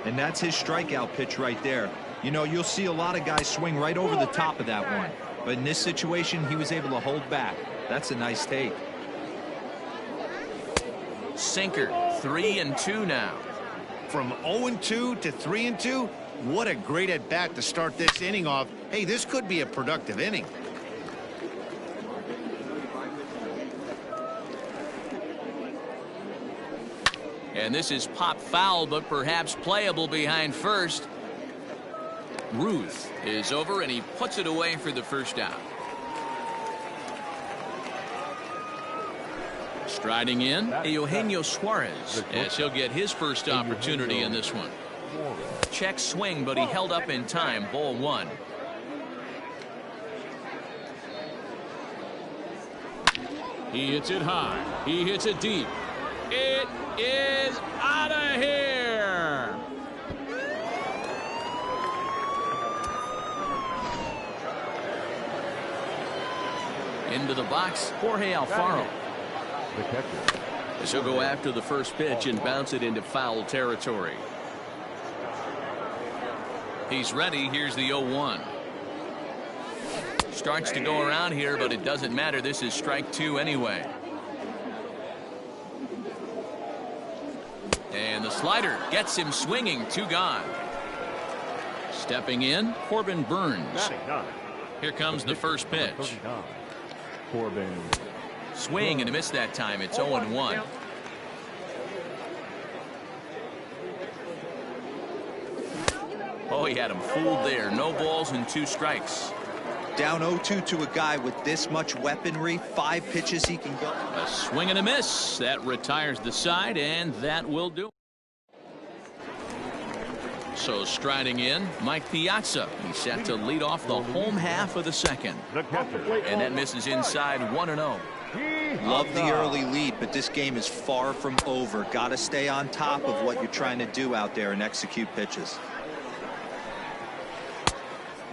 And that's his strikeout pitch right there. You know, you'll see a lot of guys swing right over the top of that one. But in this situation, he was able to hold back. That's a nice take. Sinker, 3-2 now. From 0-2 to 3-2, what a great at-bat to start this inning off. Hey, this could be a productive inning. And this is pop foul, but perhaps playable behind first. Ruth is over, and he puts it away for the first out. Striding in, Eugenio Suarez, as he'll get his first opportunity in this one. Check swing, but he held up in time. Ball 1. He hits it high. He hits it deep. It is out of here. Into the box, Jorge Alfaro. The catcher. As he'll go after the first pitch and bounce it into foul territory. He's ready. Here's the 0-1. Starts to go around here, but it doesn't matter. This is strike 2 anyway. And the slider gets him swinging. 2 gone. Stepping in, Corbin Burns. Here comes the first pitch. Corbin. Swing and a miss that time. It's 0-1. Oh, he had him fooled there. No balls and 2 strikes. Down 0-2 to a guy with this much weaponry. 5 pitches he can go. A swing and a miss. That retires the side, and that will do. So striding in, Mike Piazza. He's set to lead off the home half of the second. And that misses inside 1-0. Love the early lead, but this game is far from over. Got to stay on top of what you're trying to do out there and execute pitches.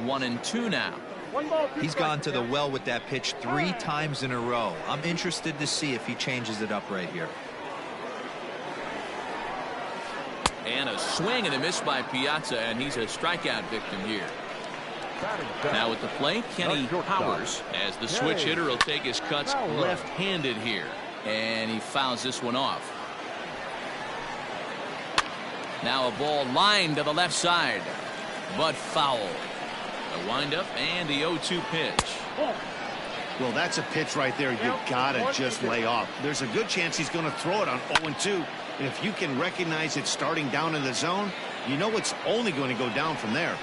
1-2 now. One ball, two He's strikes. gone to the well with that pitch 3 times in a row. I'm interested to see if he changes it up right here. And a swing and a miss by Piazza, and he's a strikeout victim here. Now at the plate, Kenny Powers, as the switch hitter will take his cuts left-handed here. And he fouls this one off. Now a ball lined to the left side, but foul. A windup and the 0-2 pitch. Well, that's a pitch right there you gotta just lay off. There's a good chance he's going to throw it on 0-2. And if you can recognize it starting down in the zone, you know it's only going to go down from there.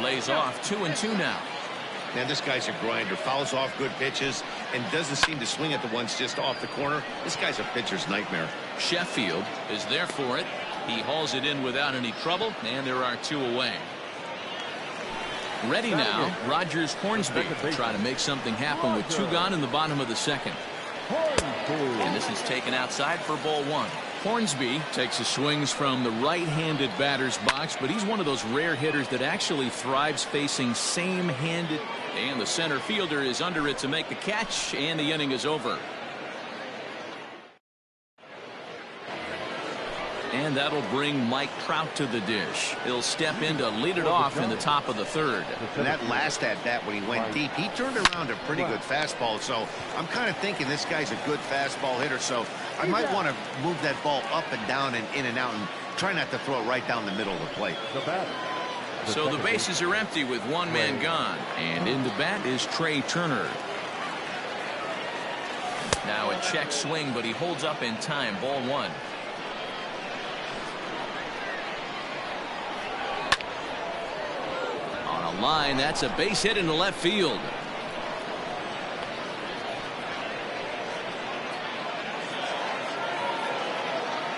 Lays off 2-2 now. Man, this guy's a grinder. Fouls off good pitches and doesn't seem to swing at the ones just off the corner. This guy's a pitcher's nightmare. Sheffield is there for it. He hauls it in without any trouble, and there are 2 away. Ready now, Rogers Hornsby to try to make something happen with 2 gone in the bottom of the second. And this is taken outside for ball 1. Hornsby takes his swings from the right-handed batter's box, but he's one of those rare hitters that actually thrives facing same-handed. And the center fielder is under it to make the catch, and the inning is over. And that'll bring Mike Trout to the dish. He'll step in to lead it off in the top of the 3rd. And that last at-bat when he went deep, he turned around a pretty good fastball. So I'm kind of thinking this guy's a good fastball hitter. So I might want to move that ball up and down and in and out and try not to throw it right down the middle of the plate. So the bases are empty with 1 man gone. And in the bat is Trey Turner. Now a check swing, but he holds up in time. Ball 1. On a line, that's a base hit into left field.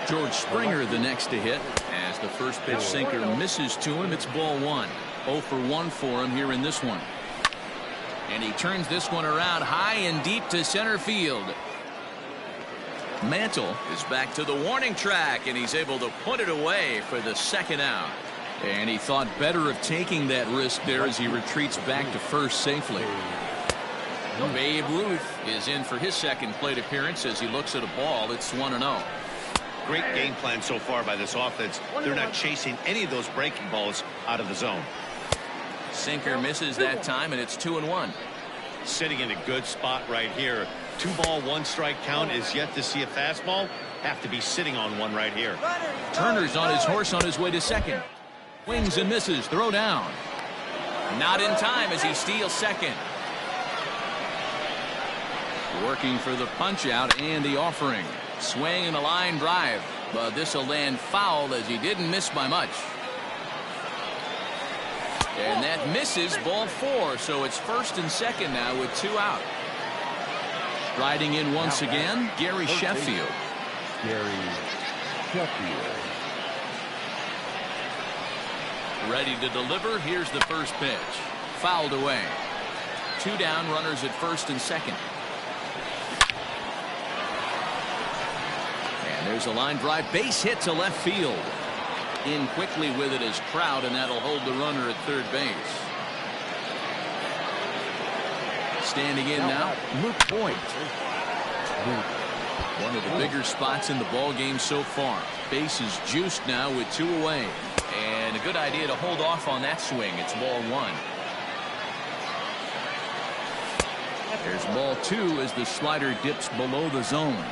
George Springer the next to hit as the first pitch sinker misses to him. It's ball 1. 0 for 1 for him here in this one. And he turns this one around high and deep to center field. Mantle is back to the warning track, and he's able to put it away for the 2nd out. And he thought better of taking that risk there as he retreats back to first safely. Babe Ruth is in for his 2nd plate appearance as he looks at a ball. It's 1-0. Great game plan so far by this offense. They're not chasing any of those breaking balls out of the zone. Sinker misses that time, and it's 2-1. Sitting in a good spot right here. 2 ball, 1 strike count is yet to see a fastball. Have to be sitting on one right here. Turner's on his horse on his way to 2nd. Swings and misses. Throw down. Not in time as he steals 2nd. Working for the punch out and the offering. Swing and a line drive, but this will land foul as he didn't miss by much. And that misses. Ball 4, so it's 1st and 2nd now with 2 out. Riding in once again, Gary Sheffield. Ready to deliver. Here's the first pitch. Fouled away. 2 down, runners at 1st and 2nd. And there's a line drive, base hit to left field. In quickly with it is Trout, and that'll hold the runner at 3rd base. Standing in now, Luke Point. One of the bigger spots in the ball game so far. Bases juiced now with 2 away. And a good idea to hold off on that swing. It's ball 1. There's ball 2 as the slider dips below the zone.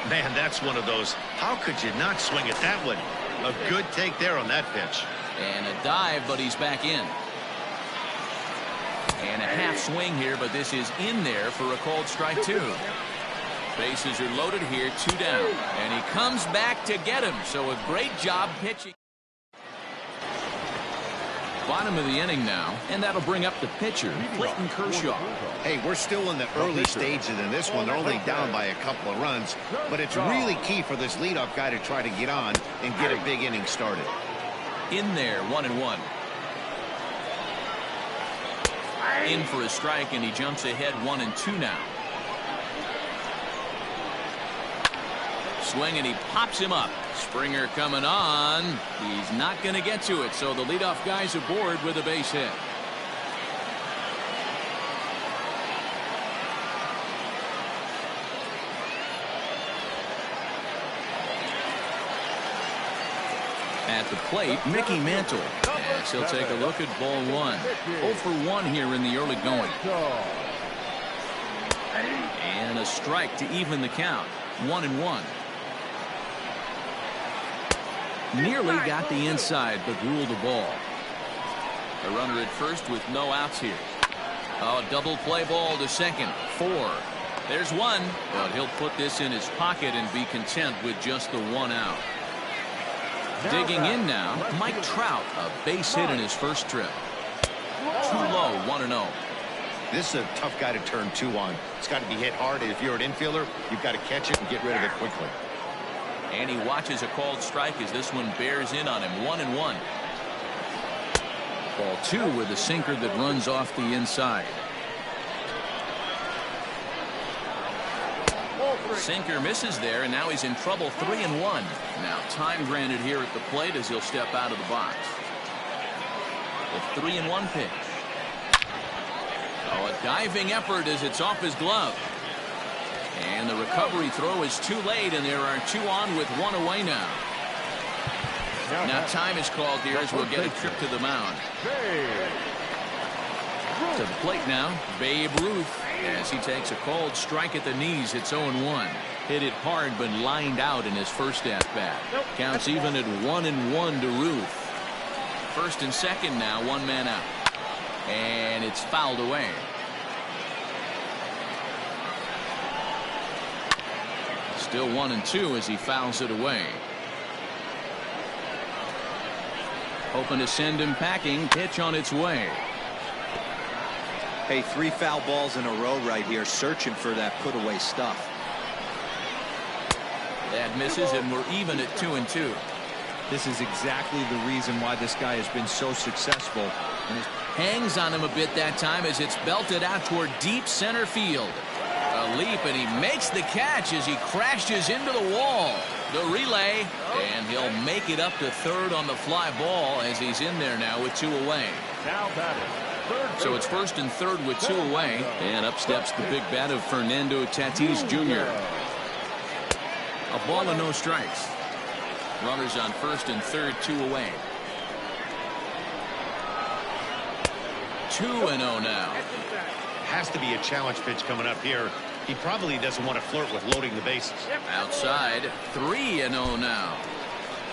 Man, that's one of those. How could you not swing at that one? A good take there on that pitch. And a dive, but he's back in. And a half swing here, but this is in there for a called strike 2. Bases are loaded here, 2 down. And he comes back to get him. So a great job pitching. Bottom of the inning now, and that'll bring up the pitcher, Clayton Kershaw. Hey, we're still in the early stages in this one. They're only down by a couple of runs, but it's really key for this leadoff guy to try to get on and get a big inning started. In there, 1-1. In for a strike, and he jumps ahead 1-2 now. Swing, and he pops him up. Springer coming on. He's not going to get to it, so the leadoff guy's aboard with a base hit. At the plate, Mickey Mantle. Yes, he'll take a look at ball one. 0 for 1 here in the early going. And a strike to even the count. 1-1. Nearly got the inside, but ruled the ball. A runner at first with no outs here. Oh, double play ball to second. 4. There's one, but he'll put this in his pocket and be content with just the 1 out. Digging in now, Mike Trout, a base hit in his first trip. Too low, 1-0. This is a tough guy to turn 2 on. It's got to be hit hard. If you're an infielder, you've got to catch it and get rid of it quickly. And he watches a called strike as this one bears in on him. 1-1. Ball 2 with a sinker that runs off the inside. Sinker misses there, and now he's in trouble. 3-1. Now time granted here at the plate as he'll step out of the box. The 3-1 pitch. Oh, a diving effort as it's off his glove. And the recovery throw is too late, and there are 2 on with 1 away now. Now time is called here as we'll get a trip to the mound. To the plate now, Babe Ruth, as he takes a called strike at the knees. It's 0-1. Hit it hard, but lined out in his first at-bat. Counts even at 1-1 to Ruth. First and second now, 1 man out. And it's fouled away. Still 1-2 as he fouls it away. Hoping to send him packing. Pitch on its way. Hey, 3 foul balls in a row right here, searching for that put-away stuff. That misses, and we're even at 2-2. This is exactly the reason why this guy has been so successful. And hangs on him a bit that time as it's belted out toward deep center field. A leap, and he makes the catch as he crashes into the wall. The relay, and he'll make it up to third on the fly ball as he's in there now with 2 away. Now batting. So it's first and third with 2 away, and up steps the big bat of Fernando Tatis Jr. A ball and no strikes. Runners on first and third, 2 away. 2-0 now. Has to be a challenge pitch coming up here. He probably doesn't want to flirt with loading the bases. Outside, 3-0 now.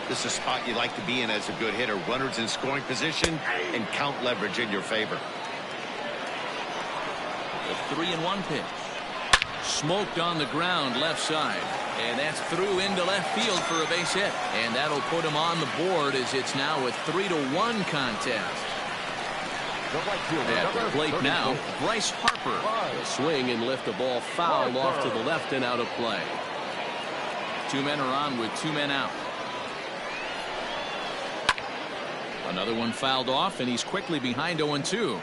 This is a spot you like to be in as a good hitter. Runners in scoring position and count leverage in your favor. The 3-1 pitch. Smoked on the ground left side. And that's through into left field for a base hit. And that'll put him on the board as it's now a 3-1 contest. At the plate now, Bryce Harper. A swing and lift the ball foul off to the left and out of play. 2 men are on with 2 men out. Another one fouled off, and he's quickly behind 0-2.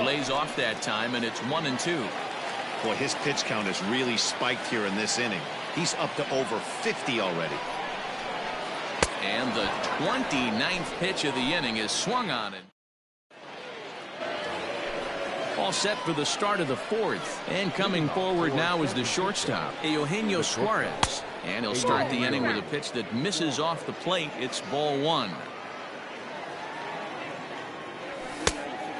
Lays off that time, and it's 1-2. Boy, his pitch count has really spiked here in this inning. He's up to over 50 already. And the 29th pitch of the inning is swung on it. All set for the start of the 4th. And coming forward now is the shortstop, Eugenio Suarez. And he'll start the inning with a pitch that misses off the plate. It's ball 1.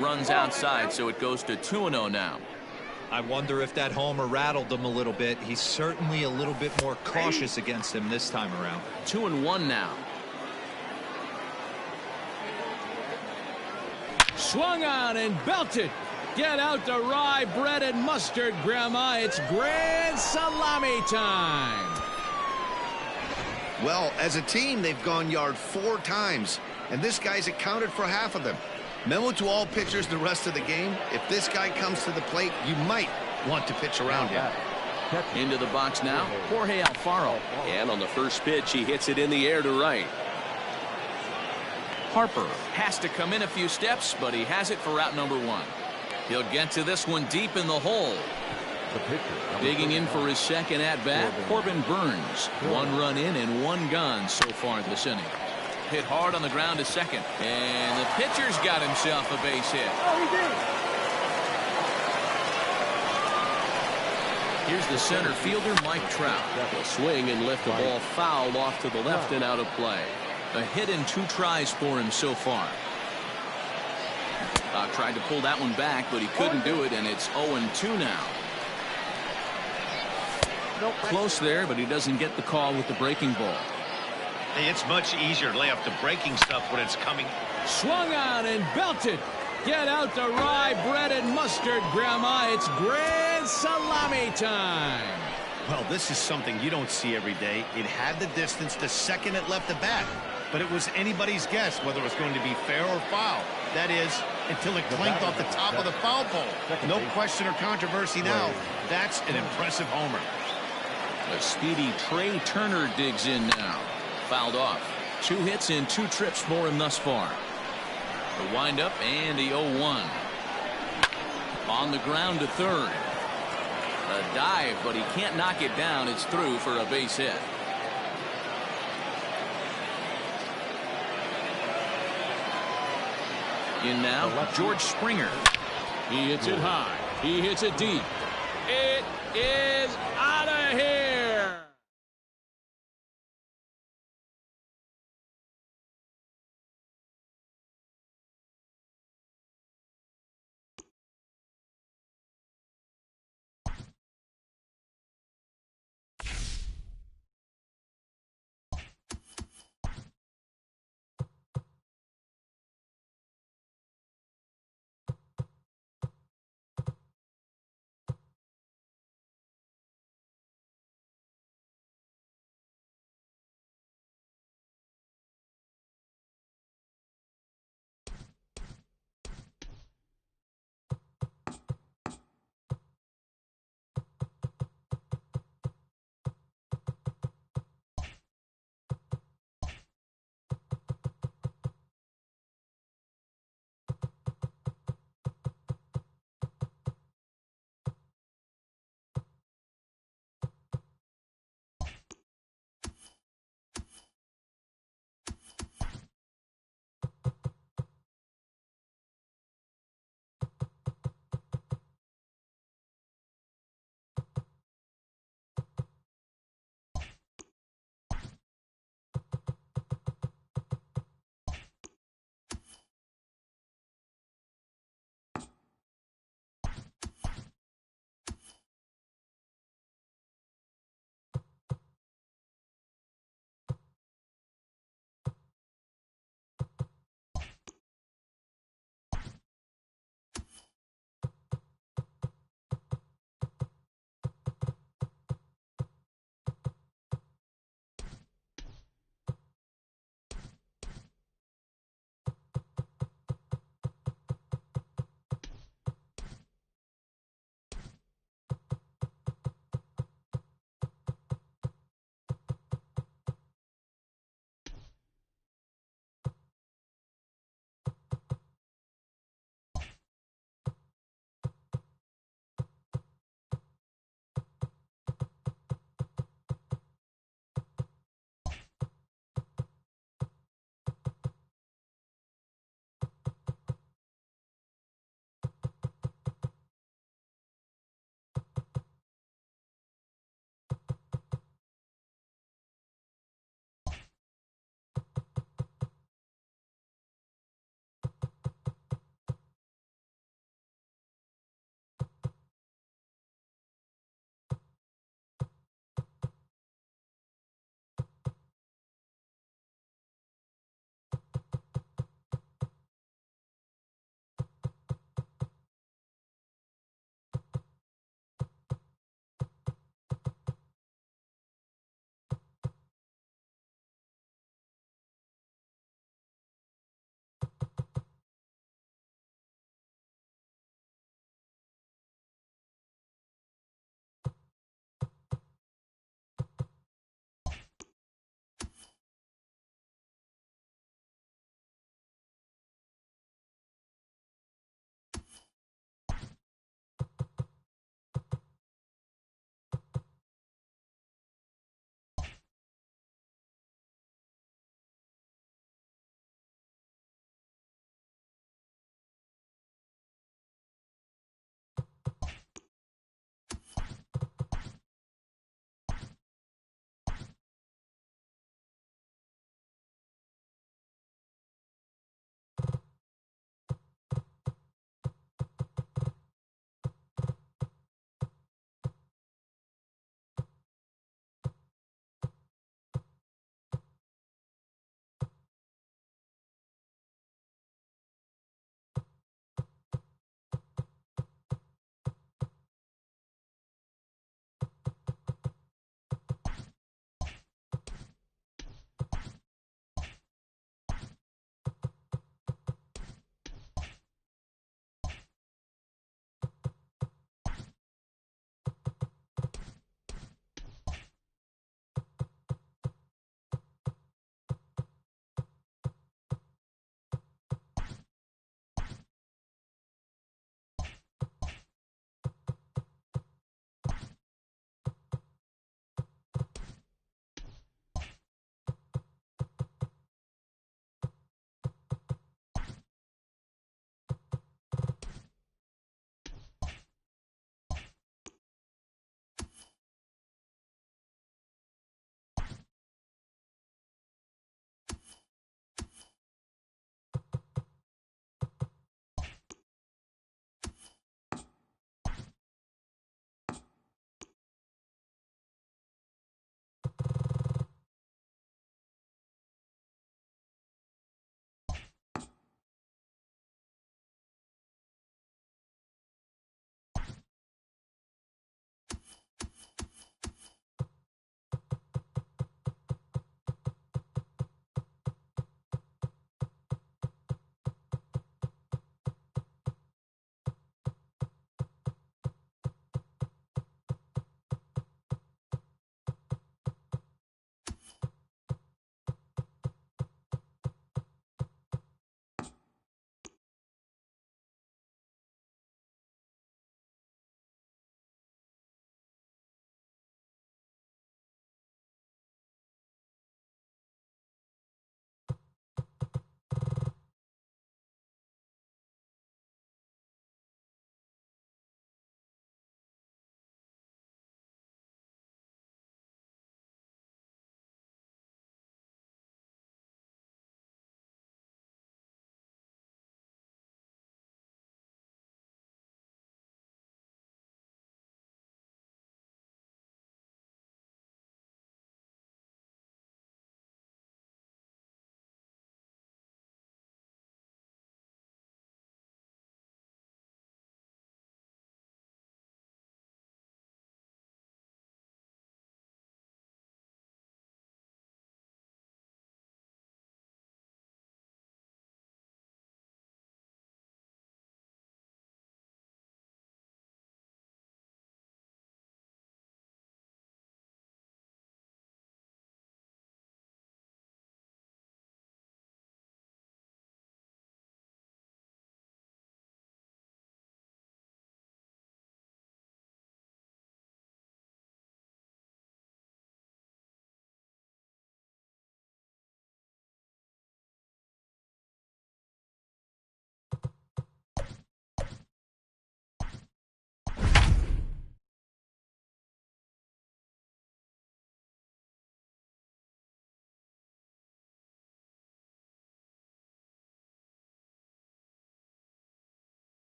Runs outside, so it goes to 2-0 now. I wonder if that homer rattled him a little bit. He's certainly a little bit more cautious against him this time around. 2-1 now. Swung on and belted. Get out the rye bread and mustard, Grandma. It's grand salami time. Well, as a team, they've gone yard 4 times, and this guy's accounted for half of them. Memo to all pitchers the rest of the game. If this guy comes to the plate, you might want to pitch around him. Into the box now, Jorge Alfaro. And on the first pitch, he hits it in the air to right. Harper has to come in a few steps, but he has it for route number 1. He'll get to this one deep in the hole. Digging in for his second at-bat, Corbin Burns. 1 run in and 1 gone so far this inning. Hit hard on the ground to second. And the pitcher's got himself a base hit. Here's the center fielder, Mike Trout. He'll swing and lift the ball foul off to the left and out of play. A hit and 2 tries for him so far. Tried to pull that one back, but he couldn't do it, and it's 0-2 now. Close there, but he doesn't get the call with the breaking ball. Hey, it's much easier to lay off the breaking stuff when it's coming. Swung on and belted. Get out the rye bread and mustard, Grandma. It's grand salami time. Well, this is something you don't see every day. It had the distance the second it left the bat, but it was anybody's guess whether it was going to be fair or foul. That is, until it clanked off the top of the foul pole. No question or controversy now. That's an impressive homer. A speedy Trey Turner digs in now. Fouled off. 2 hits and 2 trips for him thus far. The windup and the 0-1. On the ground to third. A dive, but he can't knock it down. It's through for a base hit. In now, George Springer. He hits it high. He hits it deep. It is out of here.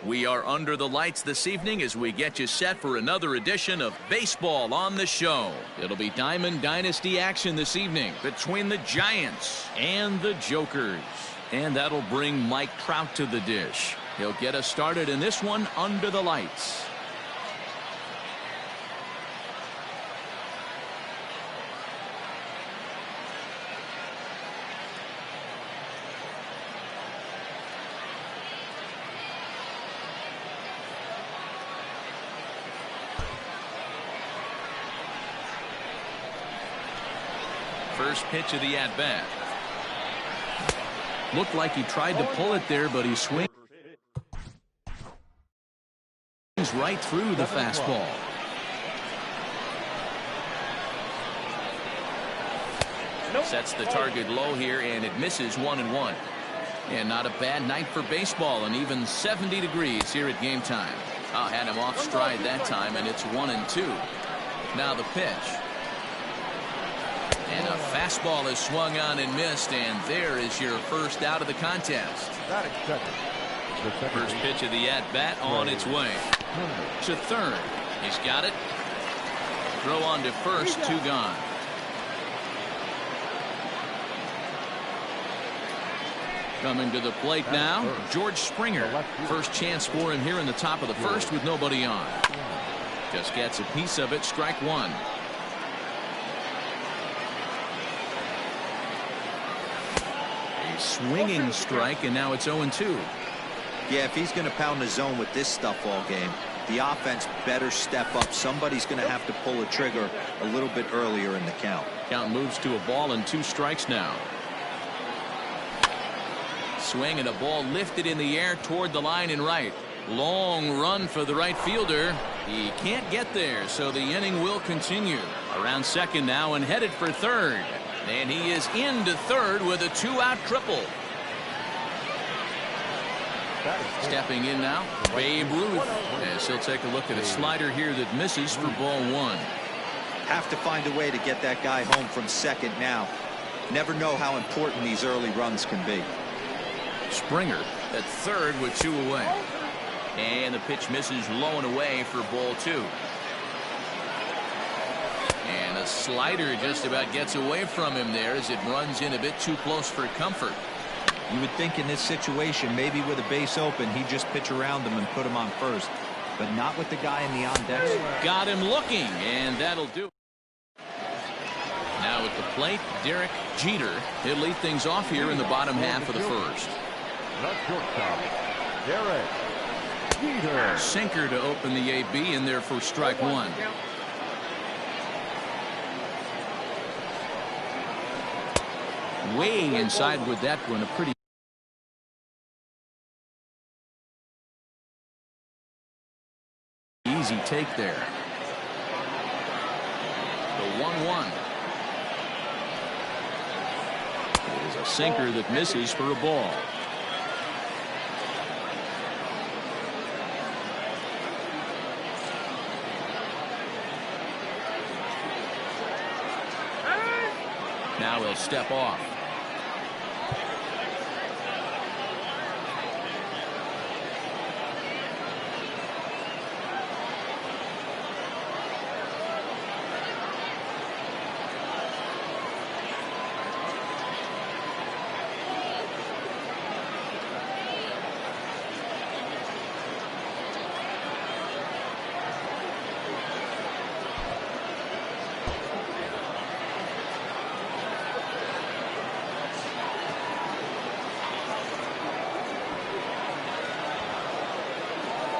We are under the lights this evening as we get you set for another edition of Baseball on the Show. It'll be Diamond Dynasty action this evening between the Giants and the Jokers. And that'll bring Mike Trout to the dish. He'll get us started in this one under the lights. First pitch of the at-bat. Looked like he tried to pull it there, but he swings right through the fastball. Sets the target low here, and it misses 1-1. And not a bad night for baseball, and even 70 degrees here at game time. I had him off stride that time, and it's 1-2. Now the pitch. And a fastball is swung on and missed, and there is your first out of the contest. First pitch of the at-bat on its way. To third. He's got it. Throw on to first, 2 gone. Coming to the plate now, George Springer. First chance for him here in the top of the first with nobody on. Just gets a piece of it, strike 1. Swinging strike, and now it's 0-2. Yeah, if he's going to pound the zone with this stuff all game, the offense better step up. Somebody's going to have to pull a trigger a little bit earlier in the count. Count moves to a ball and 2 strikes now. Swing and a ball lifted in the air toward the line and right. Long run for the right fielder. He can't get there, so the inning will continue. Around second now and headed for third. And he is into third with a 2-out triple. Stepping in now, Babe Ruth, as he'll take a look at a slider here that misses for ball 1. Have to find a way to get that guy home from second now. Never know how important these early runs can be. Springer at third with 2 away. And the pitch misses low and away for ball 2. And a slider just about gets away from him there as it runs in a bit too close for comfort. You would think in this situation, maybe with a base open, he'd just pitch around him and put him on first. But not with the guy in the on-deck. Got him looking, and that'll do it. Now at the plate, Derek Jeter. He'll lead things off here in the bottom half of the first. Derek Jeter. Sinker to open the AB in there for strike 1. Way inside with that one, a pretty easy take there. The 1-1. It is a sinker that misses for a ball. Now he'll step off.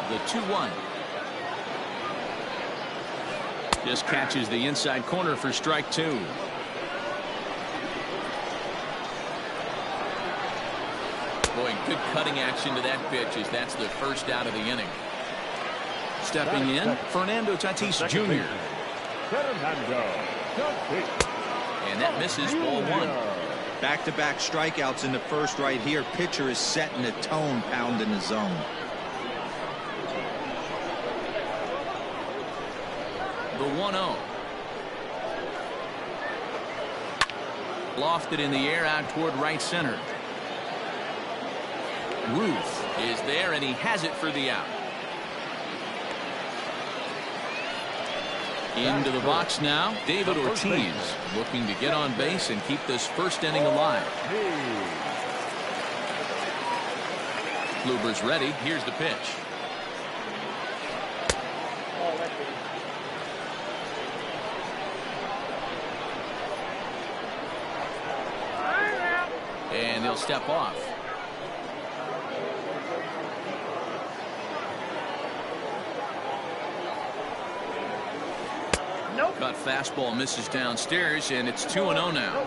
The 2-1. Just catches the inside corner for strike 2. Boy, good cutting action to that pitch as that's the first out of the inning. Stepping in, Fernando Tatis Jr. And that misses ball 1. Back-to-back strikeouts in the first right here. Pitcher is setting the tone, pounding the zone. The 1-0. Lofted in the air out toward right center. Ruth is there, and he has it for the out. Into the box now, David Ortiz looking to get on base and keep this first inning alive. Kluber's ready. Here's the pitch. And he'll step off. Cut fastball misses downstairs, and it's 2-0 now.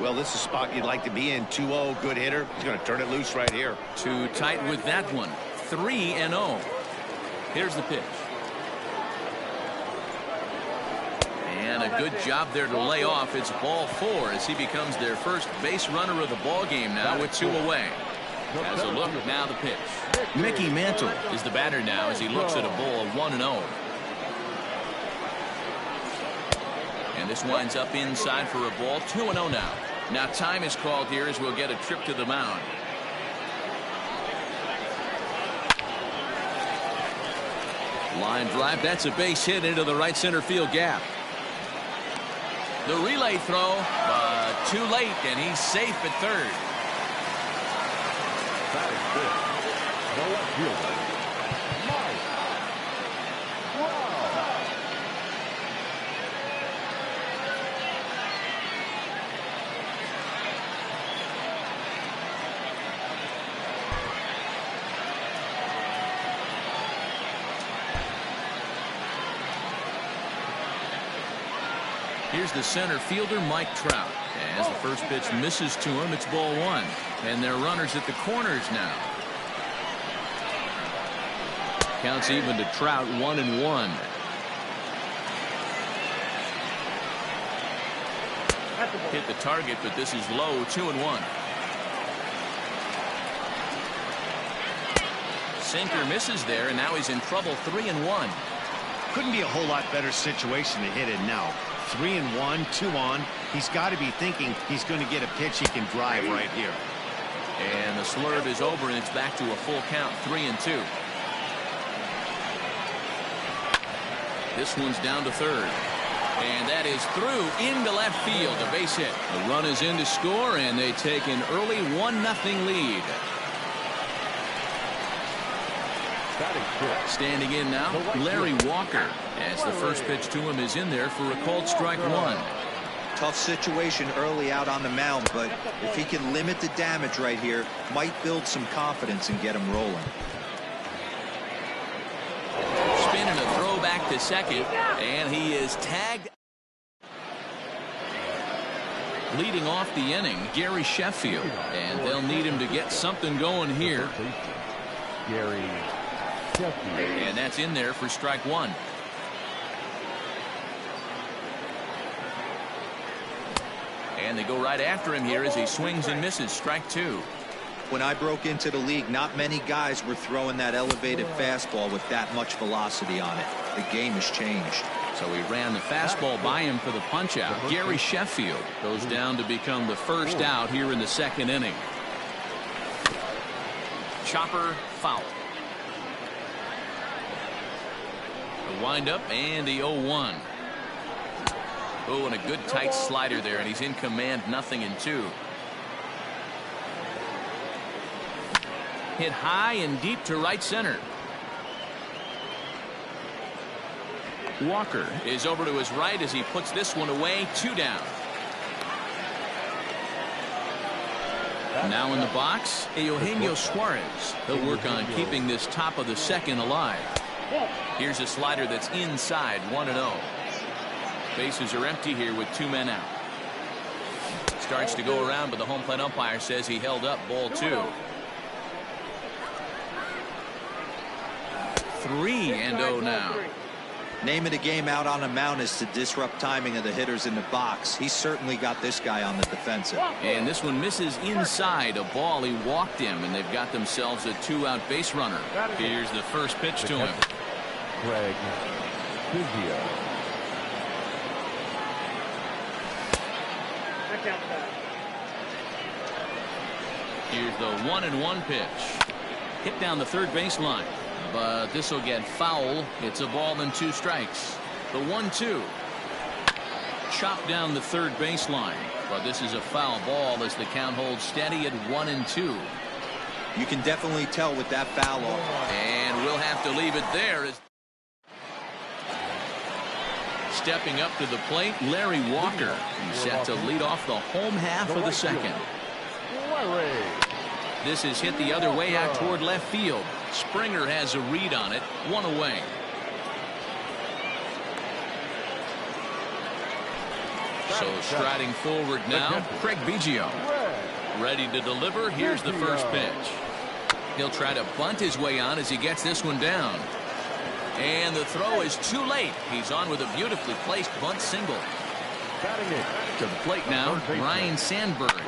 Well, this is a spot you'd like to be in. 2-0, good hitter. He's going to turn it loose right here. Too tight with that one. 3-0. Here's the pitch. And a good job there to lay off. It's ball 4 as he becomes their first base runner of the ball game now with 2 away. As a look, now the pitch. Mickey Mantle is the batter now as he looks at a ball 1-0. And this winds up inside for a ball. 2-0 now. Now time is called here as we'll get a trip to the mound. Line drive. That's a base hit into the right center field gap. The relay throw, but too late, and he's safe at third. That is good. The left fielder, Mike. Wow. Here's the center fielder, Mike Trout. As the first pitch misses to him, it's ball 1. And they're runners at the corners now. Counts even to Trout, 1-1. Hit the target, but this is low, 2-1. Sinker misses there, and now he's in trouble, 3-1. Couldn't be a whole lot better situation to hit it now. 3-1, 2 on. He's got to be thinking he's going to get a pitch he can drive right here. And the slurve is over, and it's back to a full count, 3-2. This one's down to third. And that is through into left field, a base hit. The run is in to score, and they take an early 1-0 lead. Standing in now, Larry Walker, as the first pitch to him is in there for a called strike 1. Tough situation early out on the mound, but if he can limit the damage right here, might build some confidence and get him rolling. Spin and a throw back to second, and he is tagged. Leading off the inning, Gary Sheffield, and they'll need him to get something going here. Gary Sheffield. And that's in there for strike 1. And they go right after him here as he swings and misses. Strike 2. When I broke into the league, not many guys were throwing that elevated fastball with that much velocity on it. The game has changed. So he ran the fastball by him for the punch out. Gary Sheffield goes down to become the first out here in the second inning. Chopper foul. The windup and the 0-1. Oh, and a good tight slider there, and he's in command, 0-2. Hit high and deep to right center. Walker is over to his right as he puts this one away. 2 down. Now in the box, Eugenio Suarez. He'll work on keeping this top of the second alive. Here's a slider that's inside, 1-0. Bases are empty here with 2 men out. Starts to go around, but the home plate umpire says he held up, ball 2. 3-0 now. Name of the game out on the mound is to disrupt timing of the hitters in the box. He's certainly got this guy on the defensive. And this one misses inside a ball. He walked him, and they've got themselves a 2-out base runner. Here's the first pitch to him. Greg Vizio. Here's the 1-1 pitch. Hit down the third baseline, but this will get foul. It's a ball and 2 strikes. The 1-2. Chopped down the third baseline, but this is a foul ball as the count holds steady at 1-2. You can definitely tell with that foul off. And we'll have to leave it there. Stepping up to the plate, Larry Walker. He's set to lead off the home half of the second. This is hit the other way out toward left field. Springer has a read on it. 1 away. So striding forward now, Craig Biggio. Ready to deliver. Here's the first pitch. He'll try to bunt his way on as he gets this one down. And the throw is too late. He's on with a beautifully placed bunt single. To the plate now, Ryan Sandberg.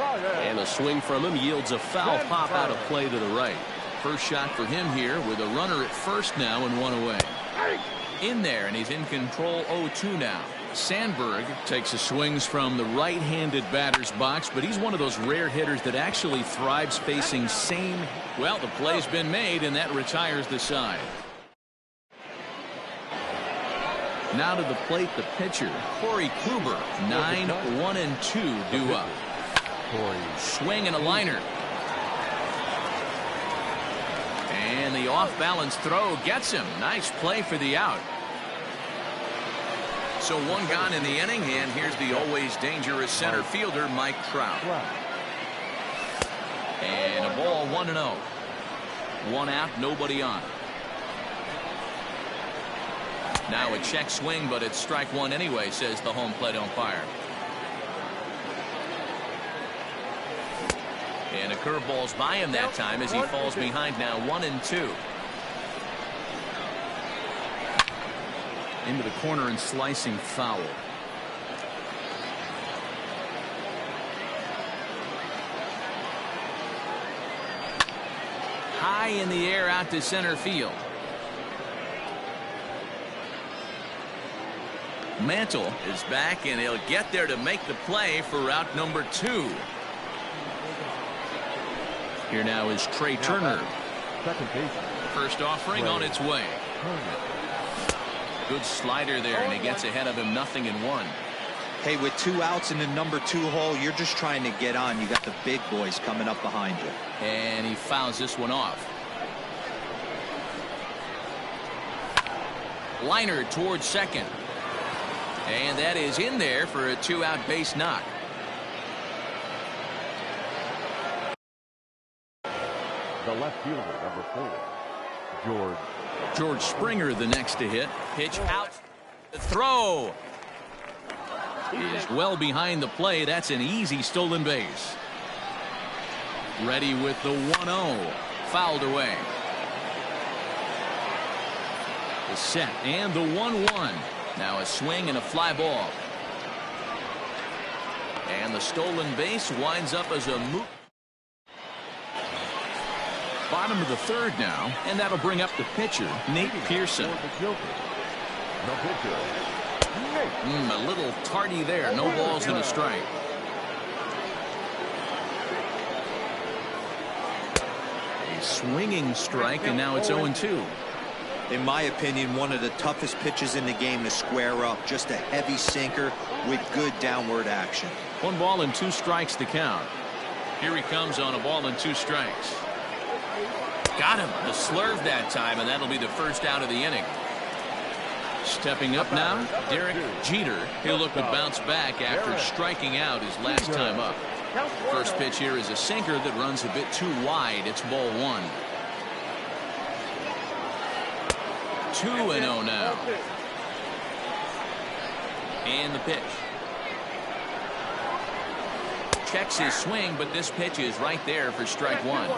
and a swing from him yields a foul pop out of play to the right. First shot for him here with a runner at first now and 1 away. In there, and he's in control. 0-2 now. Sandberg takes his swings from the right-handed batter's box, but he's one of those rare hitters that actually thrives facing same. Well, the play's been made, and that retires the side. Now to the plate, the pitcher, Corey Kluber. 9-1-2 due up. Swing and a liner. And the off-balance throw gets him. Nice play for the out. So 1 gone in the inning, and here's the always dangerous center fielder, Mike Trout. And a ball 1-0. 1 out, nobody on. Now a check swing, but it's strike 1 anyway, says the home plate umpire. And a curveball's by him that time as he falls behind now. 1-2. Into the corner and slicing foul. High in the air out to center field. Mantle is back, and he'll get there to make the play for route number 2. Here now is Trey Turner. First offering on its way. Good slider there, and he gets ahead of him. 0-1. Hey, with 2 outs in the number 2 hole, you're just trying to get on. You got the big boys coming up behind you. And he fouls this one off. Liner towards second. And that is in there for a 2-out base knock. The left fielder, number 4, George Springer, the next to hit. Pitch out. The throw is well behind the play. That's an easy stolen base. Ready with the 1-0. Fouled away. The set and the 1-1. Now a swing and a fly ball. And the stolen base winds up as a moot. Bottom of the third now, and that'll bring up the pitcher, Nate Pearson. A little tardy there. No balls and a strike. A swinging strike, and now it's 0-2. In my opinion, one of the toughest pitches in the game to square up. Just a heavy sinker with good downward action. 1 ball and 2 strikes to count. Here he comes on a ball and 2 strikes. Got him. The slurve that time, and that'll be the first out of the inning. Stepping up now, Derek Jeter. He'll look to bounce back after striking out his last time up. First pitch here is a sinker that runs a bit too wide. It's ball 1. 2-0 now. And the pitch. Checks his swing, but this pitch is right there for strike 1.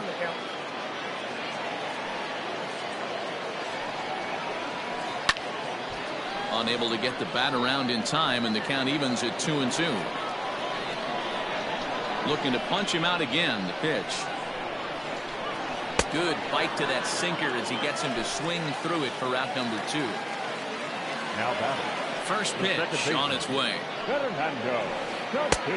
Unable to get the bat around in time, and the count evens at 2-2. Looking to punch him out again. The pitch. Good bite to that sinker as he gets him to swing through it for route number 2. Now batting. First pitch on its way.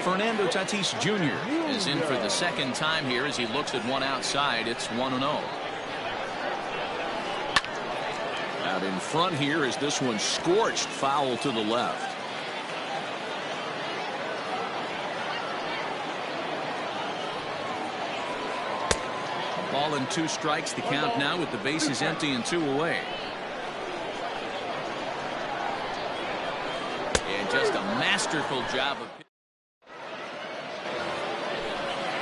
Fernando Tatis Jr. is in for the second time here as he looks at one outside. It's 1-0. Out in front here is this one scorched foul to the left. Ball and 2 strikes, the count now with the bases empty and 2 away. And just a masterful job of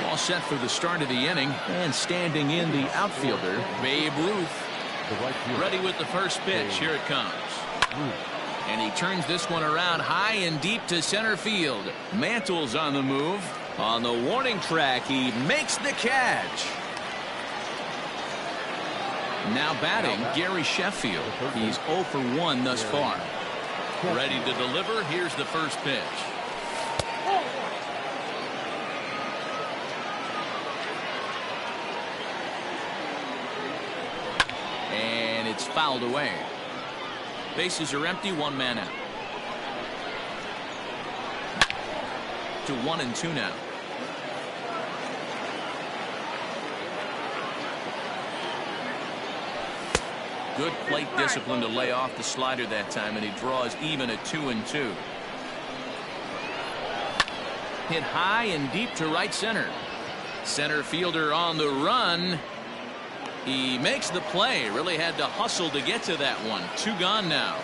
all set for the start of the inning, and standing in the outfielder, Babe Ruth. Ready with the first pitch. Here it comes. And he turns this one around high and deep to center field. Mantle's on the move. On the warning track, he makes the catch. Now batting, Gary Sheffield. He's 0 for 1 thus far. Ready to deliver. Here's the first pitch. And it's fouled away. Bases are empty, 1 man out. To 1 and 2 now. Good plate discipline to lay off the slider that time, and he draws even at 2 and 2. Hit high and deep to right center. Center fielder on the run. He makes the play. Really had to hustle to get to that one. 2 gone now.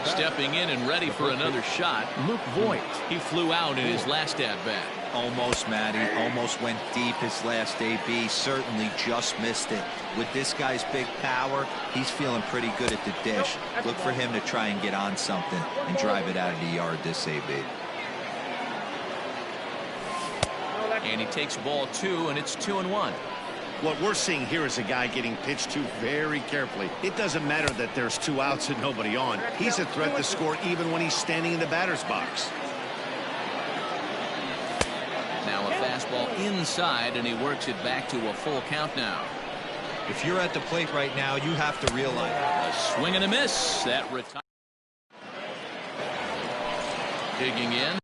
Stepping in and ready for another shot, Luke Voigt. He flew out in his last at-bat. Almost, Matty. Almost went deep his last AB. Certainly just missed it. With this guy's big power, he's feeling pretty good at the dish. Look for him to try and get on something and drive it out of the yard this AB. And he takes ball 2, and it's 2 and 1. What we're seeing here is a guy getting pitched to very carefully. It doesn't matter that there's 2 outs and nobody on. He's a threat to score even when he's standing in the batter's box. Now a fastball inside, and he works it back to a full count now. If you're at the plate right now, you have to realize a swing and a miss. That retires. Digging in.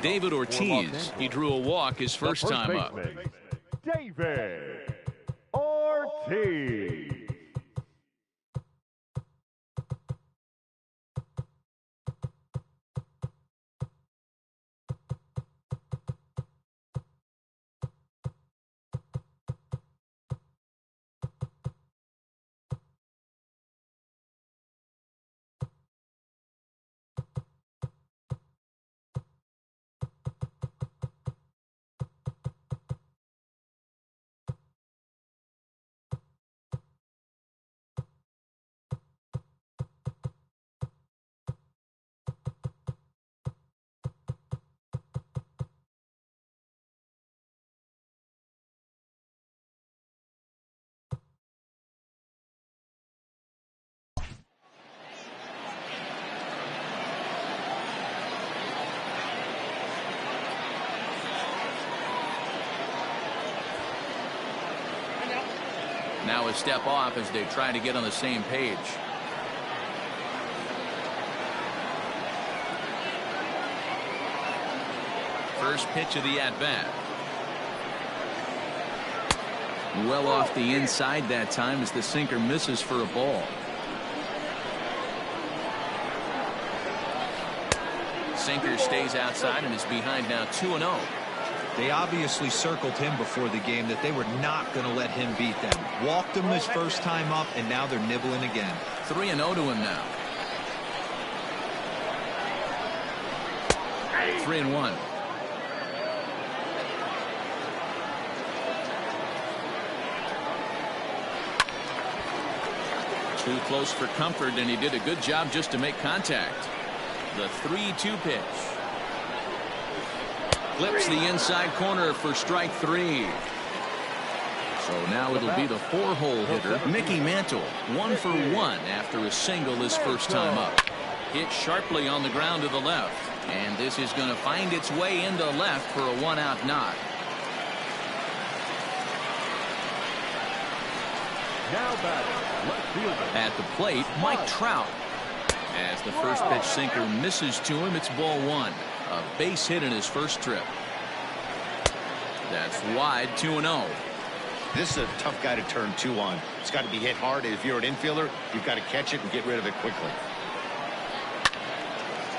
David Ortiz. He drew a walk his first time up. David Ortiz. Now a step off as they try to get on the same page. First pitch of the at-bat. Well off the inside that time as the sinker misses for a ball. Sinker stays outside and is behind now 2-0. They obviously circled him before the game that they were not going to let him beat them. Walked him his first time up, and now they're nibbling again. 3-0 to him now. 3-1. Too close for comfort, and he did a good job just to make contact. The 3-2 pitch. Flips the inside corner for strike 3. So now it'll be the 4-hole hitter, Mickey Mantle, 1 for 1 after a single his first time up. Hit sharply on the ground to the left, and this is going to find its way into left for a 1-out knock. Now batting, left fielder. At the plate, Mike Trout. As the first pitch sinker misses to him, it's ball 1. A base hit in his first trip. That's wide, 2-0. This is a tough guy to turn 2 on. It's got to be hit hard. If you're an infielder, you've got to catch it and get rid of it quickly.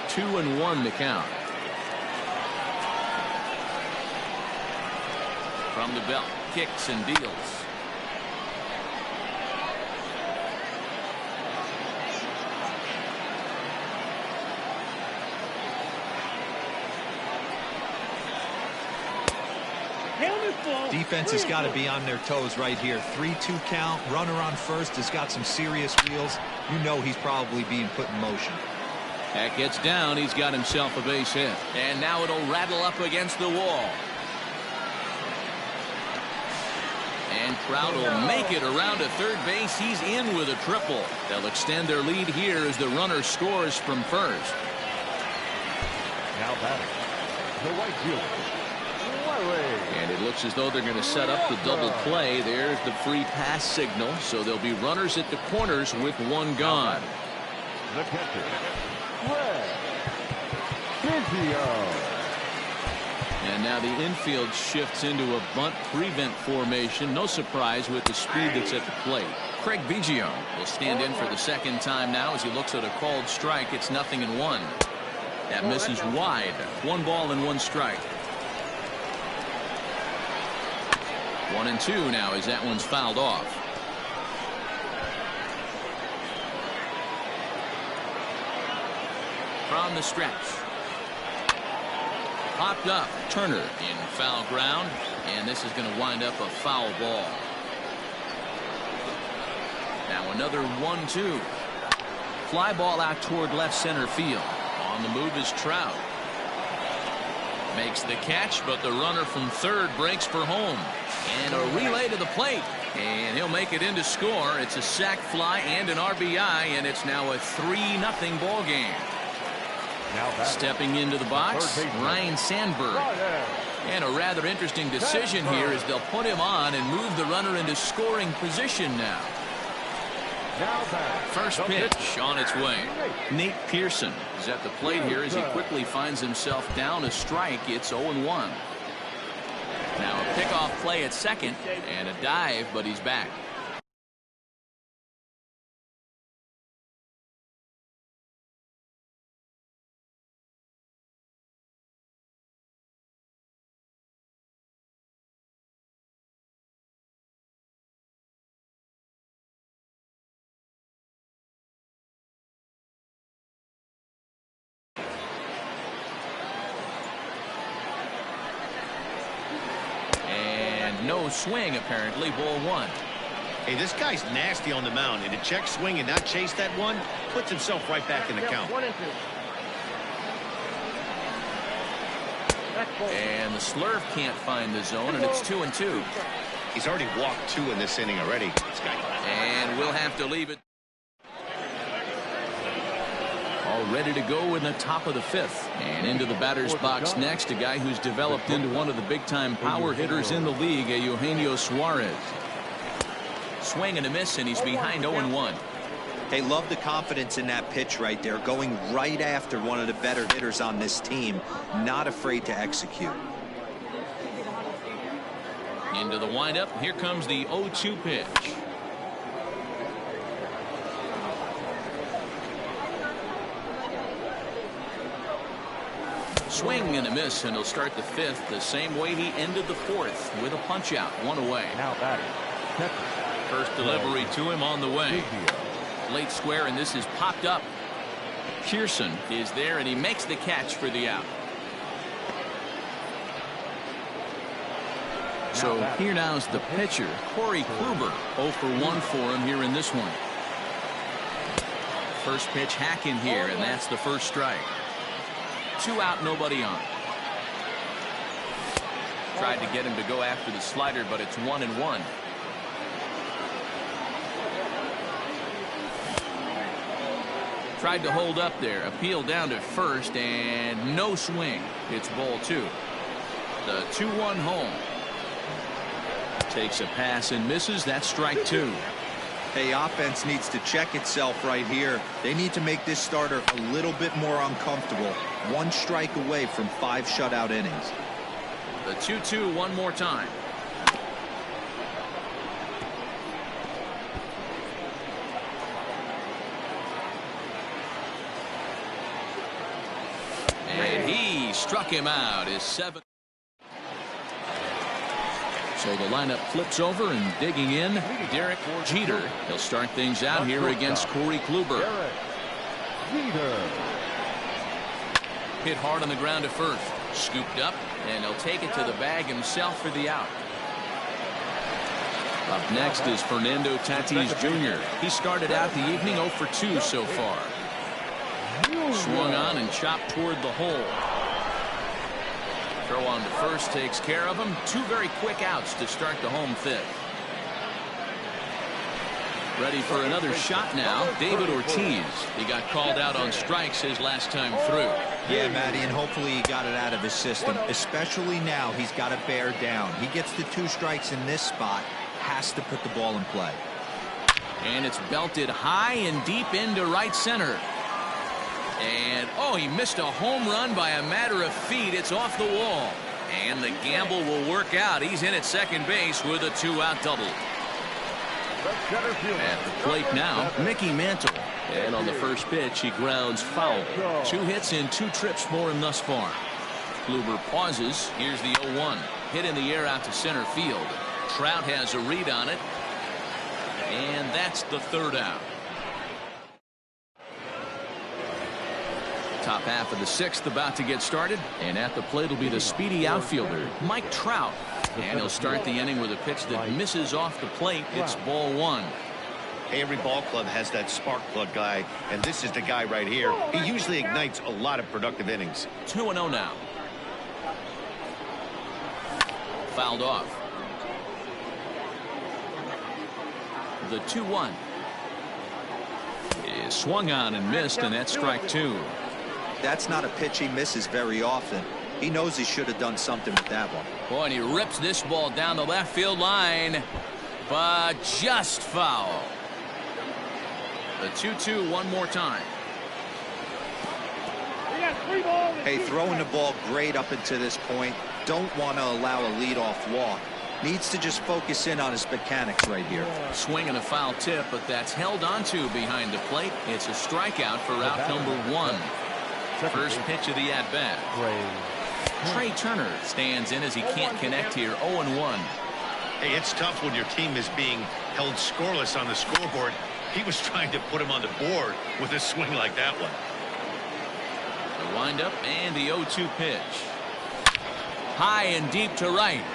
2-1 the count. From the belt, kicks and deals. Defense has got to be on their toes right here. 3-2 count. Runner on first has got some serious wheels. You know he's probably being put in motion. That gets down. He's got himself a base hit. And now it'll rattle up against the wall. And Trout will make it around to third base. He's in with a triple. They'll extend their lead here as the runner scores from first. Now batting, the right fielder. And it looks as though they're going to set up the double play. There's the free pass signal. So there'll be runners at the corners with 1 gone. The catcher, Red Vizio. And now the infield shifts into a bunt prevent formation. No surprise with the speed that's at the plate. Craig Biggio will stand in for the second time now as he looks at a called strike. It's 0-1. That misses wide. 1 ball and 1 strike. 1-2 now as that one's fouled off. From the stretch. Popped up. Turner in foul ground. And this is going to wind up a foul ball. Now another 1-2. Fly ball out toward left center field. On the move is Trout. Makes the catch, but the runner from third breaks for home. And a relay to the plate. And he'll make it in to score. It's a sac fly and an RBI, and it's now a 3-0 ball game. Stepping into the box, Ryan Sandberg. And a rather interesting decision here as they'll put him on and move the runner into scoring position now. First pitch on its way. Nate Pearson is at the plate here as he quickly finds himself down a strike. It's 0-1. Now a pickoff play at second and a dive, but he's back. No swing, apparently. Ball 1. Hey, this guy's nasty on the mound, and to check swing and not chase that one puts himself right back in the count. 1-2. And the slurve can't find the zone, and it's 2-2. He's already walked 2 in this inning already. This guy. And we'll have to leave it. All ready to go in the top of the 5th. And into the batter's box next, a guy who's developed into one of the big-time power hitters in the league, Eugenio Suarez. Swing and a miss, and he's behind 0-1. They love the confidence in that pitch right there, going right after one of the better hitters on this team, not afraid to execute. Into the windup. Here comes the 0-2 pitch. Swing and a miss, and he'll start the fifth the same way he ended the fourth, with a punch out, one away. Now batting. First delivery to him on the way. Late square, and this is popped up. Pearson is there, and he makes the catch for the out. So here now is the pitcher, Corey Kluber. 0 for 1 for him here in this one. First pitch hacking here, and that's the first strike. 2 out, nobody on. Tried to get him to go after the slider, but it's 1-1. Tried to hold up there. Appeal down to first, and no swing. It's ball 2. The 2-1 home. Takes a pass and misses. That's strike 2. Hey, offense needs to check itself right here. They need to make this starter a little bit more uncomfortable. 1 strike away from 5 shutout innings. The 2-2 one more time. And he struck him out. His 7th. So the lineup flips over, and digging in, Derek Jeter. He'll start things out here against Corey Kluber. Hit hard on the ground at first. Scooped up, and he'll take it to the bag himself for the out. Up next is Fernando Tatis Jr. He started out the evening 0 for 2 so far. Swung on and chopped toward the hole. Throw on to first takes care of him. 2 very quick outs to start the home fifth. Ready for another shot now. David Ortiz. He got called out on strikes his last time through. Yeah, Matty, and hopefully he got it out of his system. Especially now, he's got to bear down. He gets the 2 strikes in this spot. Has to put the ball in play. And it's belted high and deep into right center. And, oh, he missed a home run by a matter of feet. It's off the wall. And the gamble will work out. He's in at second base with a 2-out double. At the plate now, Mickey Mantle. And on the first pitch, he grounds foul. 2 hits and 2 trips for him thus far. Kluber pauses. Here's the 0-1. Hit in the air out to center field. Trout has a read on it. And that's the 3rd out. Top half of the 6th about to get started, and at the plate will be the speedy outfielder Mike Trout, and he'll start the inning with a pitch that misses off the plate. It's ball 1. Hey, every ball club has that spark plug guy, and this is the guy right here. He usually ignites a lot of productive innings. 2-0 now. Fouled off. The 2-1 is swung on and missed, and that's strike 2. That's not a pitch he misses very often. He knows he should have done something with that one. Boy, and he rips this ball down the left field line, but just foul. The 2-2 one more time. Hey, throwing the ball great up until this point. Don't want to allow a leadoff walk. Needs to just focus in on his mechanics right here. Swing and a foul tip, but that's held onto behind the plate. It's a strikeout for out number 1. First pitch of the at-bat. Trey Turner stands in as he can't connect here. 0-1. Hey, it's tough when your team is being held scoreless on the scoreboard. He was trying to put him on the board with a swing like that one. The windup and the 0-2 pitch. High and deep to right.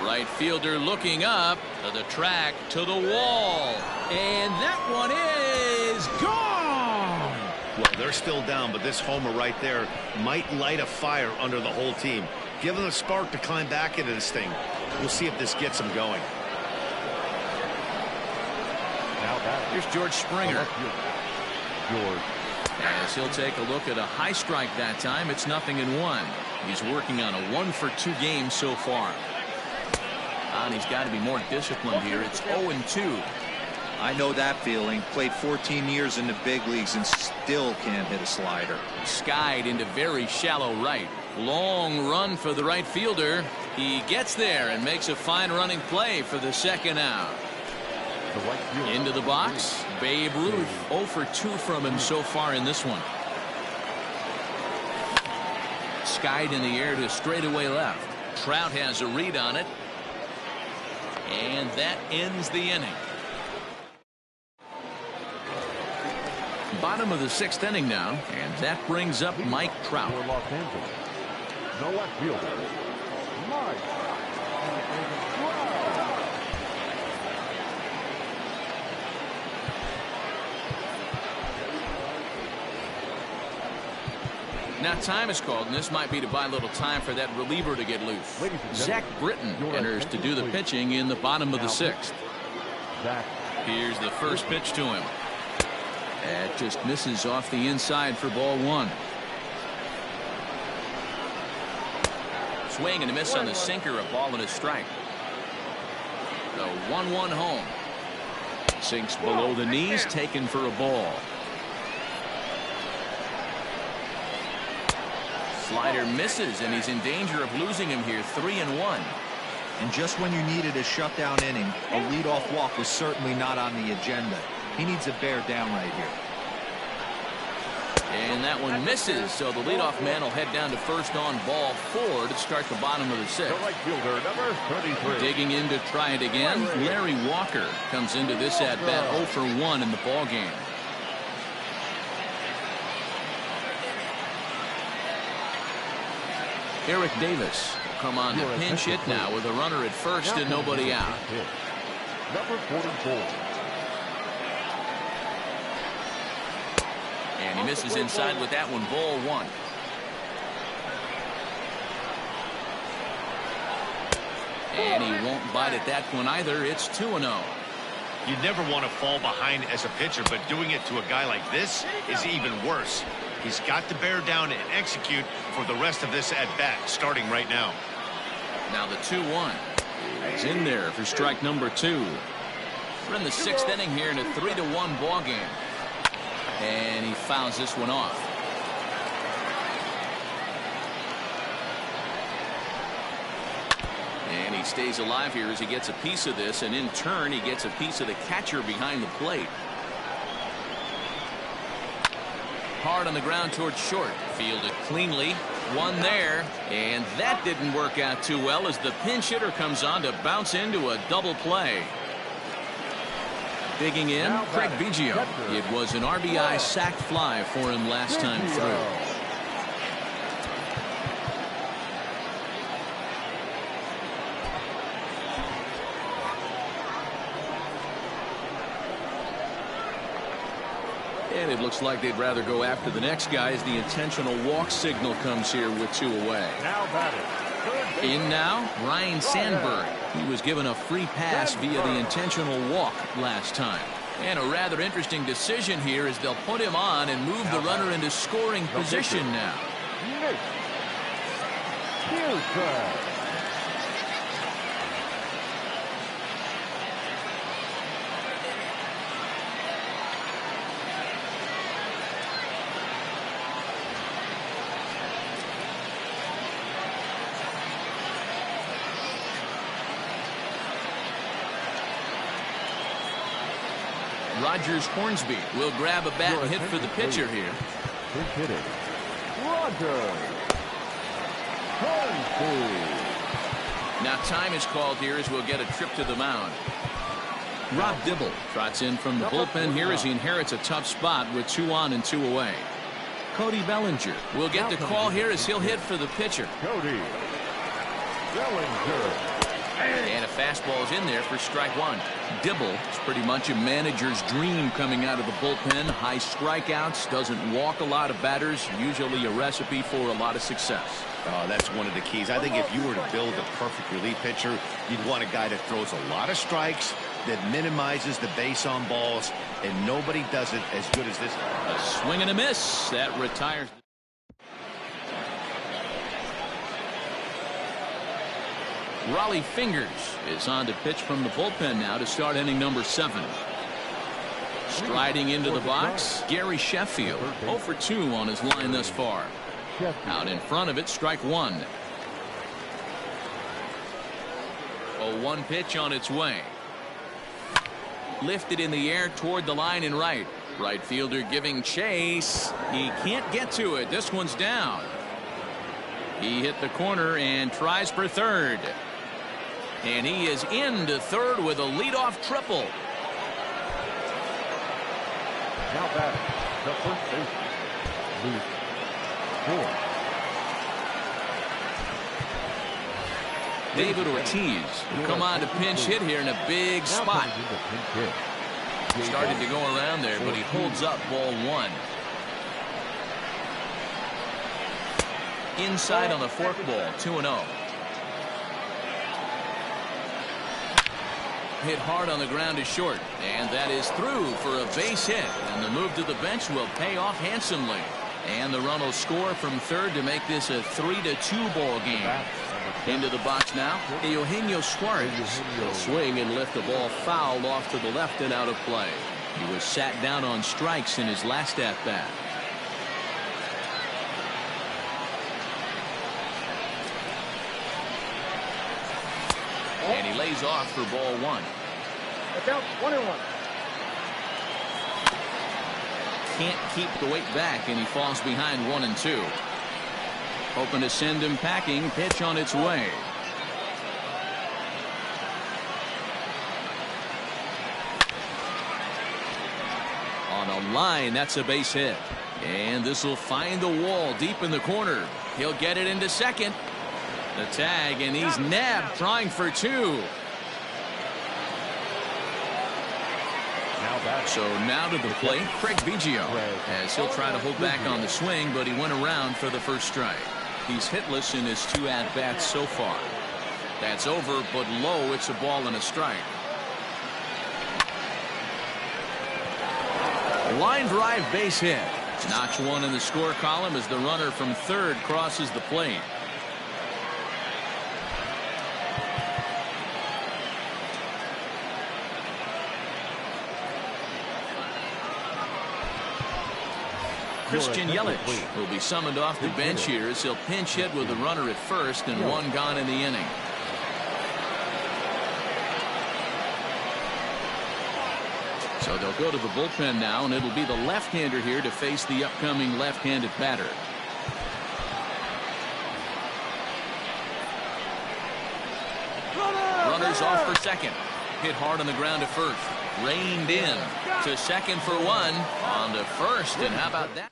Right fielder looking up to the track, to the wall. And that one is gone. Well, they're still down, but this homer right there might light a fire under the whole team. Give them a spark to climb back into this thing. We'll see if this gets them going. Here's George Springer. As he'll take a look at a high strike that time. It's 0-1. He's working on a 1 for 2 game so far. And he's got to be more disciplined here. It's 0-2. I know that feeling. Played 14 years in the big leagues and still can't hit a slider. Skied into very shallow right. Long run for the right fielder. He gets there and makes a fine running play for the second out. Into the box, Babe Ruth. 0 for 2 from him so far in this one. Skied in the air to straightaway left. Trout has a read on it. And that ends the inning. Bottom of the 6th inning now, and that brings up Mike Trout. For Los Angeles, the left fielder, Mike Trout. Now time is called, and this might be to buy a little time for that reliever to get loose. Zach Britton enters to do the pitching in the bottom of the 6th. Here's the first pitch to him. That just misses off the inside for ball 1. Swing and a miss on the sinker, a ball and a strike. The 1-1 home. Sinks below the knees, taken for a ball. Slider misses, and he's in danger of losing him here. 3-1. And just when you needed a shutdown inning, a leadoff walk was certainly not on the agenda. He needs a bear down right here. And that one misses, so the leadoff man will head down to first on ball 4 to start the bottom of the 6th. The right fielder, number 33. Digging in to try it again, Larry Walker comes into this at-bat 0 for 1 in the ball game. Eric Davis will come on to pinch hit now with a runner at first and nobody out. Number 44. And he misses inside with that one, ball 1. And he won't bite at that one either. It's 2-0. You never want to fall behind as a pitcher, but doing it to a guy like this is even worse. He's got to bear down and execute for the rest of this at-bat, starting right now. Now the 2-1. He's in there for strike number 2. We're in the 6th inning here in a 3-1 ball game. And he fouls this one off. And he stays alive here as he gets a piece of this, and in turn he gets a piece of the catcher behind the plate. Hard on the ground towards short. Fielded cleanly. One there. And that didn't work out too well as the pinch hitter comes on to bounce into a double play. Digging in, Craig Biggio. It was an RBI sac fly for him last time through. And it looks like they'd rather go after the next guy as the intentional walk signal comes here with 2 away. Now batting. In now, Ryan Sandberg. He was given a free pass via the intentional walk last time. And a rather interesting decision here is they'll put him on and move the runner into scoring position now. Rogers Hornsby will grab a bat and hit for the pitcher here. Hitting. Rogers Hornsby. Now time is called here as we'll get a trip to the mound. Rob Dibble trots in from the bullpen here as he inherits a tough spot with 2 on and 2 away. Cody Bellinger will get the call here as he'll hit for the pitcher. Cody Bellinger. And a fastball is in there for strike 1. Dibble is pretty much a manager's dream coming out of the bullpen. High strikeouts, doesn't walk a lot of batters, usually a recipe for a lot of success. Oh, that's one of the keys. I think if you were to build a perfect relief pitcher, you'd want a guy that throws a lot of strikes, that minimizes the base on balls, and nobody does it as good as this. A swing and a miss. That retires. Raleigh Fingers is on to pitch from the bullpen now to start inning number 7. Striding into the box, Gary Sheffield. 0 for 2 on his line thus far. Out in front of it, strike 1. 0-1 pitch on its way. Lifted in the air toward the line and right. Right fielder giving chase. He can't get to it. This one's down. He hit the corner and tries for third. And he is into third with a leadoff triple. Now batting, the first baseman, Luke Ford. David Ortiz will come on to pinch hit here in a big spot. Started to go around there, but he holds up ball one. Inside on the forkball, 2-0. Hit hard on the ground is short, and that is through for a base hit, and the move to the bench will pay off handsomely, and the run will score from third to make this a 3-2 ball game. Into the box now, Eugenio Suarez. He'll swing and lift the ball foul off to the left and out of play. He was sat down on strikes in his last at bat. And he lays off for ball one. Look out, 1-1. Can't keep the weight back, and he falls behind 1-2. Hoping to send him packing. Pitch on its way. On a line, that's a base hit. And this will find the wall deep in the corner. He'll get it into second. The tag, and he's nabbed trying for two. So now to the plate, Craig Biggio, as he'll try to hold back on the swing, but he went around for the first strike. He's hitless in his 2 at-bats so far. That's over, but low. It's a ball and a strike. Line drive base hit. Knocks one in the score column as the runner from third crosses the plate. Christian Yelich will be summoned off the bench here as he'll pinch hit with the runner at first and one gone in the inning. So they'll go to the bullpen now, and it'll be the left-hander here to face the upcoming left-handed batter. Runners off for second. Hit hard on the ground to first. Reined in to second for one. On to first, and how about that?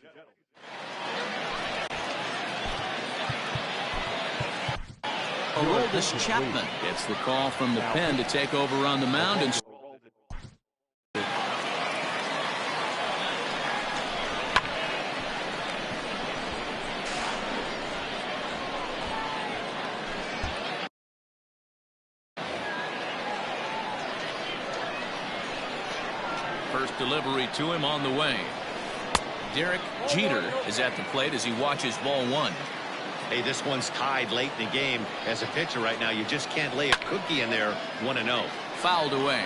Aroldis Chapman gets the call from the pen to take over on the mound. And first delivery to him on the way. Derek Jeter is at the plate as he watches ball one. Hey, this one's tied late in the game. As a pitcher right now, you just can't lay a cookie in there. 1-0. Fouled away.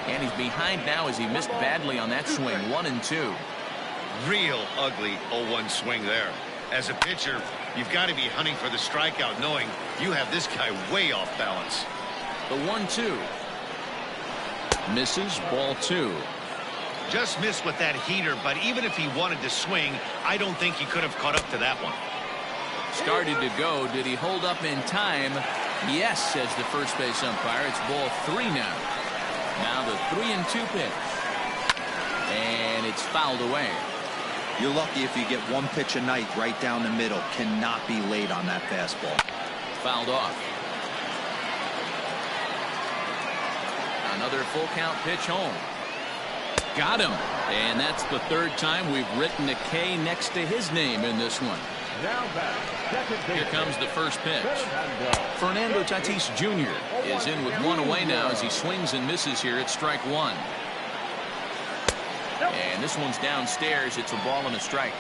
And he's behind now as he missed badly on that swing. 1-2. Real ugly 0-1 swing there. As a pitcher, you've got to be hunting for the strikeout, knowing you have this guy way off balance. The 1-2. Misses, ball two. Just missed with that heater, but even if he wanted to swing, I don't think he could have caught up to that one. Started to go. Did he hold up in time? Yes, says the first base umpire. It's ball three now. Now the 3-2 pitch. And it's fouled away. You're lucky if you get one pitch a night right down the middle. Cannot be late on that fastball. Fouled off. Another full count pitch home. Got him. And that's the third time we've written a K next to his name in this one. Now back, second base. Here comes the first pitch. Fernando Tatis Jr. is in with one away now as he swings and misses here at strike one. And this one's downstairs. It's a ball and a strike.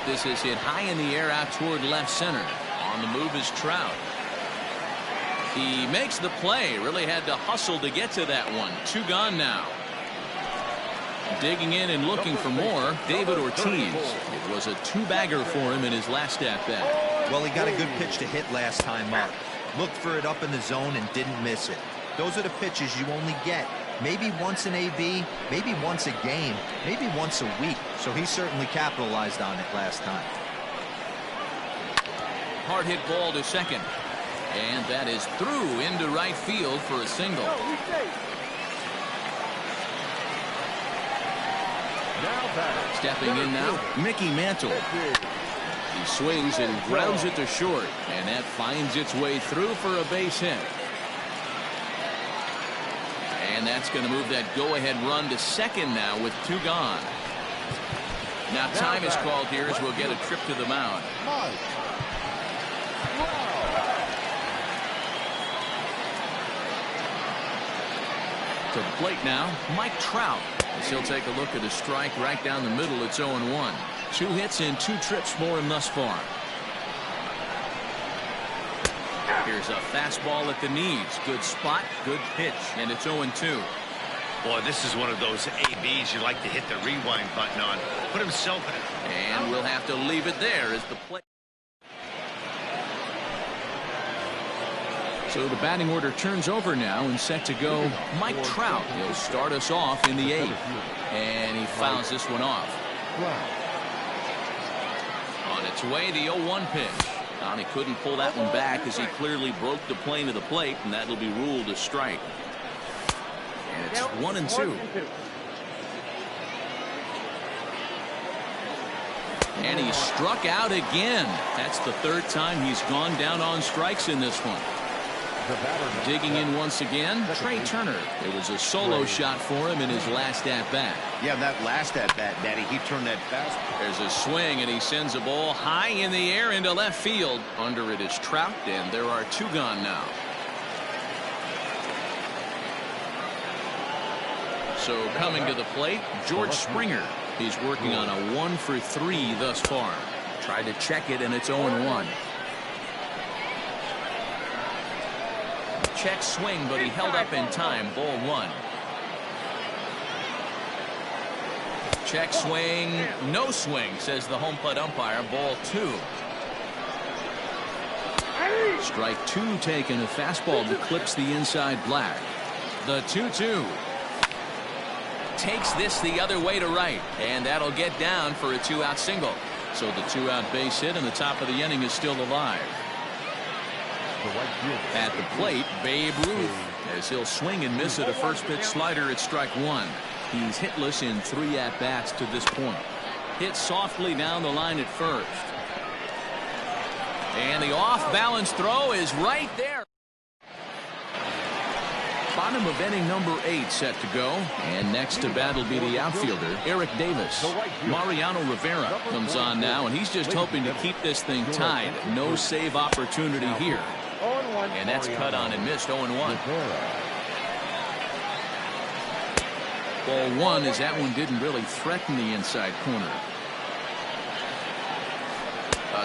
This is hit high in the air out toward left center. On the move is Trout. He makes the play. Really had to hustle to get to that one. Two gone now. Digging in and looking for more, David Ortiz. It was a two-bagger for him in his last at-bat. Well, he got a good pitch to hit last time up. Looked for it up in the zone and didn't miss it. Those are the pitches you only get maybe once in AB, maybe once a game, maybe once a week. So he certainly capitalized on it last time. Hard hit ball to second. And that is through into right field for a single. Stepping in now, Mickey Mantle. He swings and grounds it to short, and that finds its way through for a base hit. And that's going to move that go-ahead run to second now with two gone. Now time is called here as we'll get a trip to the mound. To the plate now, Mike Trout. As he'll take a look at a strike right down the middle. It's 0-1. 2 hits and 2 trips for him thus far. Here's a fastball at the knees. Good spot, good pitch, and it's 0-2. Boy, this is one of those ABs you like to hit the rewind button on. Put himself in it. And we'll have to leave it there as the play. So the batting order turns over now and set to go Mike Trout. He'll start us off in the 8th. And he fouls this one off. On its way, the 0-1 pitch. He couldn't pull that one back as he clearly broke the plane of the plate, and that'll be ruled a strike. And it's 1-2. And he struck out again. That's the 3rd time he's gone down on strikes in this one. Digging in once again, Trey Turner. It was a solo shot for him in his last at-bat. Yeah, that last at-bat, Daddy, he turned that fastball. There's a swing, and he sends a ball high in the air into left field. Under it is Trout, and there are 2 gone now. So coming to the plate, George Springer. He's working on a 1 for 3 thus far. Tried to check it, and it's 0-1. Check swing, but he held up in time. Ball 1. Check swing, no swing, says the home plate umpire. Ball 2. Strike 2 taken. A fastball that clips the inside black. The 2-2. Takes this the other way to right, and that'll get down for a 2-out single. So the 2-out base hit, and the top of the inning is still alive. At the plate, Babe Ruth, as he'll swing and miss at a first pitch slider at strike 1. He's hitless in 3 at-bats to this point. Hit softly down the line at first. And the off-balance throw is right there. Bottom of inning number 8 set to go. And next to bat will be the outfielder, Eric Davis. Mariano Rivera comes on now, and he's just hoping to keep this thing tied. No save opportunity here. And that's cut on and missed. 0-1. Ball 1 as that one didn't really threaten the inside corner.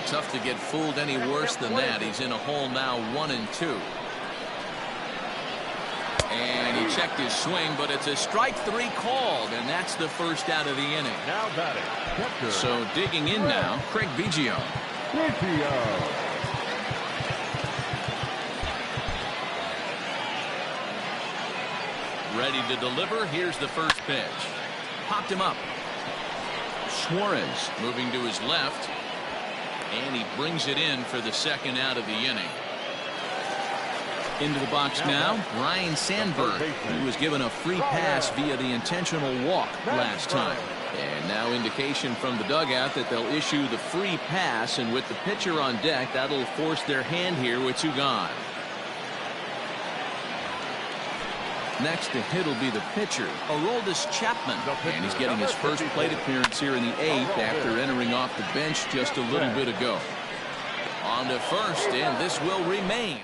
Tough to get fooled any worse than that. He's in a hole now, 1-2. And he checked his swing, but it's a strike 3 called, and that's the first out of the inning. Now batting. So digging in now, Craig Biggio. Ready to deliver. Here's the first pitch. Popped him up. Suarez moving to his left. And he brings it in for the second out of the inning. Into the box now, Ryan Sandberg. He was given a free pass via the intentional walk last time. And now indication from the dugout that they'll issue the free pass, and with the pitcher on deck, that'll force their hand here with 2 gone. Next to hit will be the pitcher, Aroldis Chapman. And he's getting his first plate appearance here in the 8th after entering off the bench just a little bit ago. On to first, and this will remain.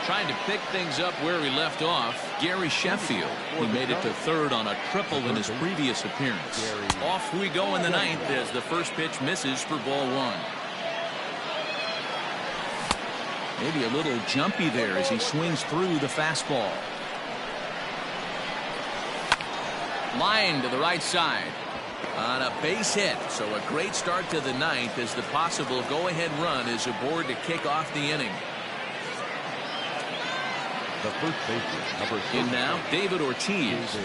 Trying to pick things up where he left off, Gary Sheffield. He made it to 3rd on a triple in his previous appearance. Off we go in the 9th as the first pitch misses for ball 1. Maybe a little jumpy there as he swings through the fastball. Line to the right side on a base hit. So a great start to the ninth as the possible go-ahead run is aboard to kick off the inning. The first baseman, number 6. In now, David Ortiz.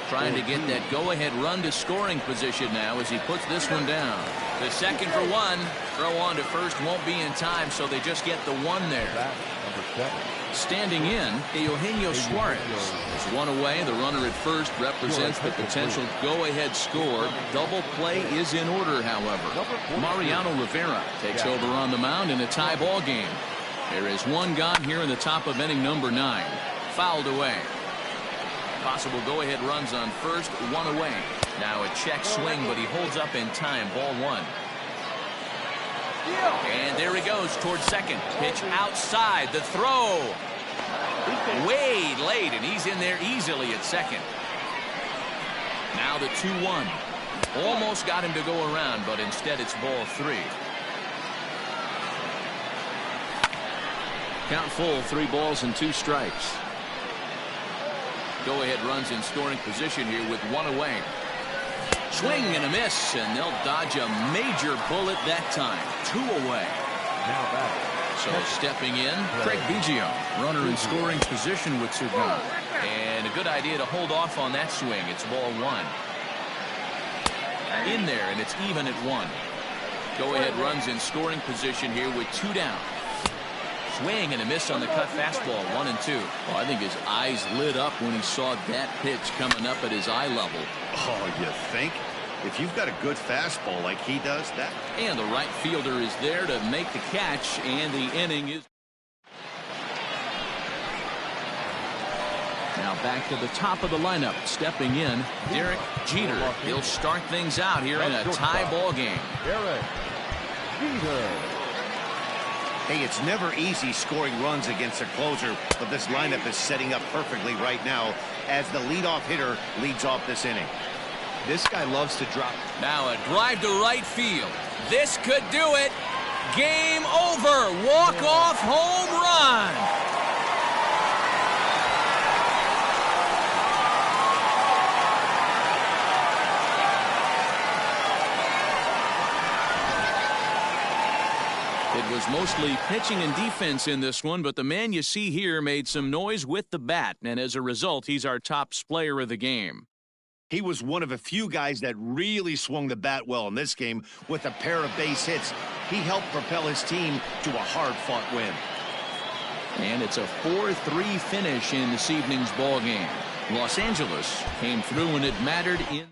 Trying to get that go-ahead run to scoring position now as he puts this one down. The second for one. Throw on to first won't be in time, so they just get the one there. Number 7. Standing in, Eugenio Suarez is one away. The runner at first represents the potential go-ahead score. Double play is in order, however. Mariano Rivera takes over on the mound in a tie ball game. There is one gone here in the top of inning number 9. Fouled away. Possible go-ahead runs on first, one away. Now a check swing, but he holds up in time. Ball 1. And there he goes towards second. Pitch outside. The throw. Way late, and he's in there easily at second. Now the 2-1. Almost got him to go around, but instead it's ball 3. Count full, 3 balls and 2 strikes. Go-ahead runs in scoring position here with 1 away. Swing and a miss, and they'll dodge a major bullet that time. 2 away. Now back. So stepping in, Craig Biggio, runner in scoring position with 2 gone. And a good idea to hold off on that swing. It's ball 1. In there, and it's even at 1. Go-ahead runs in scoring position here with 2 down. Swing and a miss on the cut fastball, 1-2. Well, I think his eyes lit up when he saw that pitch coming up at his eye level. Oh, you think? If you've got a good fastball like he does, that. And the right fielder is there to make the catch, and the inning is. Now back to the top of the lineup. Stepping in, Derek Jeter. He'll start things out here in a tie ball game. Derek Jeter. Hey, it's never easy scoring runs against a closer, but this lineup is setting up perfectly right now as the leadoff hitter leads off this inning. This guy loves to drop. Now a drive to right field. This could do it. Game over. Walk-off home run. It was mostly pitching and defense in this one, but the man you see here made some noise with the bat, and as a result, he's our top player of the game. He was one of a few guys that really swung the bat well in this game with a pair of base hits. He helped propel his team to a hard-fought win. And it's a 4-3 finish in this evening's ball game. Los Angeles came through when it mattered in